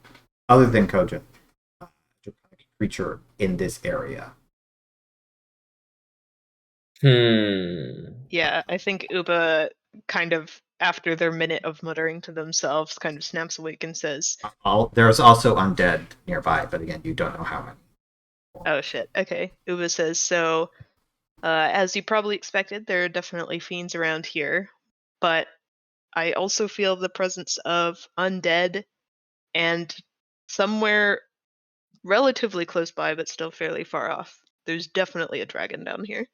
other than Kojin, creature in this area. Yeah, I think Uba kind of, after their minute of muttering to themselves, kind of snaps awake and says, There's also undead nearby, but again, you don't know how many. oh shit, okay. Uba says, so, as you probably expected, there are definitely fiends around here, but I also feel the presence of undead, and somewhere relatively close by, but still fairly far off, there's definitely a dragon down here.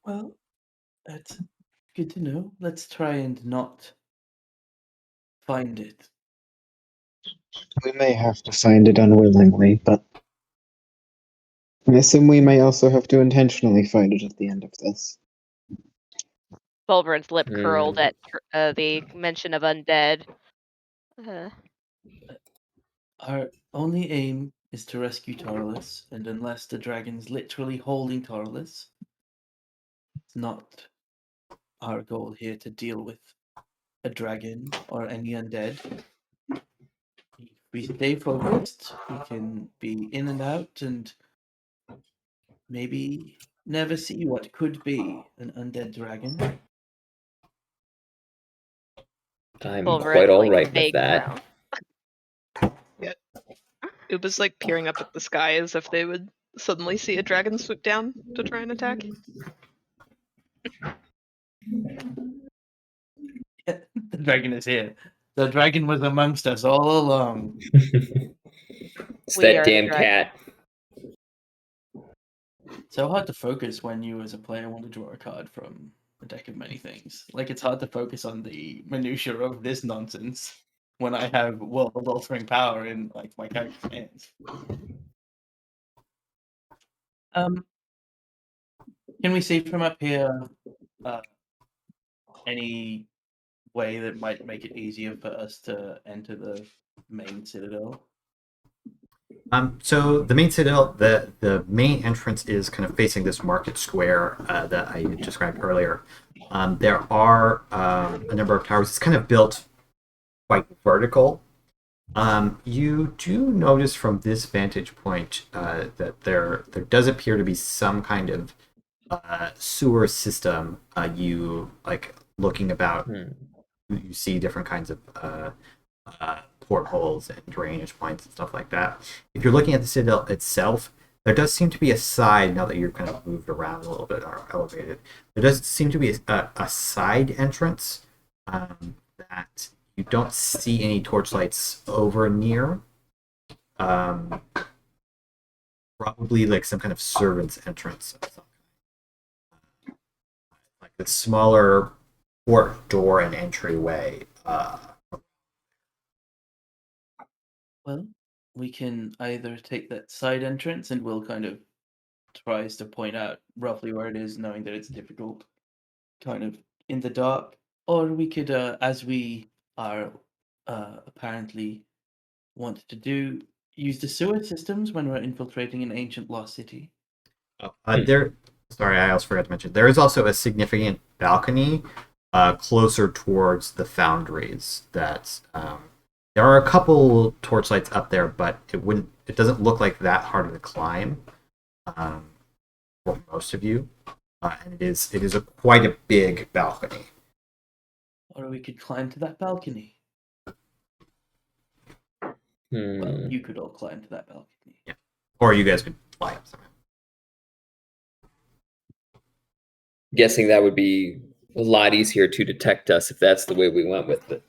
Well, that's good to know. Let's try and not find it. We may have to find it unwillingly, but I assume we may also have to intentionally find it at the end of this. Sulveran's lip curled at the mention of undead. Our only aim is to rescue Tarlis, and unless the dragon's literally holding Tarlis, it's not our goal here to deal with a dragon or any undead. If we stay focused, we can be in and out and maybe never see what could be an undead dragon. I'm Sulveran, quite all like, right with vague that. frown. Yeah. Uba's like peering up at the sky as if they would suddenly see a dragon swoop down to try and attack. The dragon is here. The dragon was amongst us all along. It's We that are the damn dragon. cat. So hard to focus when you as a player want to draw a card from a deck of many things. Like, it's hard to focus on the minutiae of this nonsense when I have world-altering power in like my character's hands. Can we see from up here any way that might make it easier for us to enter the main citadel? So the main citadel, the main entrance is kind of facing this market square that I described earlier. There are a number of towers. It's kind of built quite vertical. You do notice from this vantage point that there does appear to be some kind of sewer system. You like looking about. You see different kinds of portholes and drainage points and stuff like that. If you're looking at the citadel itself, there does seem to be a side, now that you're kind of moved around a little bit or elevated, there does seem to be a side entrance that you don't see any torchlights over near. Probably like some kind of servant's entrance. Like a smaller port door and entryway. Well, we can either take that side entrance and Will kind of tries to point out roughly where it is, knowing that it's difficult, kind of in the dark, or we could, as we are apparently want to do, use the sewer systems when we're infiltrating an ancient lost city. Sorry, I also forgot to mention. There is also a significant balcony closer towards the foundries. That there are a couple torchlights up there, but it doesn't look like that hard of a climb for most of you. And it is quite a big balcony. Or we could climb to that balcony. Well, you could all climb to that balcony. Yeah. Or you guys could fly up somehow. Guessing that would be a lot easier to detect us if that's the way we went with it.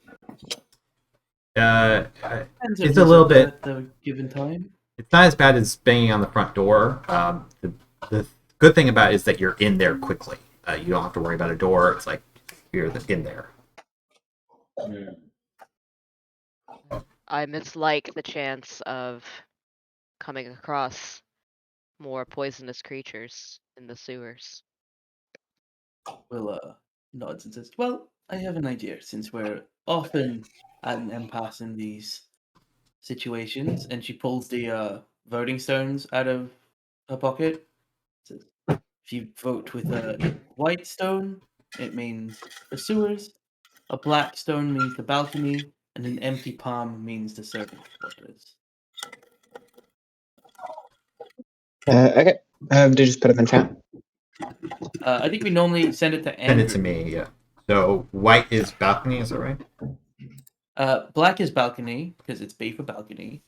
It's a little bit. At the given time. It's not as bad as banging on the front door. The good thing about it is that you're in there quickly. You don't have to worry about a door. It's like you're in there. I mislike the chance of coming across more poisonous creatures in the sewers. Will nods and says, "Well, I have an idea. Since we're often at an impasse in these situations," and she pulls the voting stones out of her pocket. Says, "If you vote with a white stone, it means the sewers. A black stone means the balcony, and an empty palm means the servant quarters." Okay. Did you just put them in chat? I think we normally send it to Andrew. Send it to me, yeah. So white is balcony, is that right? Black is balcony, because it's B for balcony.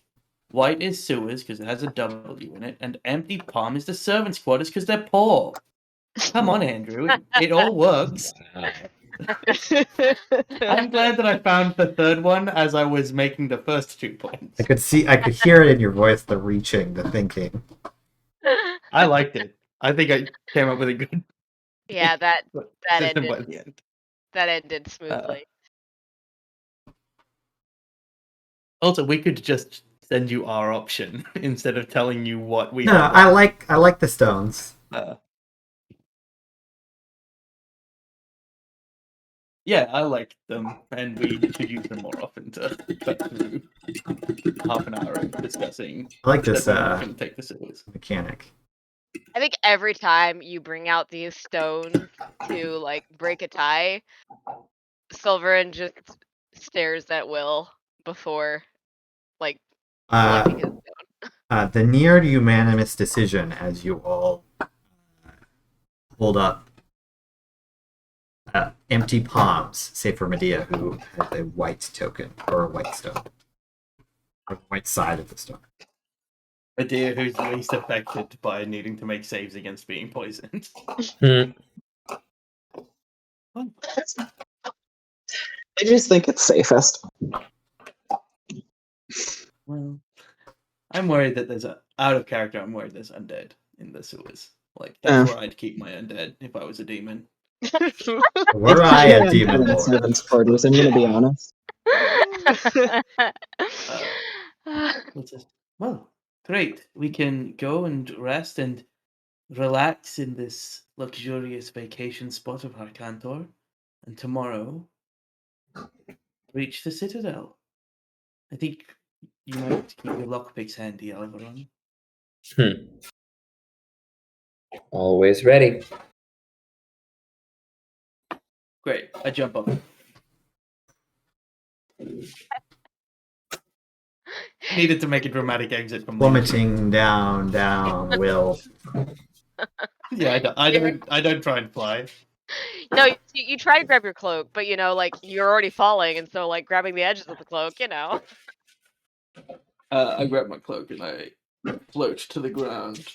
White is sewers, because it has a W in it. And empty palm is the servants' quarters, because they're poor. Come on, Andrew. It all works. I'm glad that I found the third one as I was making the first 2 points. I could hear it in your voice, the reaching, the thinking. I liked it. I think I came up with a good Yeah, that system by ended the end. that ended smoothly. Also, we could just send you our option instead of telling you what we. No, I like the stones. Yeah, I like them, and we should use them more often to cut through half an hour of discussing. I like this that we're gonna take the sewers. mechanic. I think every time you bring out these stones to like break a tie, Sulveran just stares at Will before like collecting his stone. The near unanimous decision as you all hold up empty palms, save for Medea, who has a white token or a white stone, or the white side of the stone. Medea, who's least affected by needing to make saves against being poisoned. I just think it's safest. Well, I'm worried that there's out of character. I'm worried there's undead in the sewers. Like that's where I'd keep my undead if I was a demon. Were I a demon lord? Servants' quarters, I'm gonna be honest. Well, great. We can go and rest and relax in this luxurious vacation spot of Harkantor, and tomorrow reach the Citadel. I think you might keep your lockpicks handy, Alveron. Always ready. Great. I jump up. Needed to make a dramatic exit from Plummeting down, Will. Yeah, I don't try and fly. No, you try to grab your cloak, but you know, like you're already falling, and so like grabbing the edges of the cloak, you know. I grab my cloak and I float to the ground,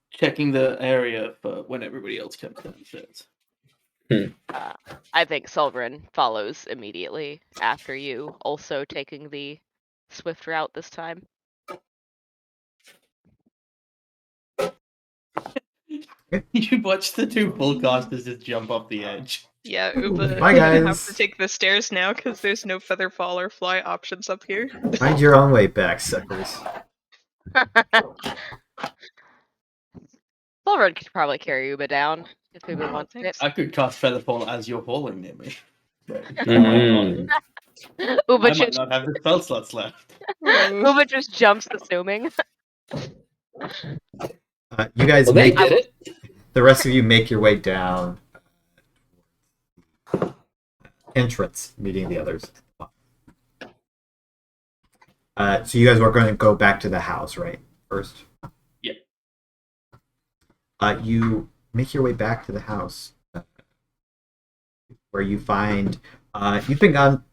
checking the area for when everybody else comes downstairs. I think Sulveran follows immediately after you, also taking the swift route this time. You watch the 2 full casters just jump off the edge. Yeah, Uba, Bye, you're gonna have guys. to take the stairs now because there's no feather fall or fly options up here. Find your own way back, suckers. Sulveran could probably carry Uba down if Uba wants it. I could cast Featherfall as you're falling near me. I Uba might just not have the spell slots left. Uba just jumps, assuming. You guys Well, they make did it. the rest of you make your way down entrance, meeting the others. So you guys were going to go back to the house, right? First. Yeah. You make your way back to the house, where you find you've been gone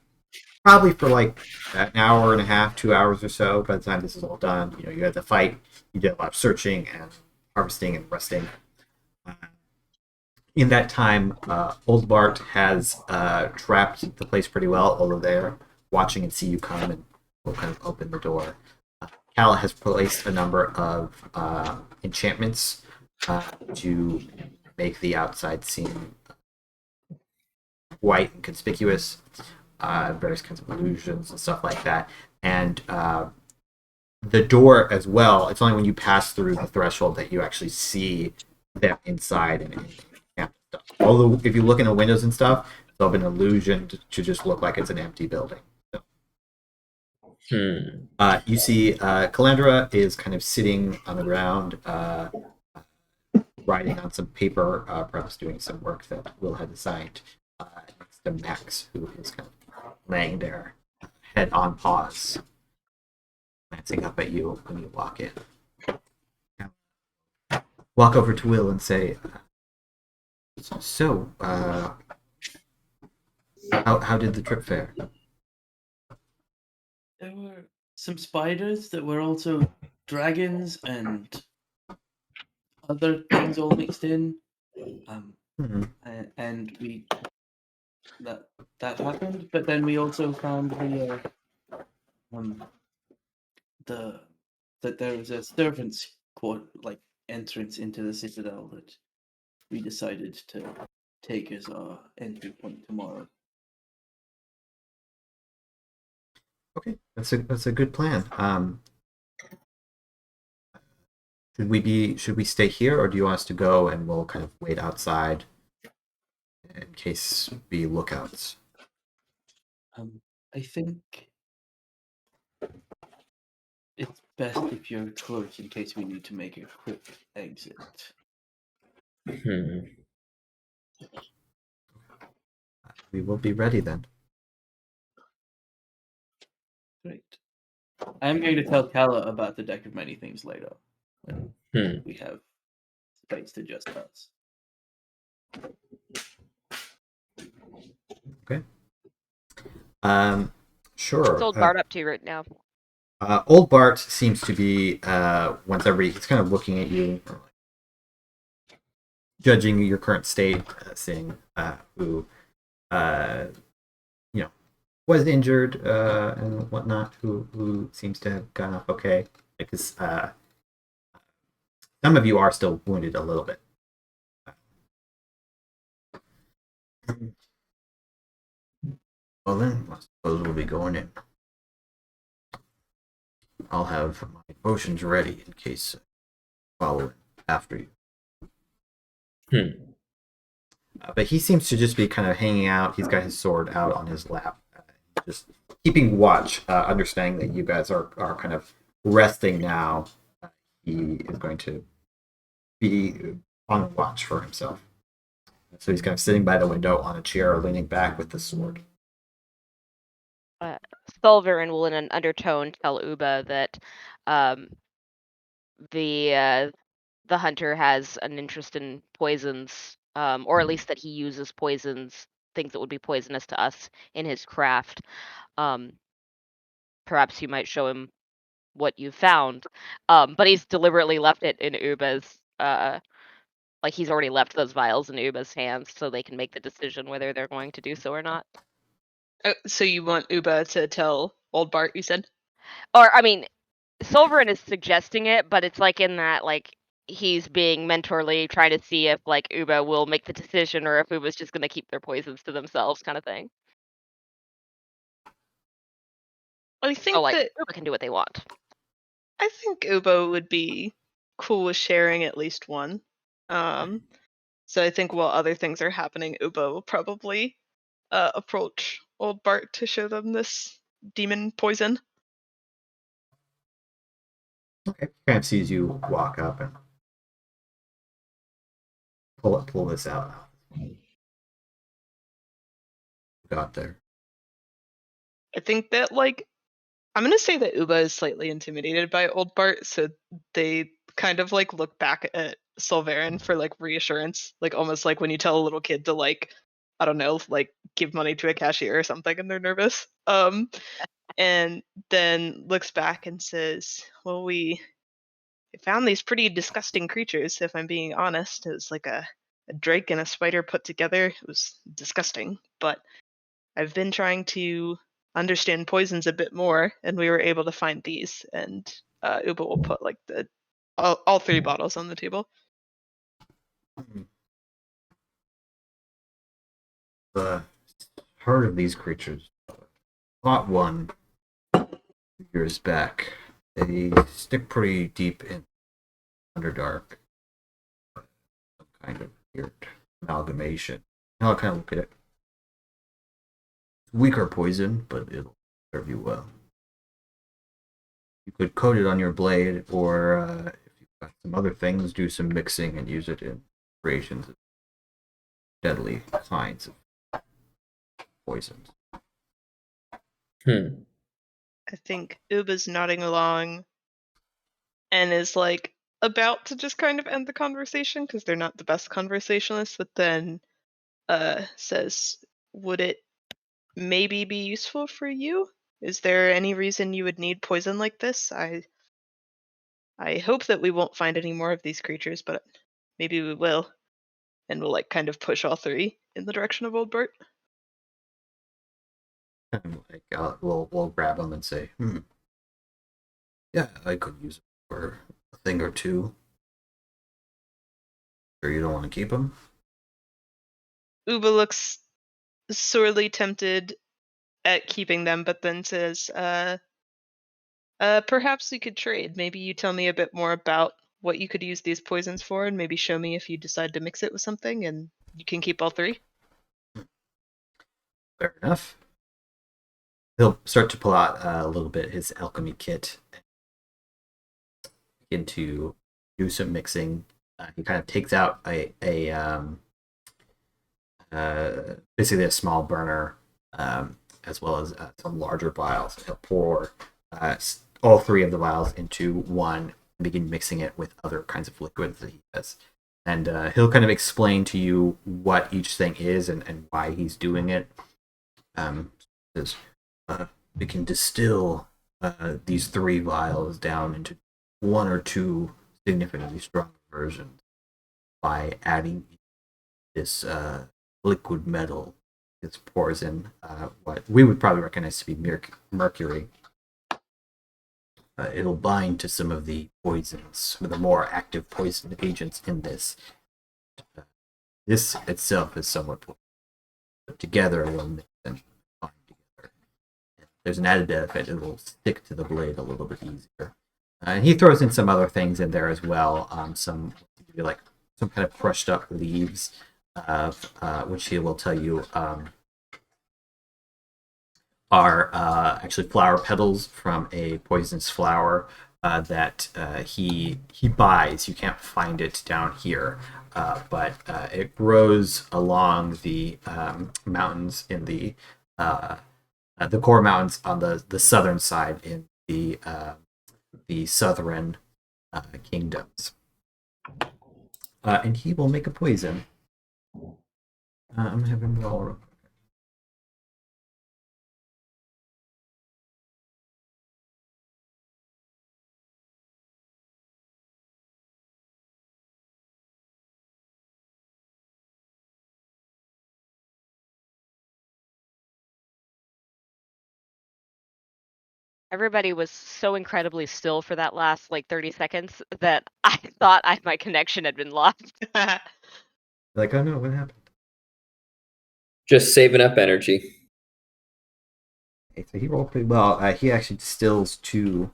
probably for like an hour and a half, 2 hours or so. By the time this is all done, you had the fight. You did a lot of searching and harvesting and resting. In that time, Old Bart has trapped the place pretty well, although they're watching and see you come and will kind of open the door. Cal has placed a number of enchantments to make the outside seem white and conspicuous, various kinds of illusions and stuff like that. And the door as well, it's only when you pass through the threshold that you actually see them inside and stuff. Although if you look in the windows and stuff, it's all been an illusion to just look like it's an empty building. You see Calandra is kind of sitting on the ground, writing on some paper, perhaps doing some work that Will had assigned, next to Max, who is kind of laying there, head on paws, glancing up at you when you walk in. Walk over to Will and say, so, how did the trip fare? There were some spiders that were also dragons and other things all mixed in. And we that happened, but then we also found that there was a servants' entrance into the citadel that we decided to take as our entry point tomorrow. Okay, that's a good plan. Should we stay here, or do you want us to go and we'll kind of wait outside in case we lookouts? I think it's best if you're close in case we need to make a quick exit. We will be ready then. Great. I'm going to tell Kala about the deck of many things later when we have space to just us. Okay. Sure. What's Old Bart up to right now? Old Bart seems to be he's kind of looking at you, judging your current state, seeing who was injured and whatnot, who seems to have gone off okay. Because some of you are still wounded a little bit. Well then, I suppose we'll be going in. I'll have my potions ready in case I follow after you. But he seems to just be kind of hanging out. He's got his sword out on his lap, just keeping watch, understanding that you guys are kind of resting now. He is going to be on watch for himself. So he's kind of sitting by the window on a chair, leaning back with the sword. Sulveran will, in an undertone, tell Uba that the hunter has an interest in poisons, or at least that he uses poisons, things that would be poisonous to us, in his craft. Perhaps you might show him what you found. But he's deliberately left it in Uba's, he's already left those vials in Uba's hands so they can make the decision whether they're going to do so or not. So you want Uba to tell Old Bart, you said? Or, I mean, Sulveran is suggesting it, but it's in that, he's being mentorly, trying to see if, Uba will make the decision or if Uba's just going to keep their poisons to themselves, kind of thing. I think that Uba can do what they want. I think Uba would be cool with sharing at least one. So I think while other things are happening, Uba will probably approach old Bart to show them this demon poison. Okay. Kind of sees you walk up and pull this out. Got there. I think that I'm gonna say that Uba is slightly intimidated by old Bart, so they kind of look back at Sulveran for reassurance, almost like when you tell a little kid to I don't know, give money to a cashier or something and they're nervous. And then looks back and says, "Well, we found these pretty disgusting creatures, if I'm being honest. It was like a drake and a spider put together. It was disgusting, but I've been trying to understand poisons a bit more, and we were able to find these." And Uba will put all 3 bottles on the table. Heard of these creatures. Fought one years back. They stick pretty deep in Underdark. Some kind of weird amalgamation. I'll kind of look at it. It's weaker poison, but it'll serve you well. You could coat it on your blade, or if you've got some other things, do some mixing and use it in creations of deadly kinds of poisons. I think Uba's nodding along and is about to just kind of end the conversation because they're not the best conversationalists, but then says, "Would it maybe be useful for you? Is there any reason you would need poison like this? I hope that we won't find any more of these creatures, but maybe we will." And we'll kind of push all 3 in the direction of old Bert. We'll grab them and say, yeah, I could use it for a thing or two. Sure you don't want to keep them? Uba looks sorely tempted at keeping them, but then says, perhaps we could trade. Maybe you tell me a bit more about what you could use these poisons for, and maybe show me if you decide to mix it with something, and you can keep all 3. Fair enough. He'll start to pull out a little bit his alchemy kit, begin to do some mixing. He kind of takes out basically a small burner, as well as some larger vials. He'll pour all 3 of the vials into one and begin mixing it with other kinds of liquids that he has. And he'll kind of explain to you what each thing is and why he's doing it. Says, we can distill these 3 vials down into 1 or 2 significantly stronger versions by adding this liquid metal. It pours in what we would probably recognize to be mercury. It'll bind to some of the poisons, with the more active poison agents in this. This itself is somewhat poison, but together it will mix and bind together. There's an added benefit; it will stick to the blade a little bit easier. And he throws in some other things in there as well. Some kind of crushed up leaves, which he will tell you are actually flower petals from a poisonous flower that he buys. You can't find it down here, but it grows along the mountains in the core mountains on the southern side in the Southern kingdoms. And he will make a poison. I'm gonna have him roll. Everybody was so incredibly still for that last 30 seconds that I thought my connection had been lost. Like, oh no, what happened? Just saving up energy. Okay, so he rolled pretty well. He actually distills 2.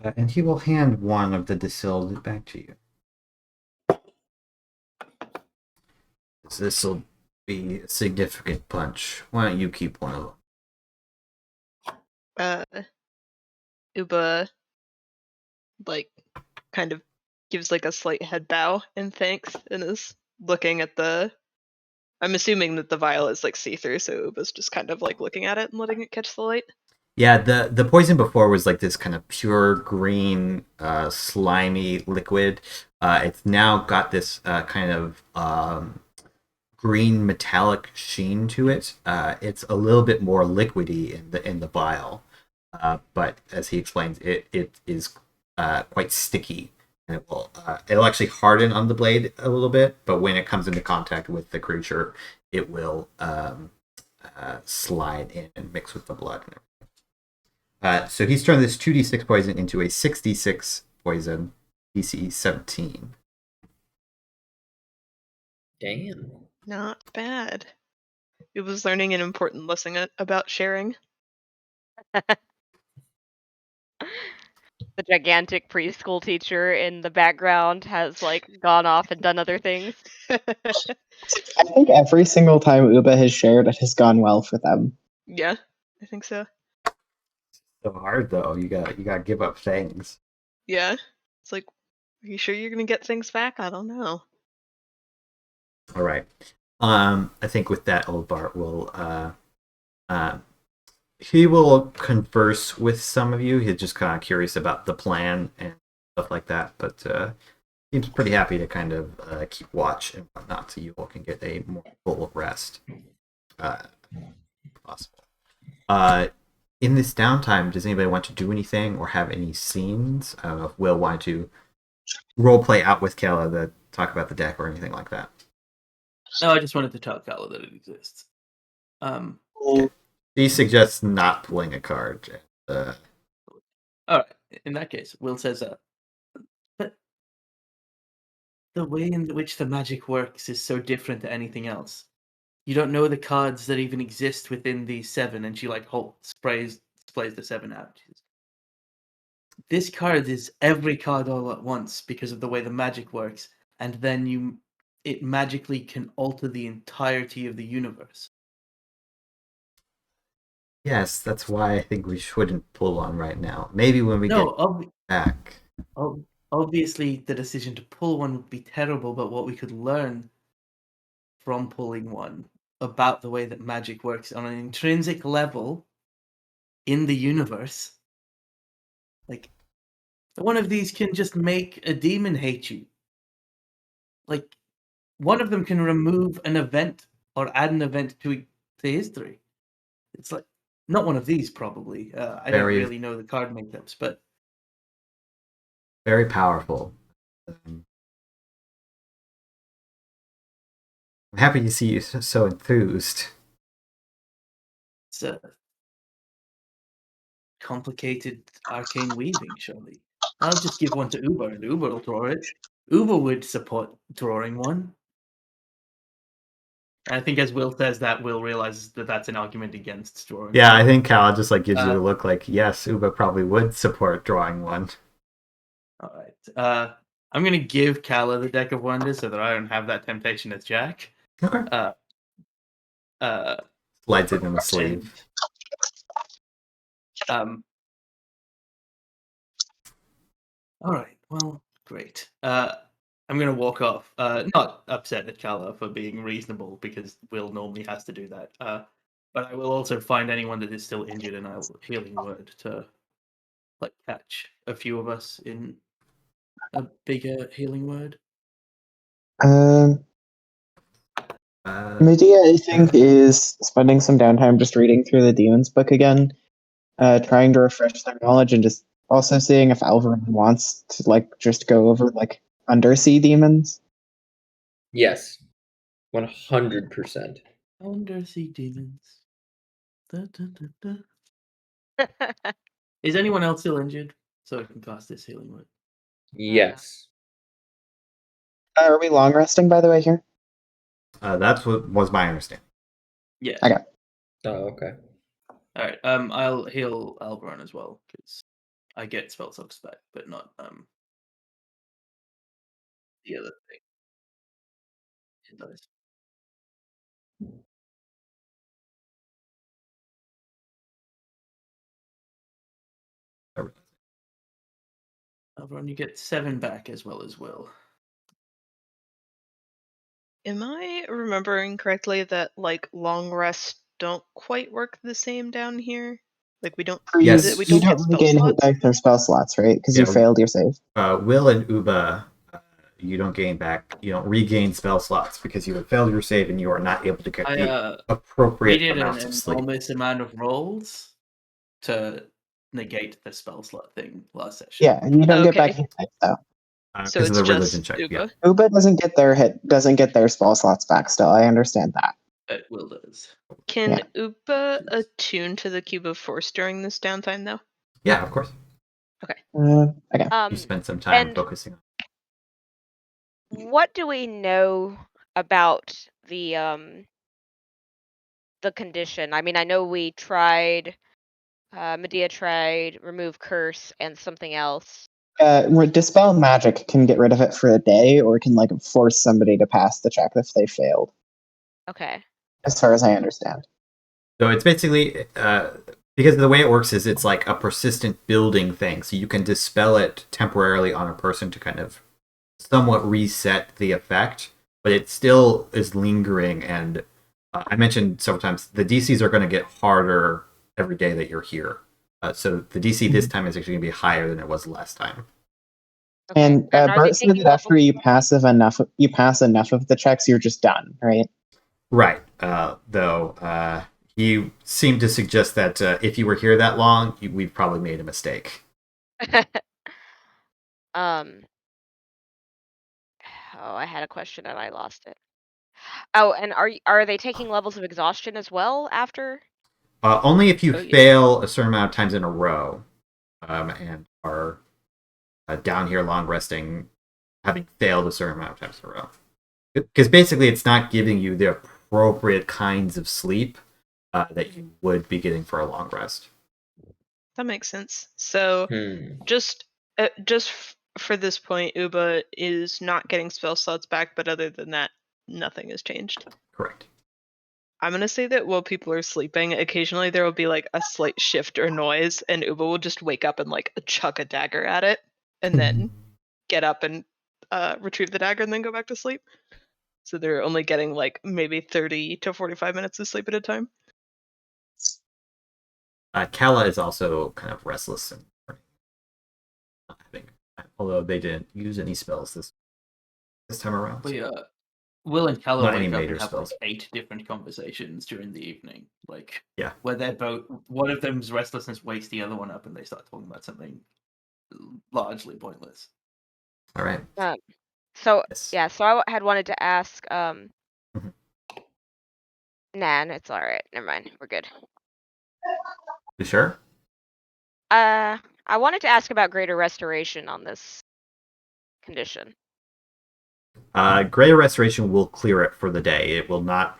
And he will hand one of the distilled back to you. This will be a significant punch. Why don't you keep one of them? Uba like kind of gives like a slight head bow and thanks and is looking at the I'm assuming that the vial is like see-through, so Uba's just kind of like looking at it and letting it catch the light. Yeah, the poison before was like this kind of pure green, slimy liquid. It's now got this kind of green metallic sheen to it. It's a little bit more liquidy in the vial, but as he explains, it is quite sticky, and it'll actually harden on the blade a little bit. But when it comes into contact with the creature, it will slide in and mix with the blood. So he's turned this 2d6 poison into a 6d6 poison, DC 17. Damn. Not bad. Uba's learning an important lesson about sharing. The gigantic preschool teacher in the background has like gone off and done other things. I think every single time Uba has shared, it has gone well for them. Yeah, I think so. So hard though. You gotta give up things. Yeah. It's like, are you sure you're gonna get things back? I don't know. All right. I think with that, old Bart will he will converse with some of you. He's just kind of curious about the plan and stuff like that, but seems pretty happy to kind of keep watch and whatnot, so you all can get a more full rest possible. In this downtime, does anybody want to do anything or have any scenes? I don't know if Will wanted to role play out with Kayla to talk about the deck or anything like that. No, I just wanted to tell Kala that it exists. He suggests not pulling a card. All right. In that case, Will says, but the way in which the magic works is so different to anything else. You don't know the cards that even exist within the 7, and she like sprays the 7 out. This card is every card all at once because of the way the magic works, and then it magically can alter the entirety of the universe. Yes, that's why I think we shouldn't pull one right now. Maybe when we get back. Obviously, the decision to pull one would be terrible, but what we could learn from pulling one about the way that magic works on an intrinsic level in the universe, like one of these can just make a demon hate you. Like one of them can remove an event or add an event to history. It's like not one of these probably. I don't really know the card makeups, but very powerful. I'm happy to see you so enthused. It's a complicated arcane weaving, surely. I'll just give one to Uber, and Uber will draw it. Uber would support drawing one. I think as Will says that, Will realizes that that's an argument against drawing. Yeah, I think Cal just like gives you a look like, yes, Uba probably would support drawing one. All right. I'm going to give Kala the Deck of Wonders so that I don't have that temptation as Jack. Okay. Slides it in the sleeve. All right. Well, great. I'm going to walk off. Not upset at Kala for being reasonable, because Will normally has to do that. But I will also find anyone that is still injured, and I'll healing word to like catch a few of us in a bigger healing word. Medea, I think, is spending some downtime just reading through the Demon's Book again, trying to refresh their knowledge, and just also seeing if Alveron wants to like just go over like undersea demons. Yes, 100%. Undersea demons. Da, da, da, da. Is anyone else still injured? So I can cast this healing word. Yes. Are we long resting, by the way, here? That's what was my understanding. Yeah. Okay. Oh, okay. All right. I'll heal Alveron as well, because I get spell slots back, but not the other thing. It does. Alveron, you get 7 back as well as Will. Am I remembering correctly that like long rests don't quite work the same down here? Like we don't Yes. we You don't get don't spell regain hit slots? dice or spell slots, right? Because you Yeah. failed your save. Will and Uba, you don't gain back. You don't regain spell slots because you have failed your save and you are not able to get I the we appropriate did an amounts of sleep. enormous amount of rolls to negate the spell slot thing last session. Yeah, and you don't get back Okay. hit dice though. So Because of it's the religion just check. Uba. Yeah. Uba doesn't get their spell slots back still. I understand that. But Will does. Can Yeah. Uba attune to the Cube of Force during this downtime though? Yeah, of course. Okay. You spend some time And focusing on. what do we know about the condition? I mean, I know we tried. Medea tried remove curse and something else. Dispel magic can get rid of it for a day, or can like force somebody to pass the check if they failed. Okay. As far as I understand. So it's basically because the way it works is it's like a persistent building thing. So you can dispel it temporarily on a person to kind of somewhat reset the effect, but it still is lingering. And I mentioned several times the DCs are going to get harder every day that you're here. So the DC this time is actually going to be higher than it was last time. Okay. And are they Bart said taking that after levels? you pass enough of the checks, you're just done, right? Right. Though he seemed to suggest that if you were here that long, we've probably made a mistake. Oh, I had a question and I lost it. Oh, and are they taking levels of exhaustion as well after? Only if you Oh, yeah. fail a certain amount of times in a row, and are down here long resting, having failed a certain amount of times in a row. Because basically, it's not giving you the appropriate kinds of sleep that you would be getting for a long rest. That makes sense. So just for this point, Uba is not getting spell slots back, but other than that, nothing has changed. Correct. I'm gonna say that while people are sleeping, occasionally there will be like a slight shift or noise, and Uba will just wake up and like chuck a dagger at it, and then get up and retrieve the dagger and then go back to sleep. So they're only getting like maybe 30 to 45 minutes of sleep at a time. Kala is also kind of restless and not having, although they didn't use any spells this time around. But Will and Calla Not any wake up major and have spells. like 8 different conversations during the evening. Like, Yeah. where they're both, one of them's restlessness wakes the other one up and they start talking about something largely pointless. All right. So Yes. yeah, so I had wanted to ask. Nah, it's all right. Never mind. We're good. You sure? I wanted to ask about greater restoration on this condition. Greater Restoration will clear it for the day. It will not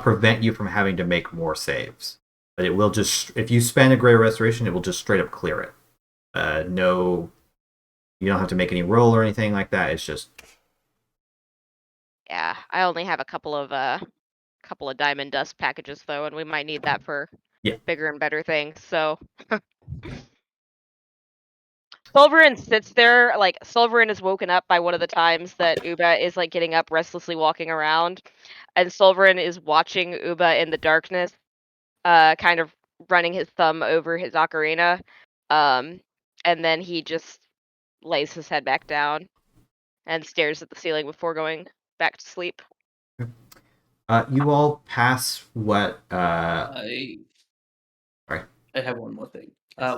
prevent you from having to make more saves, but it will just, if you spend a Greater Restoration, it will just straight up clear it. No, you don't have to make any roll or anything like that. It's just. Yeah, I only have a couple of diamond dust packages though, and we might need that for bigger and better things. So Sulveran sits there, like Sulveran is woken up by one of the times that Uba is like getting up restlessly walking around, and Sulveran is watching Uba in the darkness, kind of running his thumb over his ocarina, and then he just lays his head back down and stares at the ceiling before going back to sleep. You all pass what? I Sorry. I have one more thing.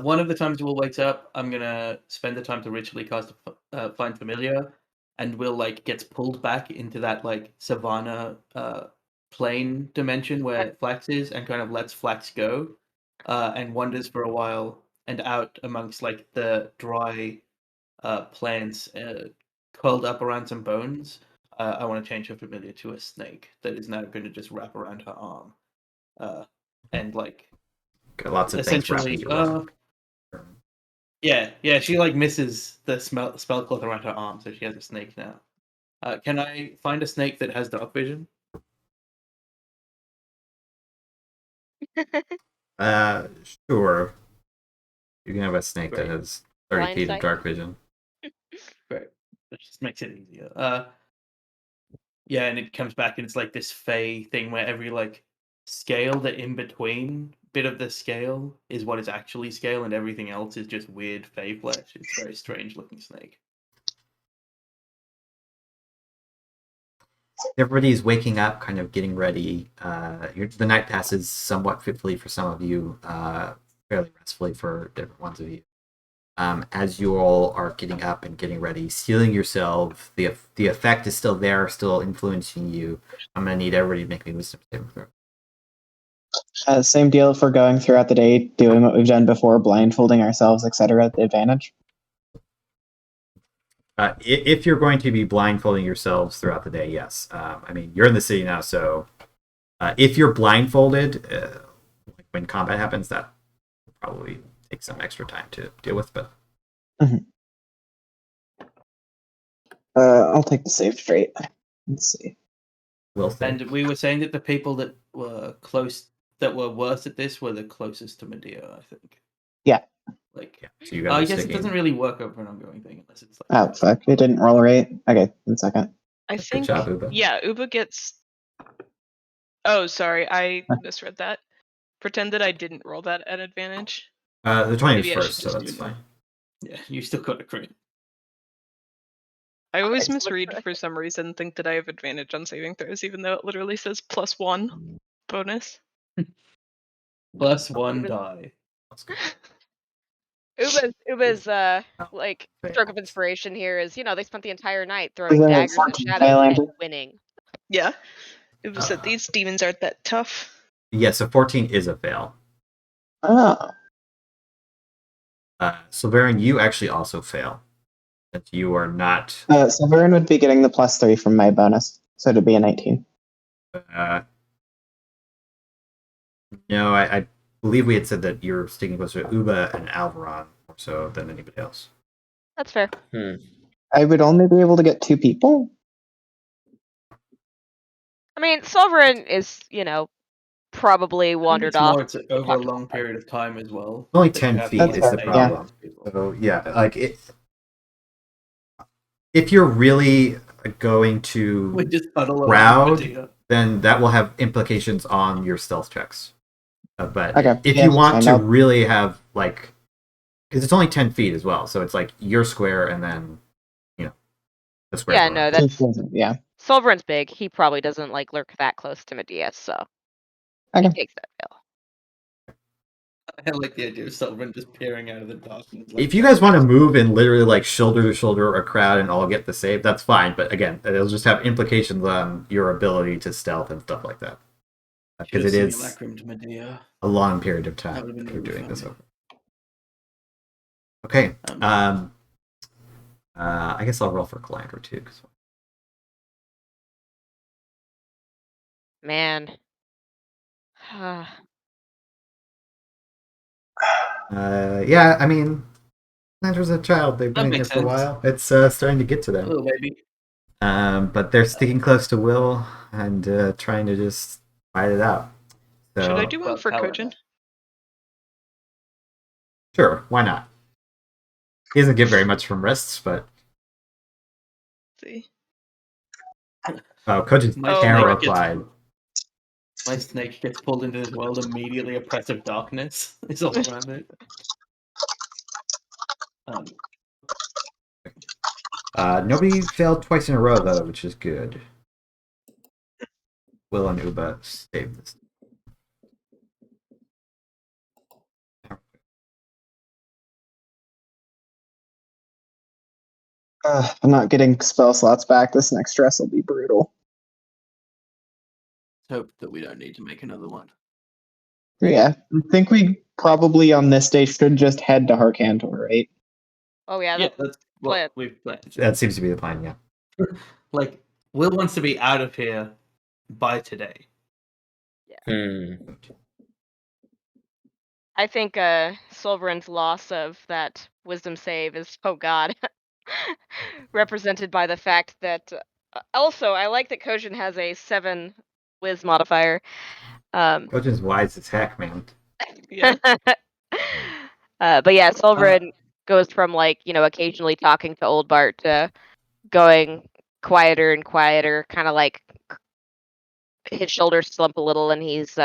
One of the times Will wakes up, I'm gonna spend the time to ritually cast Find Familiar, and Will like gets pulled back into that like Savannah plane dimension where Flax is, and kind of lets Flax go, and wanders for a while and out amongst like the dry plants curled up around some bones. I want to change her familiar to a snake that is now going to just wrap around her arm, and like Got lots of things wrapped essentially. into your Yeah, she like misses the spell cloth around her arm, so she has a snake now. Can I find a snake that has dark vision? Sure. You can have a snake that Great. has 30 Blind feet of sight. dark vision. Great. That just makes it easier. Yeah, and it comes back and it's like this fey thing where every like scale that in between bit of the scale is what is actually scale, and everything else is just weird fey flesh. It's a very strange looking snake. Everybody's waking up, kind of getting ready. The night passes somewhat fitfully for some of you, fairly restfully for different ones of you. As you all are getting up and getting ready, sealing yourself, the effect is still there, still influencing you. I'm gonna need everybody to make me wisdom saving throw. Same deal if we're going throughout the day, doing what we've done before, blindfolding ourselves, etc. at the advantage. If you're going to be blindfolding yourselves throughout the day, yes. I mean, you're in the city now, so if you're blindfolded, when combat happens, that will probably take some extra time to deal with. But I'll take the save straight. Let's see. And we were saying that the people that were worse at this were the closest to Medea, I think. Yeah. Like, so you guys I are guess sticking. it doesn't really work over an ongoing thing unless it's like. Oh fuck! It didn't roll right. Okay, 1 second. I Good think. job, Uba. Yeah, Uba gets. Oh, sorry, I misread that. Pretend that I didn't roll that at advantage. The 20 was Maybe I first, should so just that's do fine. Yeah, you still got a crit. I always Okay, misread for some reason, think that I have advantage on saving throws, even though it literally says +1 bonus. +1 die. Uba's like stroke of inspiration here is, they spent the entire night throwing daggers at 14 shadows fail, and Andrew? winning. Yeah. Uba said these demons aren't that tough. Yeah, so 14 is a fail. Oh. Sulveran, you actually also fail. That you are not. Sulveran would be getting the +3 from my bonus, so it'd be a 19. No, I believe we had said that you're sticking closer to Uba and Alveron more so than anybody else. That's fair. I would only be able to get 2 people. I mean, Sulveran is, probably wandered off. It's over a long period of time as well. Only that you 10 have feet to is the stay problem. with people. So yeah, like if you're really going We to just huddle around crowd, Medea. then that will have implications on your stealth checks. But Okay, if yeah, you want that's to fine. really have like, because it's only 10 feet as well, so it's like your square and then the square. Yeah, around. no, that's Yeah. Sulveran's big. He probably doesn't lurk that close to Medea, so he Okay. takes that fail. I like the idea of Sulveran just peering out of the darkness. If you guys want to move and literally like shoulder to shoulder a crowd and all get the save, that's fine. But again, it'll just have implications on your ability to stealth and stuff like that. Because it is a long period of time that you're doing this over. Okay. I guess I'll roll for Calandra too. Man. Yeah, I mean, Calandra's a child. They've been here for a while. It's starting to get to them. Little baby. But they're sticking close to Will and trying to just fight it out. So, Should I do one for Kojin? Sure, why not? He doesn't get very much from wrists, but See. oh, Kojin's terrified. My snake gets pulled into this world immediately. Oppressive darkness is all around it. Nobody failed twice in a row though, which is good. Will and Uba saved this. I'm not getting spell slots back. This next stress will be brutal. Hope that we don't need to make another one. Yeah, I think we probably on this day should just head to Harkantor, right? Oh yeah, that's what we've planned. That seems to be the plan, yeah. Like, Will wants to be out of here by today. Yeah. I think Sulveran's loss of that wisdom save is, oh god, represented by the fact that also I like that Kojin has a 7 Wiz modifier. Kojin's wise as heck, man. Yeah. But yeah, Sulveran goes from occasionally talking to old Bart to going quieter and quieter, kind of like his shoulders slump a little, and he's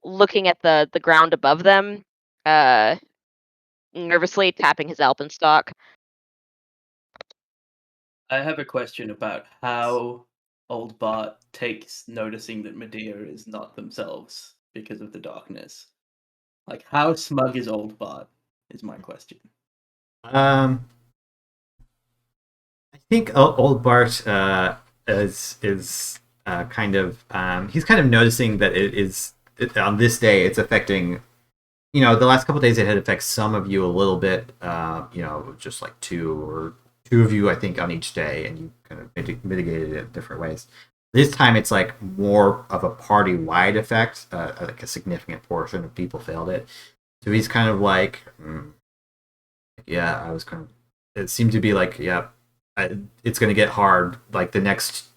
looking at the ground above them, nervously tapping his alpenstock. I have a question about how old Bart takes noticing that Medea is not themselves because of the darkness. Like, how smug is old Bart? Is my question. I think old Bart is kind of he's kind of noticing that on this day it's affecting. The last couple of days it had affected some of you a little bit. Just like two of you, I think, on each day, and you kind of mitigated it in different ways. This time it's like more of a party-wide effect. Like a significant portion of people failed it. So he's kind of like, yeah, I was kind of. It seemed to be like, yeah, it's going to get hard. Like the next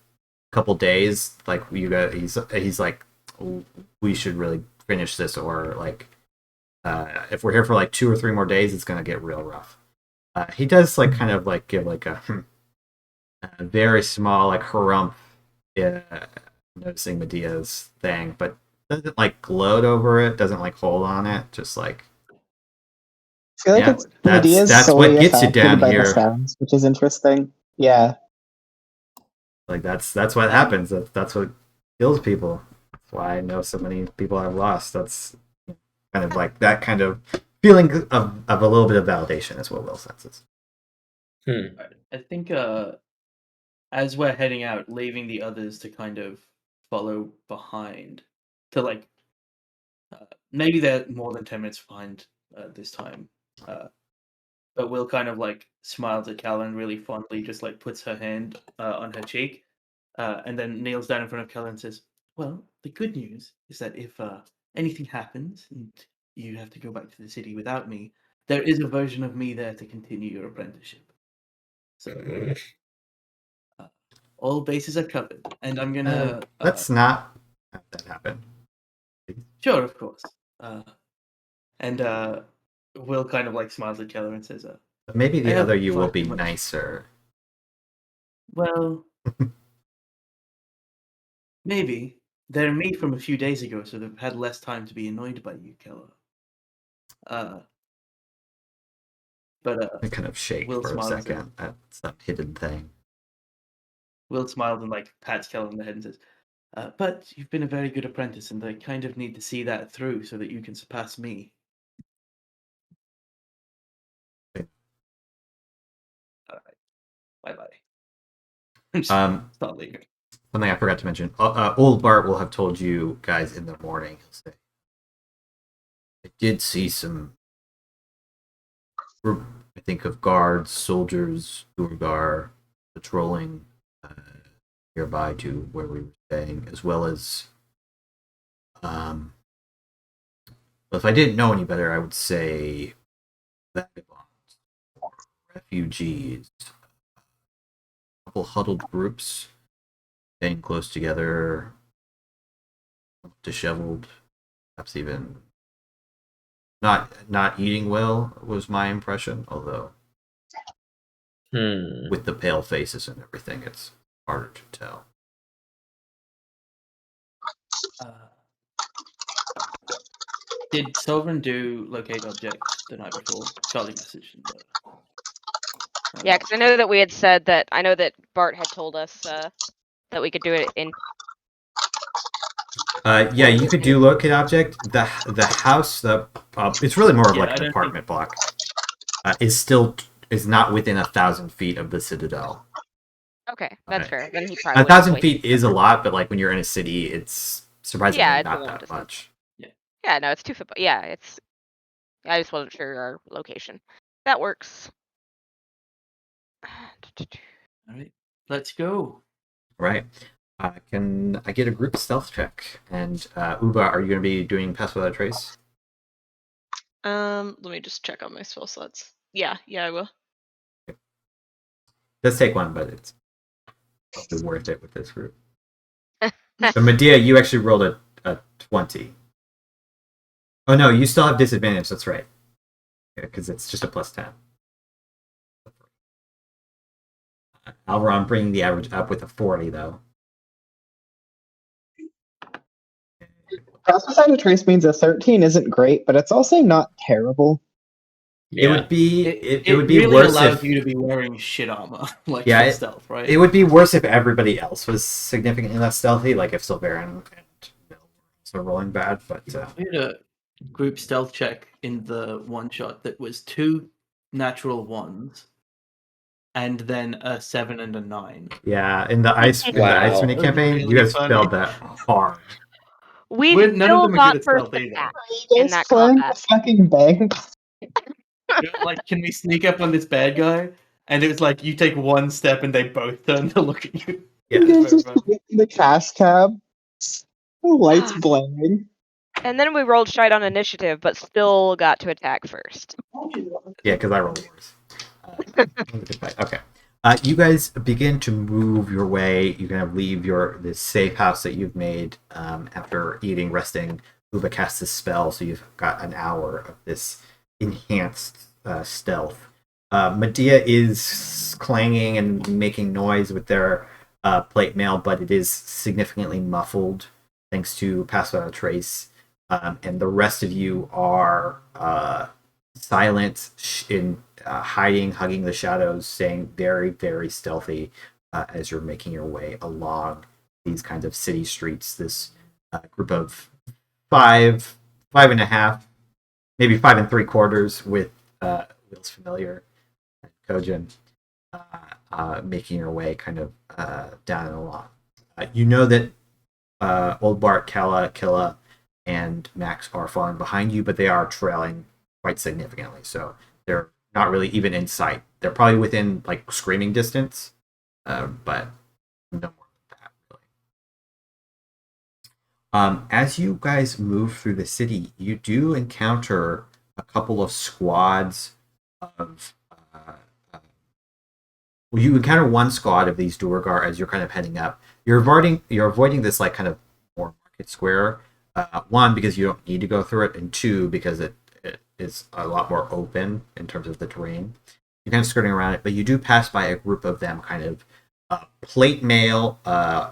couple days, like you got, he's like, we should really finish this, or like, if we're here for like 2 or 3 more days, it's going to get real rough. He does like kind of like give like a very small like harumph, noticing Medea's thing, but doesn't like gloat over it, doesn't like hold on it, just like. I feel like Yeah, it's Medea's that's solely what gets you affected down by here. the sounds, which is interesting. Yeah. Like that's what happens. That's what kills people. That's why I know so many people I've lost. That's kind of like that kind of feeling of a little bit of validation is what Will senses. I think as we're heading out, leaving the others to kind of follow behind, to like maybe they're more than 10 minutes behind this time. But Will kind of like smiles at Callan really fondly, just like puts her hand on her cheek, and then kneels down in front of Callan and says, "Well, the good news is that if anything happens and you have to go back to the city without me, there is a version of me there to continue your apprenticeship. So all bases are covered, and I'm gonna Let's not have that happen. Sure, of course. And Will kind of like smiles at Keller and says, Maybe I the have other you will far be too much- nicer. Well, maybe. They're me from a few days ago, so they've had less time to be annoyed by you, Keller. But I kind of shake Will for a smiles second at some hidden thing. Will smiles and like pats Keller on the head and says, but you've been a very good apprentice, and I kind of need to see that through so that you can surpass me. All right. Bye-bye. Stop leaving. Something I forgot to mention. Old Bart will have told you guys in the morning. He'll say, I did see some group, I think, of guards, soldiers, Durgar, patrolling nearby to where we were staying, as well as if I didn't know any better, I would say vagabonds, or refugees, a couple huddled groups, staying close together, disheveled, perhaps even not eating well was my impression. Although with the pale faces and everything, it's harder to tell. Did Sulveran do locate objects the night before? Charlie messaged. Yeah, because I know that we had said that. I know that Bart had told us that we could do it in. Yeah, you could do locate object. The house, it's really more of like an apartment block. Is not within 1,000 feet of the Citadel. Okay, that's fair. Then he probably 1,000 feet is a lot, but like when you're in a city, it's surprisingly it's not a long that distance. much. Yeah, no, it's 2 foot. Yeah, it's. I just wasn't sure our location. That works. All right, let's go. Right. Can I get a group stealth check? And Uba, are you going to be doing Pass Without a Trace? Let me just check on my spell slots. Yeah, I will. It does take one, but it's probably worth it with this group. So Medea, you actually rolled a 20. Oh no, you still have disadvantage. That's right, because it's just a +10. Alveron bringing the average up with a 40 though. Cross without a trace means a 13 isn't great, but it's also not terrible. It would be It would be really worse allows if you to be wearing shit armor, like Yeah, for it- stealth, right? it would be worse if everybody else was significantly less stealthy, like if Sulveran and Bill were also rolling bad. But We had a group stealth check in the one shot that was 2 natural ones, and then a 7 and a 9. yeah, in the ice Wow. mini That was campaign, you really guys funny. failed that hard. We None of still them are got good at first stealth either. attack Are you in guys that playing combat. the fucking bank? They were like, can we sneak up on this bad guy? And it was like, you take one step and they both turn to look at you. Yeah, You guys Very just funny. wait in the cash cab. The lights blaring. And then we rolled shite on initiative, but still got to attack first. yeah, because I rolled worse. Okay. You guys begin to move your way. You kind of leave this safe house that you've made after eating, resting. Uba casts a spell, so you've got an hour of this enhanced stealth. Medea is clanging and making noise with their plate mail, but it is significantly muffled thanks to Pass Without a Trace. And the rest of you are silent in hiding, hugging the shadows, staying very, very stealthy as you're making your way along these kinds of city streets. This group of 5.5, maybe 5 3/4 with Will's familiar Kojin, making your way kind of down and along. You know that Old Bart, Killa, and Max are falling behind you, but they are trailing quite significantly. So they're not really even in sight. They're probably within like screaming distance, but no more than that really. As you guys move through the city, you do encounter a couple of squads of. Well, you encounter one squad of these Duergar as you're kind of heading up. You're avoiding this like kind of more market square. One, because you don't need to go through it, and two, because it is a lot more open in terms of the terrain. You're kind of skirting around it, but you do pass by a group of them, kind of plate mail,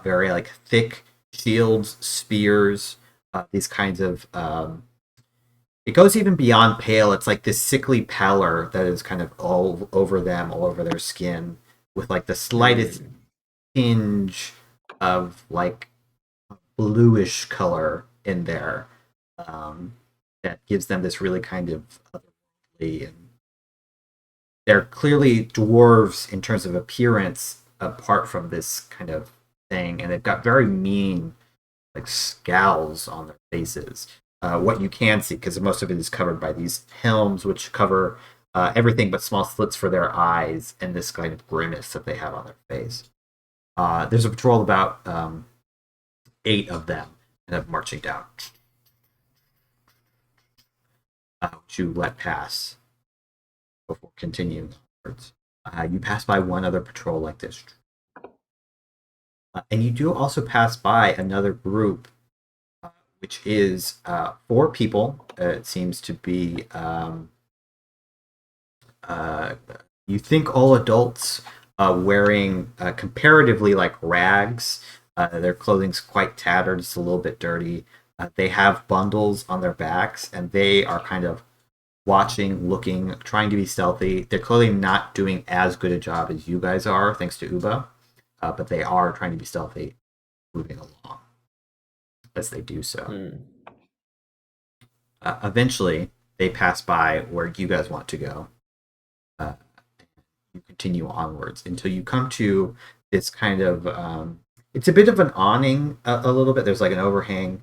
very like thick shields, spears, these kinds of. It goes even beyond pale. It's like this sickly pallor that is kind of all over them, all over their skin, with like the slightest tinge of like bluish color in there, that gives them this really kind of otherworldly, and they're clearly dwarves in terms of appearance apart from this kind of thing, and they've got very mean like scowls on their faces. What you can see, because most of it is covered by these helms, which cover everything but small slits for their eyes and this kind of grimace that they have on their face. There's a patrol of about 8 of them, kind of marching down, which you let pass before continuing onwards. You pass by one other patrol like this. And you do also pass by another group, which is 4 people. It seems to be, you think all adults, wearing comparatively like rags. Their clothing's quite tattered, it's a little bit dirty. They have bundles on their backs, and they are kind of watching, looking, trying to be stealthy. They're clearly not doing as good a job as you guys are, thanks to Uba, but they are trying to be stealthy, moving along as they do so. Eventually, they pass by where you guys want to go. You continue onwards until you come to this kind of it's a bit of an awning, a little bit. There's like an overhang.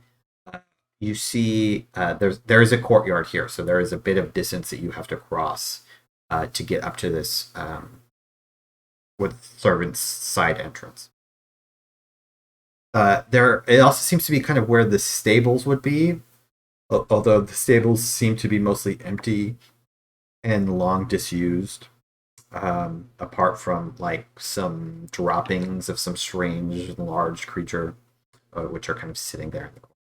You see there is a courtyard here, so there is a bit of distance that you have to cross to get up to this with servants' side entrance. It also seems to be kind of where the stables would be, although the stables seem to be mostly empty and long disused, apart from like some droppings of some strange large creature, which are kind of sitting there in the corner.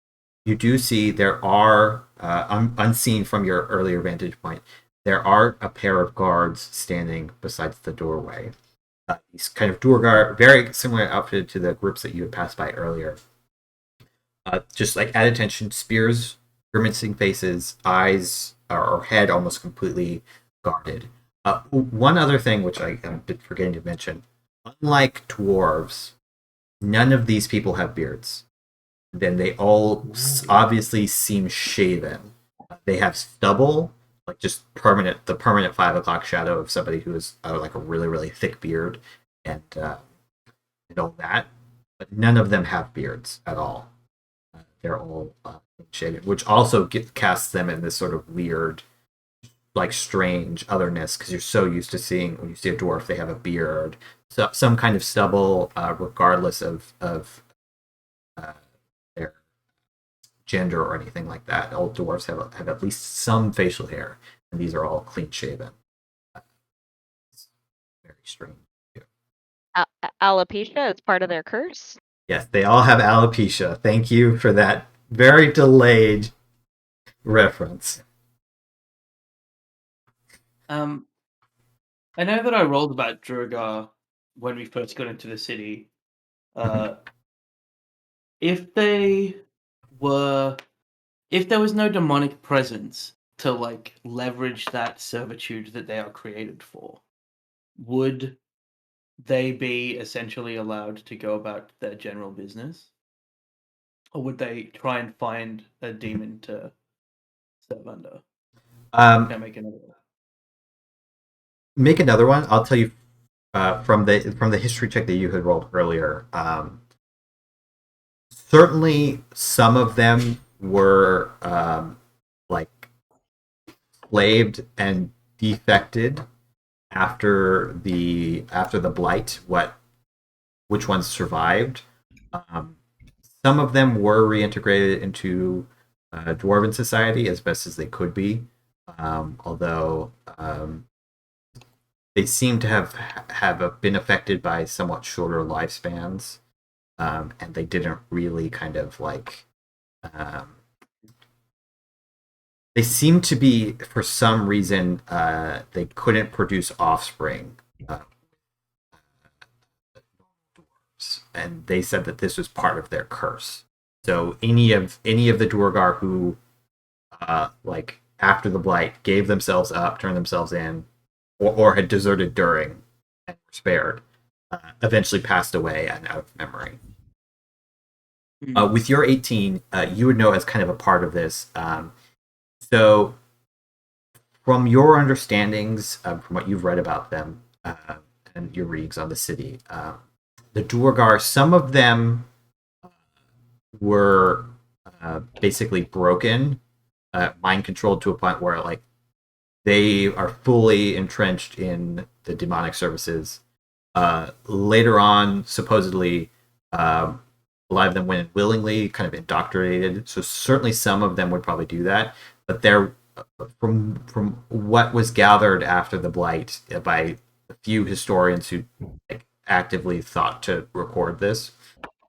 You do see there are, unseen from your earlier vantage point, there are a pair of guards standing besides the doorway. These kind of Duergar, very similar outfitted to the groups that you had passed by earlier. Just like at attention, spears, grimacing faces, eyes or head almost completely guarded. One other thing which I am forgetting to mention: unlike dwarves, none of these people have beards. Then they all obviously seem shaven. They have stubble, like just permanent, the permanent 5 o'clock shadow of somebody who is like a really, really thick beard, and all that. But none of them have beards at all. They're all shaven, which also casts them in this sort of weird, like strange otherness, because you're so used to seeing, when you see a dwarf, they have a beard, so some kind of stubble, regardless of their gender or anything like that. All dwarves have at least some facial hair, and these are all clean shaven. It's very strange. Alopecia is part of their curse. Yes, they all have alopecia. Thank you for that very delayed reference. I know that I rolled about Duergar when we first got into the city. If there was no demonic presence to like leverage that servitude that they are created for, would they be essentially allowed to go about their general business? Or would they try and find a demon to serve under? Can I make another one? Make another one. I'll tell you from the history check that you had rolled earlier. Certainly, some of them were like slaved and defected after the blight. Which ones survived? Some of them were reintegrated into dwarven society as best as they could be, although they seem to have been affected by somewhat shorter lifespans, and they didn't really kind of like. They seem to be, for some reason, they couldn't produce offspring. And they said that this was part of their curse. So any of the Duergar who, like after the blight, gave themselves up, turned themselves in, or had deserted during and were spared, eventually passed away and out of memory. With your 18, you would know as kind of a part of this. So, from your understandings, from what you've read about them and your readings on the city, the Duergar, some of them were basically broken, mind controlled to a point where like they are fully entrenched in the demonic services. Later on, supposedly, a lot of them went in willingly, kind of indoctrinated. So certainly some of them would probably do that. But they're from what was gathered after the blight by a few historians who like, actively thought to record this,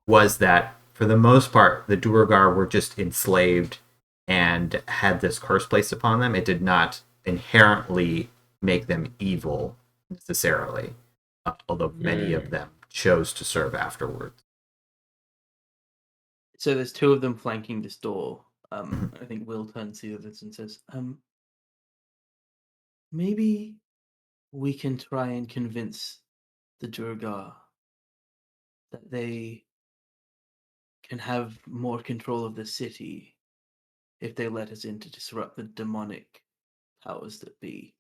was that for the most part the Duergar were just enslaved and had this curse placed upon them. It did not inherently make them evil necessarily, although many of them chose to serve afterwards. So there's two of them flanking this door. I think Will turns to the others and says, maybe we can try and convince the Duergar that they can have more control of the city if they let us in to disrupt the demonic powers that be.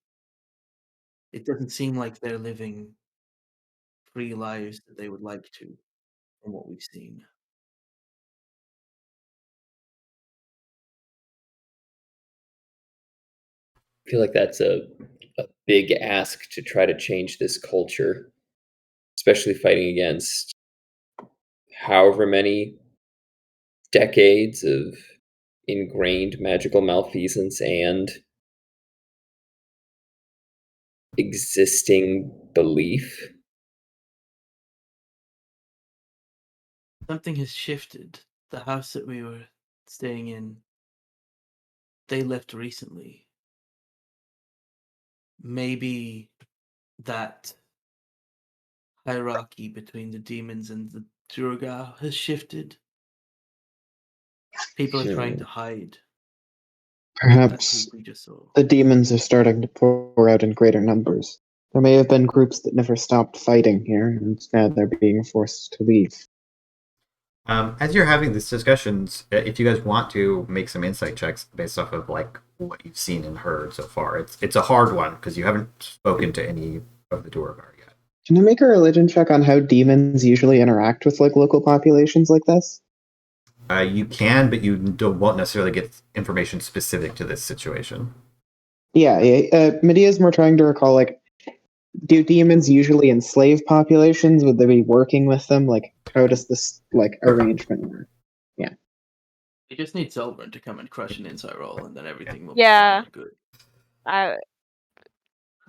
It doesn't seem like they're living free lives that they would like to, from what we've seen. I feel like that's a big ask to try to change this culture, especially fighting against however many decades of ingrained magical malfeasance and existing belief. Something has shifted. The house that we were staying in, they left recently. Maybe that hierarchy between the demons and the Duergar has shifted. People are trying to hide. That's Perhaps what we just saw. the demons are starting to pour out in greater numbers. There may have been groups that never stopped fighting here, and now they're being forced to leave. As you're having these discussions, if you guys want to make some insight checks based off of like what you've seen and heard so far, it's a hard one because you haven't spoken to any of the Duergar yet. Can I make a religion check on how demons usually interact with like local populations like this? You can, but you won't necessarily get information specific to this situation. Yeah. Medea's more trying to recall, like, do demons usually enslave populations? Would they be working with them? Like, how does this, like, arrangement work? You just need Sulveran to come and crush an insight roll, and then everything will Yeah. be good.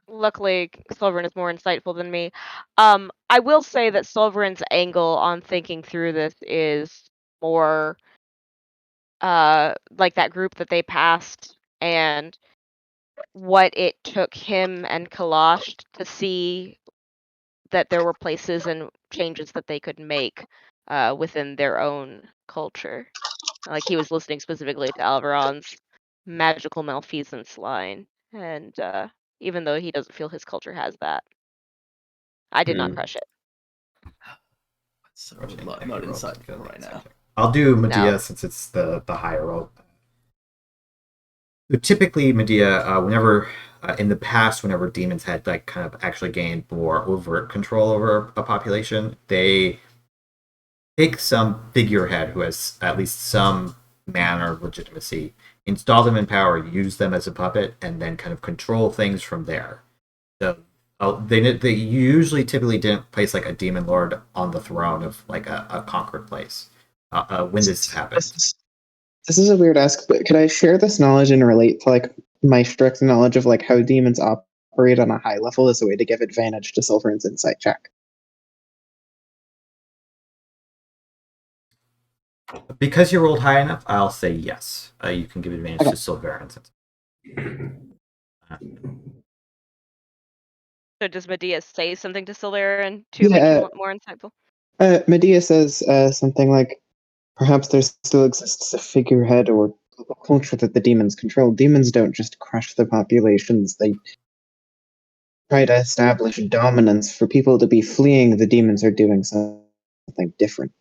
Luckily, Sulveran is more insightful than me. I will say that Sulveran's angle on thinking through this is more like that group that they passed and what it took him and Kalash to see that there were places and changes that they could make within their own culture. Like he was listening specifically to Alveron's magical malfeasance line, and even though he doesn't feel his culture has that, I did not crush it. So not insightful right now. I'll do Medea No. since it's the higher roll. So typically, Medea, whenever in the past, whenever demons had like kind of actually gained more overt control over a population, they take some figurehead who has at least some manner of legitimacy, install them in power, use them as a puppet, and then kind of control things from there. So they usually typically didn't place like a demon lord on the throne of like a conquered place when this happens. This is a weird ask, but could I share this knowledge and relate to like my strict knowledge of like how demons operate on a high level as a way to give advantage to Sulveran's insight check? Because you rolled high enough, I'll say yes. You can give advantage to Sulveran. So does Medea say something to Sulveran to make him more insightful? Medea says something like, perhaps there still exists a figurehead or a culture that the demons control. Demons don't just crush the populations, they try to establish dominance. For people to be fleeing, the demons are doing something different.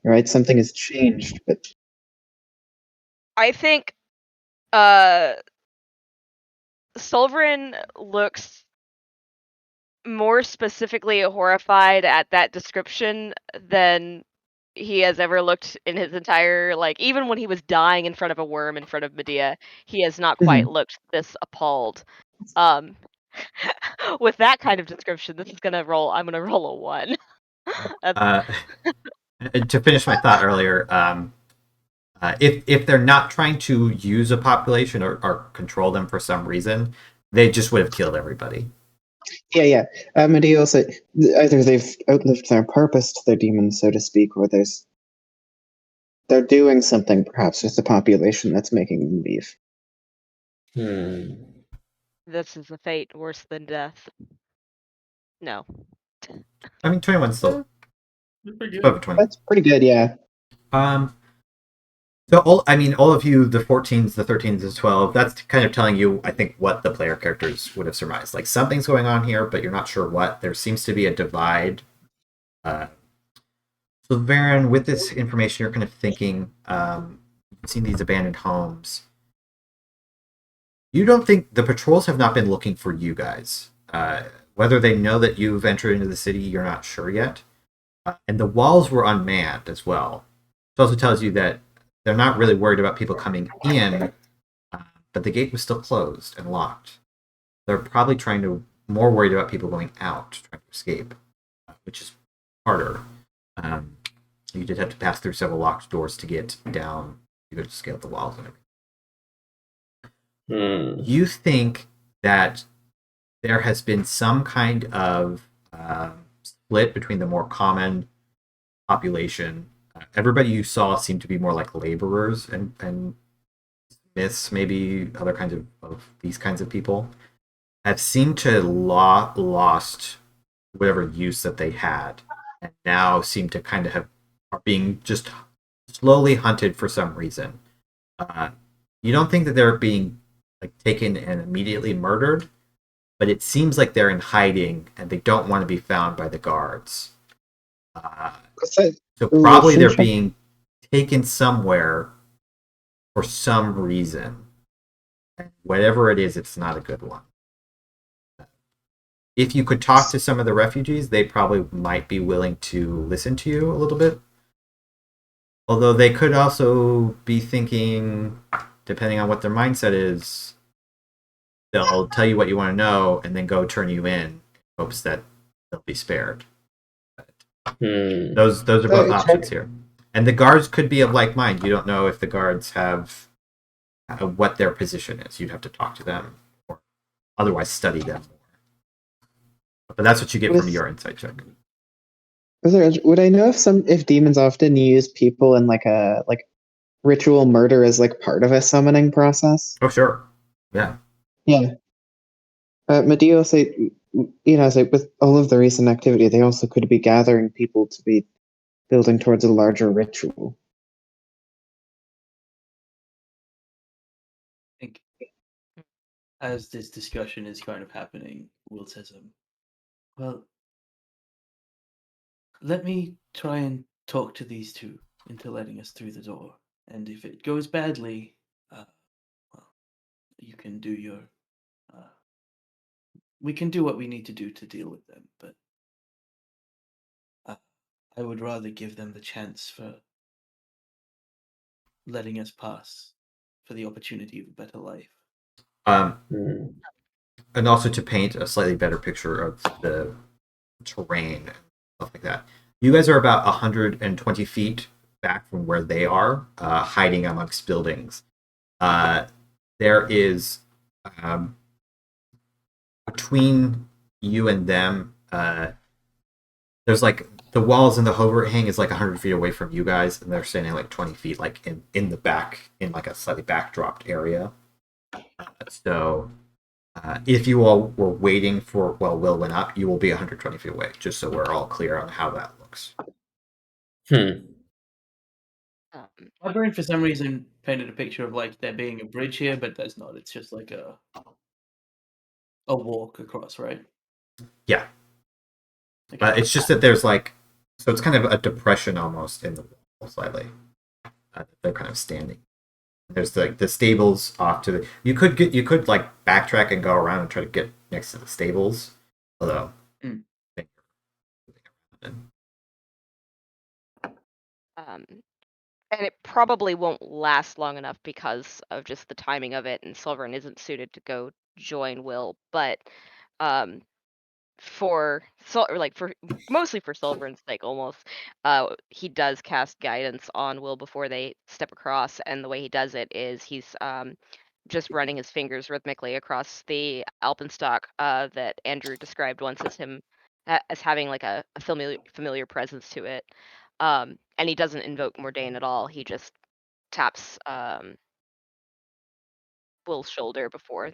Right? Something has changed, but I think Sulveran looks more specifically horrified at that description than he has ever looked in his entire, like, even when he was dying in front of a worm in front of Medea, he has not quite looked this appalled. With that kind of description, I'm gonna roll a 1. To finish my thought earlier, if they're not trying to use a population or control them for some reason, they just would have killed everybody. Yeah. Medea also, either they've outlived their purpose to their demons, so to speak, or they're doing something perhaps with the population that's making them leave. This is a fate worse than death. No. I mean, 21 still. Over 20. That's pretty good, yeah. So all of you, the 14s, the 13s, the 12, that's kind of telling you, I think, what the player characters would have surmised. Like something's going on here, but you're not sure what. There seems to be a divide. So Varen, with this information, you're kind of thinking, you've seen these abandoned homes. You don't think the patrols have not been looking for you guys. Whether they know that you've entered into the city, you're not sure yet. And the walls were unmanned as well. It also tells you that they're not really worried about people coming in, but the gate was still closed and locked. They're probably more worried about people going out, trying to escape, which is harder. You did have to pass through several locked doors to get down You could scale the walls and everything. Hmm. You think that there has been some kind of split between the more common population. Everybody you saw seemed to be more like laborers and smiths, maybe other kinds of these kinds of people, have seemed to lost whatever use that they had, and now seem to kind of have are being just slowly hunted for some reason. Uh, you don't think that they're being like taken and immediately murdered, but it seems like they're in hiding and they don't want to be found by the guards. So probably they're being taken somewhere for some reason. And whatever it is, it's not a good one. If you could talk to some of the refugees, they probably might be willing to listen to you a little bit. Although they could also be thinking, depending on what their mindset is, they'll tell you what you want to know and then go turn you in hopes that they'll be spared. Those are both options here. And the guards could be of like mind. You don't know if the guards have what their position is. You'd have to talk to them or otherwise study them more. But that's what you get from your insight check. Would I know if demons often use people in like a ritual murder as like part of a summoning process? Oh sure, yeah. Medea also, so with all of the recent activity, they also could be gathering people to be building towards a larger ritual. I think as this discussion is kind of happening, Will says, well, let me try and talk to these two into letting us through the door. And if it goes badly, well, you can do your... we can do what we need to do to deal with them, but I would rather give them the chance for letting us pass for the opportunity of a better life. And also to paint a slightly better picture of the terrain and stuff like that. You guys are about 120 feet back from where they are, hiding amongst buildings. There is between you and them, there's like the walls and the overhang is like 100 feet away from you guys, and they're standing like 20 feet, like in the back, in like a slightly backdropped area. So if you all were waiting for Will went up, you will be 120 feet away, just so we're all clear on how that looks. My brain, for some reason, painted a picture of like there being a bridge here, but there's not. It's just like a walk across, right? Yeah. Okay. It's just that there's like, so it's kind of a depression almost in the wall slightly. They're kind of standing. There's like the stables off to the. You could like backtrack and go around and try to get next to the stables, although. And it probably won't last long enough because of just the timing of it, and Sulveran isn't suited to go join Will. But for mostly for Sulveran's sake, almost, he does cast guidance on Will before they step across, and the way he does it is he's just running his fingers rhythmically across the alpenstock that Andrew described once as him as having like a familiar presence to it. And he doesn't invoke Mordain at all. He just taps Will's shoulder before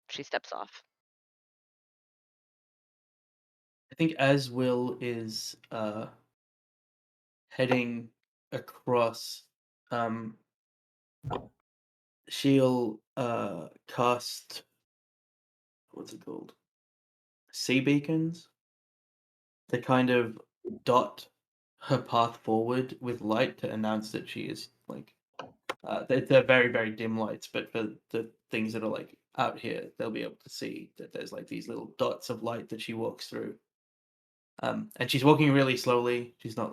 she steps off. I think as Will is heading across, she'll cast, what's it called? Sea beacons to kind of dot her path forward with light to announce that she is like they're very, very dim lights, but for the things that are like out here, they'll be able to see that there's like these little dots of light that she walks through. And she's walking really slowly. She's not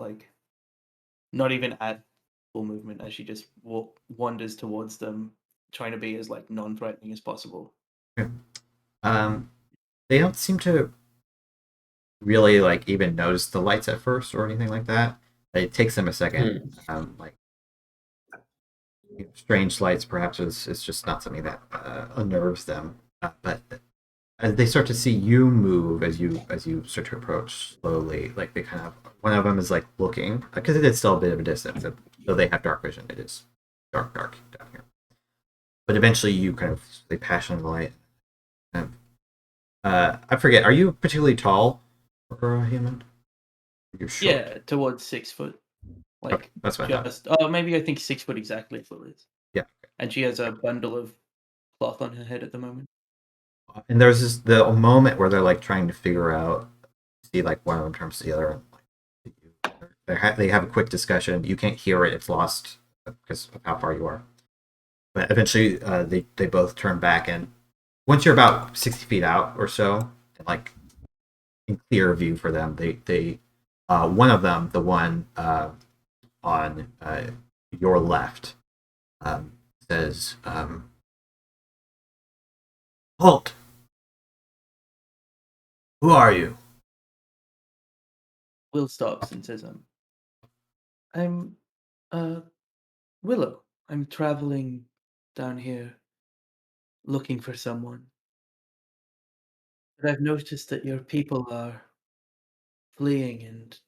even at full movement as she just wanders towards them, trying to be as like non-threatening as possible. They don't seem to really like even notice the lights at first or anything like that. It takes them a second. strange lights perhaps is just not something that unnerves them. But as they start to see you move as you start to approach slowly, like they kind of one of them is like looking because it is still a bit of a distance, though they have dark vision. It is dark down here. But eventually, you kind of they pass on the light. I forget. Are you particularly tall for a human? You're short. Yeah, towards 6 foot. Like Okay, that's what I thought. just maybe I think 6 foot exactly for Liz. Yeah. And she has a bundle of cloth on her head at the moment. And there's this the moment where they're like trying to figure out, see like one of them turns to the other, and like, they have a quick discussion. You can't hear it; it's lost because of how far you are. But eventually, they both turn back, and once you're about 60 feet out or so, and like in clear view for them, they one of them, the one on your left, says, "Halt! Who are you?" Will stops and says, I'm Willow. I'm traveling down here looking for someone. But I've noticed that your people are fleeing and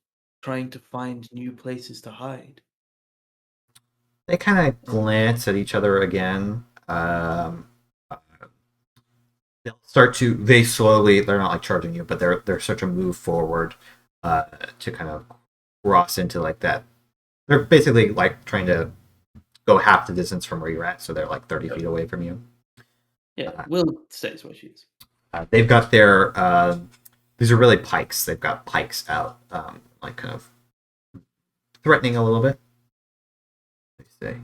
trying to find new places to hide. They kind of glance at each other again. They'll start to. They slowly. They're not like charging you, but they're start to move forward to kind of cross into like that. They're basically like trying to go half the distance from where you're at, so they're like 30 feet away from you. Yeah, Will stays where she is. They've got their. These are really pikes. They've got pikes out, like kind of threatening a little bit. Let's say.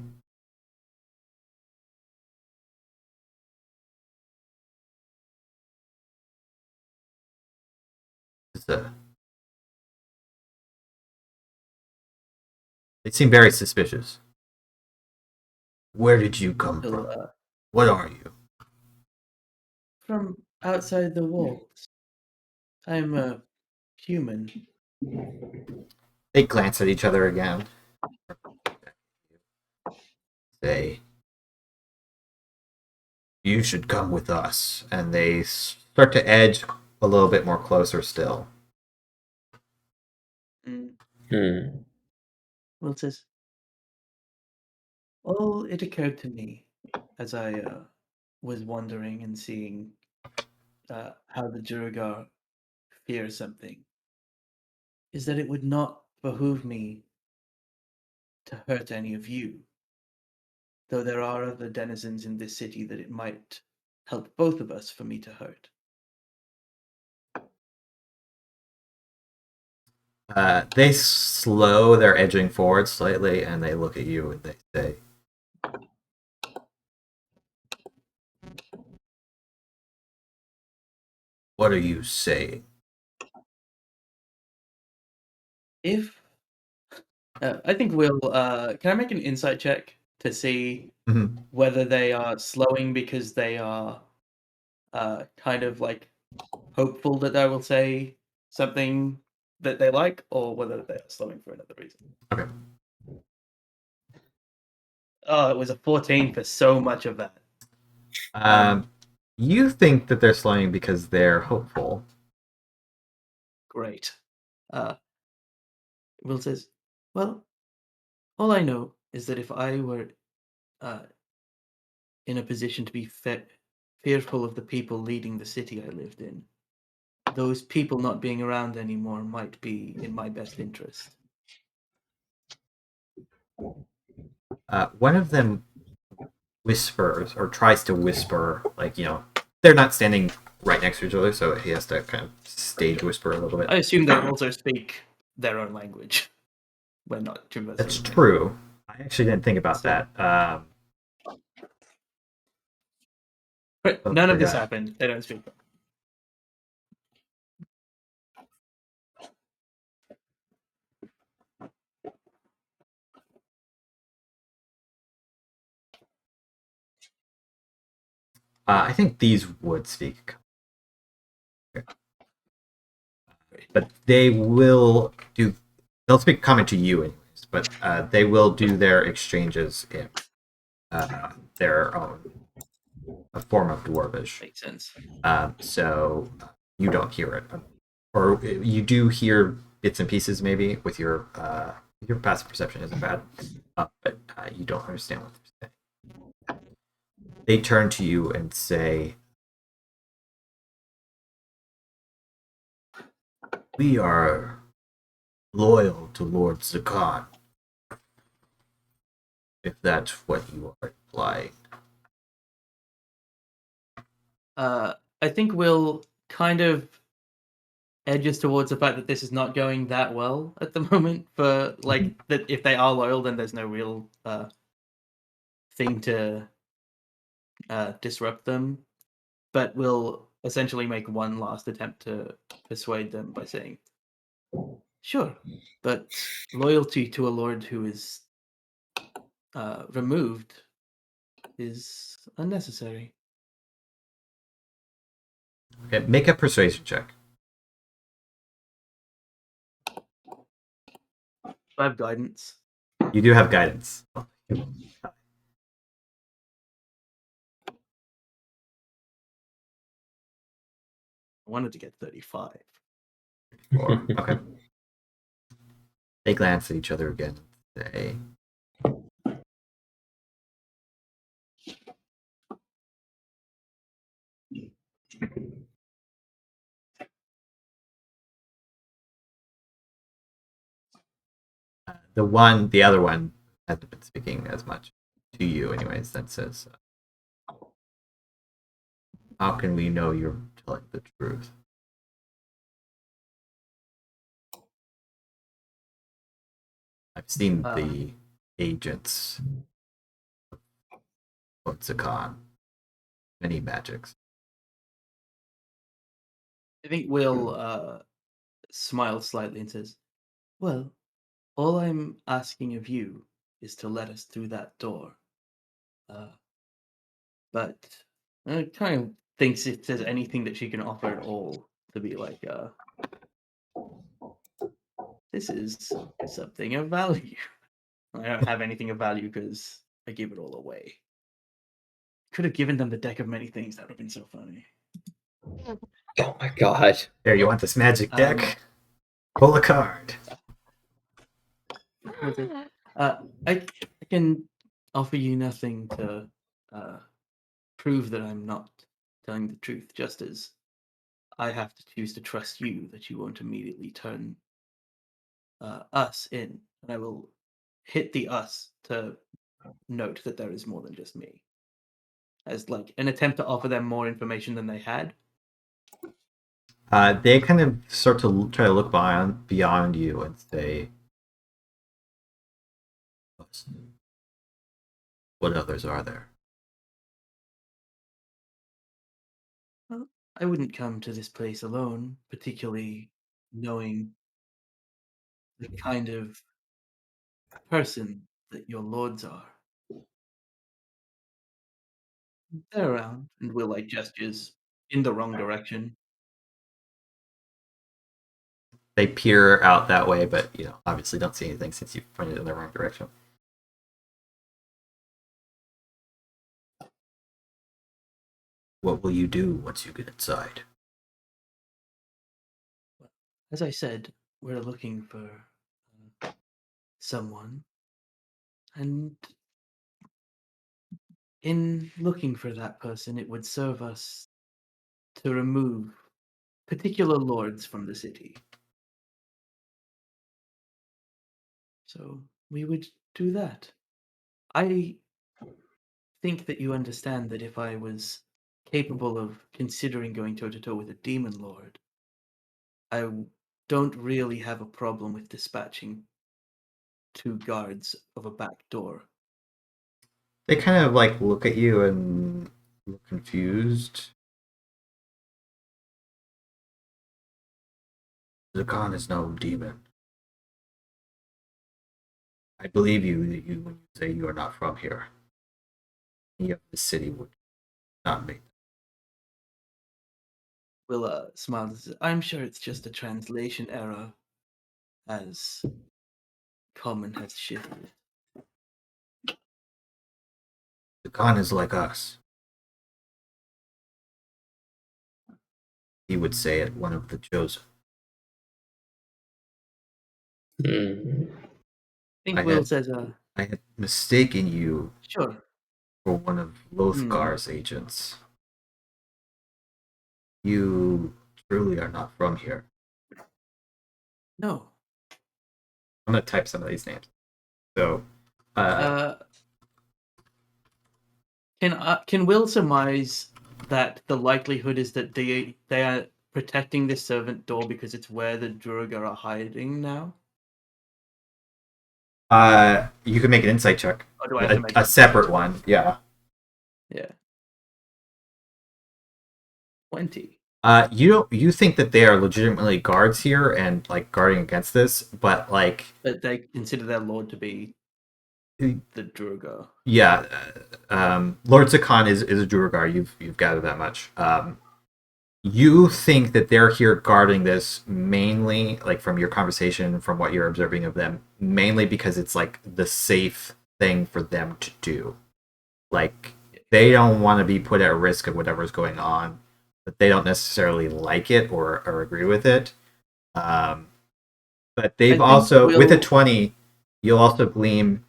They seem very suspicious. Where did you come Will, from? What are you? from outside the walls. I'm a human. They glance at each other again. Say, you should come with us. And they start to edge a little bit more closer still. Will says, well, it occurred to me as I was wondering and seeing how the Duergar fear something, is that it would not behoove me to hurt any of you, though there are other denizens in this city that it might help both of us for me to hurt. They slow their edging forward slightly, and they look at you and they say, "What are you saying?" If I think we'll can I make an insight check to see whether they are slowing because they are kind of like hopeful that I will say something that they like, or whether they are slowing for another reason. Okay. Oh, it was a 14 for so much of that. You think that they're slowing because they're hopeful. Great. Will says, well, all I know is that if I were in a position to be fearful of the people leading the city I lived in, those people not being around anymore might be in my best interest. One of them whispers or tries to whisper, like, they're not standing right next to each other, so he has to kind of stage whisper a little bit. I assume they also speak their own language. We're not conversing. That's true. I actually didn't think about that. But none of this happened. They don't speak. I think these would speak. But they will do. They'll speak common to you, anyways. But they will do their exchanges in their own a form of dwarvish. Makes sense. So you don't hear it, or you do hear bits and pieces maybe with your passive perception isn't bad, but you don't understand what they're saying. They turn to you and say, "We are loyal to Lord Zakat, if that's what you are implying." I think Will kind of edges towards the fact that this is not going that well at the moment. For like that, if they are loyal, then there's no real thing to disrupt them. But will essentially make one last attempt to persuade them by saying, "Sure, but loyalty to a lord who is removed is unnecessary." Okay, make a persuasion check. I have guidance. You do have guidance. I wanted to get 35. Okay. They glance at each other again and say, the other one hasn't been speaking as much to you anyways, that says, "How can we know you're telling the truth?" I've seen the agents of Zakan. Many magics. I think Will smiles slightly and says, "Well, all I'm asking of you is to let us through that door." But kind of thinks if there's anything that she can offer at all to be like, this is something of value. I don't have anything of value because I give it all away. Could have given them the deck of many things. That would have been so funny. Oh my god. There, you want this magic deck? Pull a card. I can offer you nothing to prove that I'm not telling the truth, just as I have to choose to trust you that you won't immediately turn us in. And I will hit the us to note that there is more than just me, as like an attempt to offer them more information than they had. They kind of start to try to look beyond you and say, "What others are there?" Well, I wouldn't come to this place alone, particularly knowing the kind of person that your lords are. They're around, and Will like gestures in the wrong direction. They peer out that way, but obviously don't see anything since you pointed in the wrong direction. What will you do once you get inside? As I said, we're looking for someone, and in looking for that person, it would serve us to remove particular lords from the city. So we would do that. I think that you understand that if I was capable of considering going toe to toe with a demon lord, I don't really have a problem with dispatching 2 guards of a back door. They kind of like look at you and look confused. Zakan is no demon. I believe you when you say you are not from here. Any of the city would not make. Will smiles and says, "I'm sure it's just a translation error, as common has shifted." The Khan is like us. He would say it, one of the chosen. Hmm. I think I Will had- says, I had mistaken you sure. for one of Lothgar's agents. You truly are not from here. No. I'm gonna type some of these names. So, Can Will surmise that the likelihood is that they are protecting this servant door because it's where the Duergar are hiding now? you can make an insight check. Or do I have to make A separate one, yeah. Yeah. 20. You think that they are legitimately guards here and like guarding against this, but like, But they consider their lord to be the Duergar. yeah, Lord Sakan is a Duergar. You've gathered that much. You think that they're here guarding this mainly, like from your conversation, from what you're observing of them, mainly because it's like the safe thing for them to do. Like they don't want to be put at risk of whatever's going on, but they don't necessarily like it or agree with it. But they've also, with a 20, you'll also glean.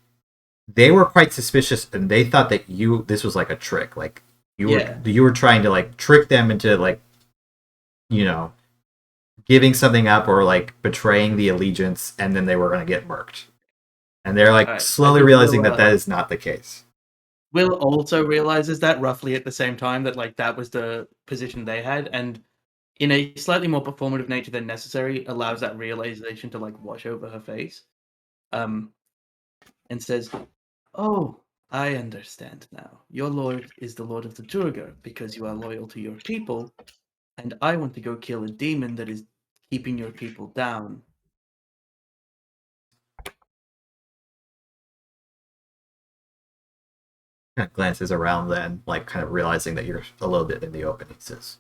They were quite suspicious, and they thought that this was like a trick. Like you were trying to like trick them into like, giving something up or like betraying the allegiance, and then they were going to get murked. And they're like slowly realizing that is not the case. Will also realizes that roughly at the same time that like that was the position they had, and in a slightly more performative nature than necessary, allows that realization to like wash over her face, and says, "Oh, I understand now. Your lord is the lord of the Duergar because you are loyal to your people, and I want to go kill a demon that is keeping your people down." Kind of glances around then, like kind of realizing that you're a little bit in the open. He says,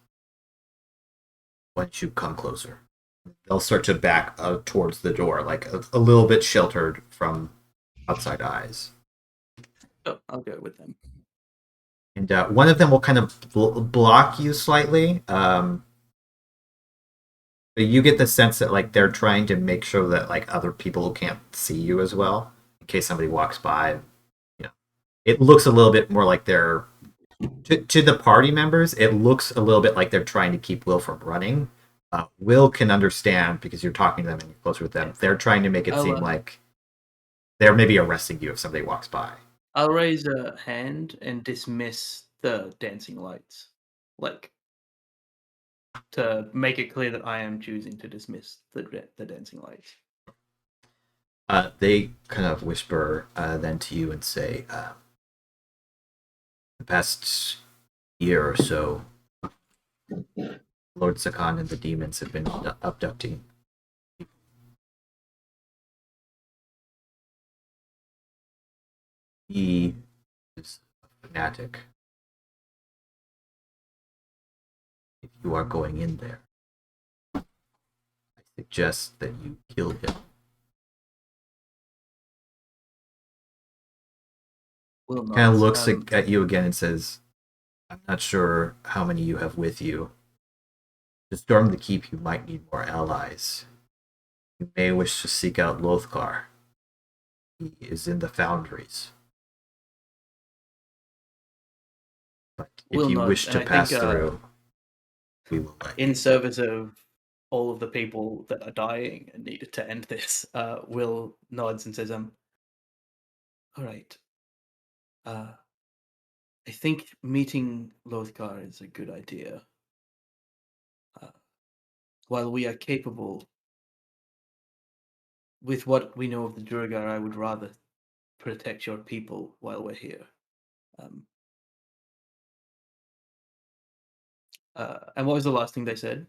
"Why don't you come closer?" They'll start to back towards the door, like a little bit sheltered from outside eyes. Oh, I'll go with them. And one of them will kind of block you slightly. But you get the sense that like they're trying to make sure that like other people can't see you as well, in case somebody walks by. It looks a little bit more like they're to the party members. It looks a little bit like they're trying to keep Will from running. Will can understand because you're talking to them and you're closer with them. They're trying to make it seem like they're maybe arresting you if somebody walks by. I'll raise a hand and dismiss the dancing lights, like to make it clear that I am choosing to dismiss the dancing lights. They kind of whisper then to you and say, the past year or so, Lord Sakan and the demons have been abducting. He is a fanatic. If you are going in there, I suggest that you kill him. Kind of looks at you again and says, "I'm not sure how many you have with you. To storm the keep, you might need more allies. You may wish to seek out Lothgar. He is in the foundries. But if you wish to pass through, we will let you." In service of all of the people that are dying and needed to end this, Will nods and says, all right. I think meeting Lothgar is a good idea. While we are capable, with what we know of the Duergar, I would rather protect your people while we're here. And what was the last thing they said?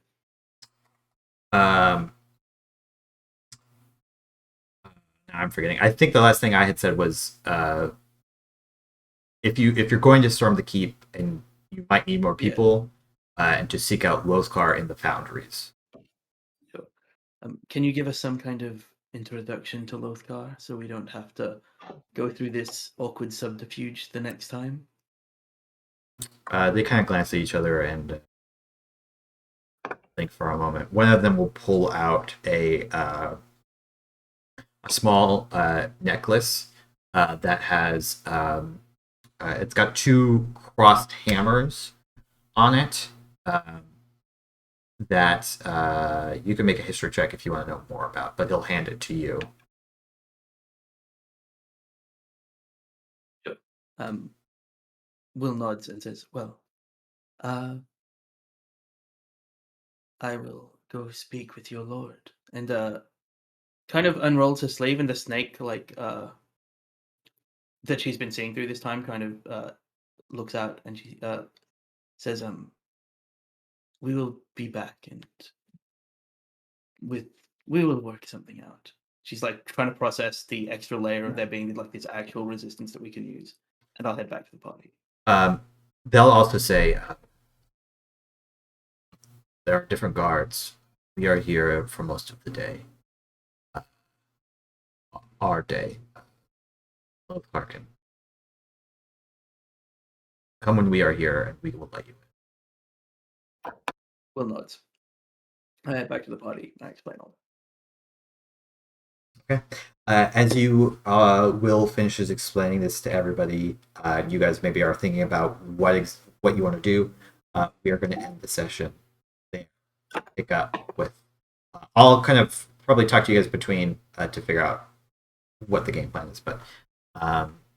I'm forgetting. I think the last thing I had said was, if you're going to storm the keep and you might need more people, and to seek out Lothgar in the foundries. Sure. Can you give us some kind of introduction to Lothgar so we don't have to go through this awkward subterfuge the next time? They kind of glance at each other and think for a moment. One of them will pull out a small necklace that has it's got two crossed hammers on it. That you can make a history check if you want to know more about, but he'll hand it to you. Will nods and says, "Well, I will go speak with your lord." And kind of unrolls her sleeve, and the snake, like that she's been seeing through this time, kind of looks out, and she says, "We will be back, and we will work something out." She's like trying to process the extra layer of there being like this actual resistance that we can use, and I'll head back to the party. They'll also say there are different guards. We are here for most of the day. Our day. Of Harkin. Come when we are here, and we will let you in. Will nods. I head back to the party. I explain all. Okay. As you Will finishes explaining this to everybody, you guys maybe are thinking about what you want to do. We are going to end the session there. Pick up with. I'll kind of probably talk to you guys between to figure out what the game plan is. But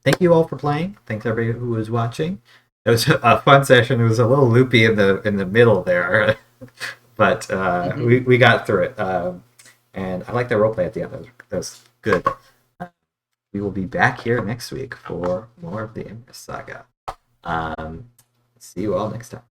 thank you all for playing. Thanks everybody who was watching. It was a fun session. It was a little loopy in the middle there, but we got through it. And I like that roleplay at the end. That was good. We will be back here next week for more of the Imris Saga. See you all next time.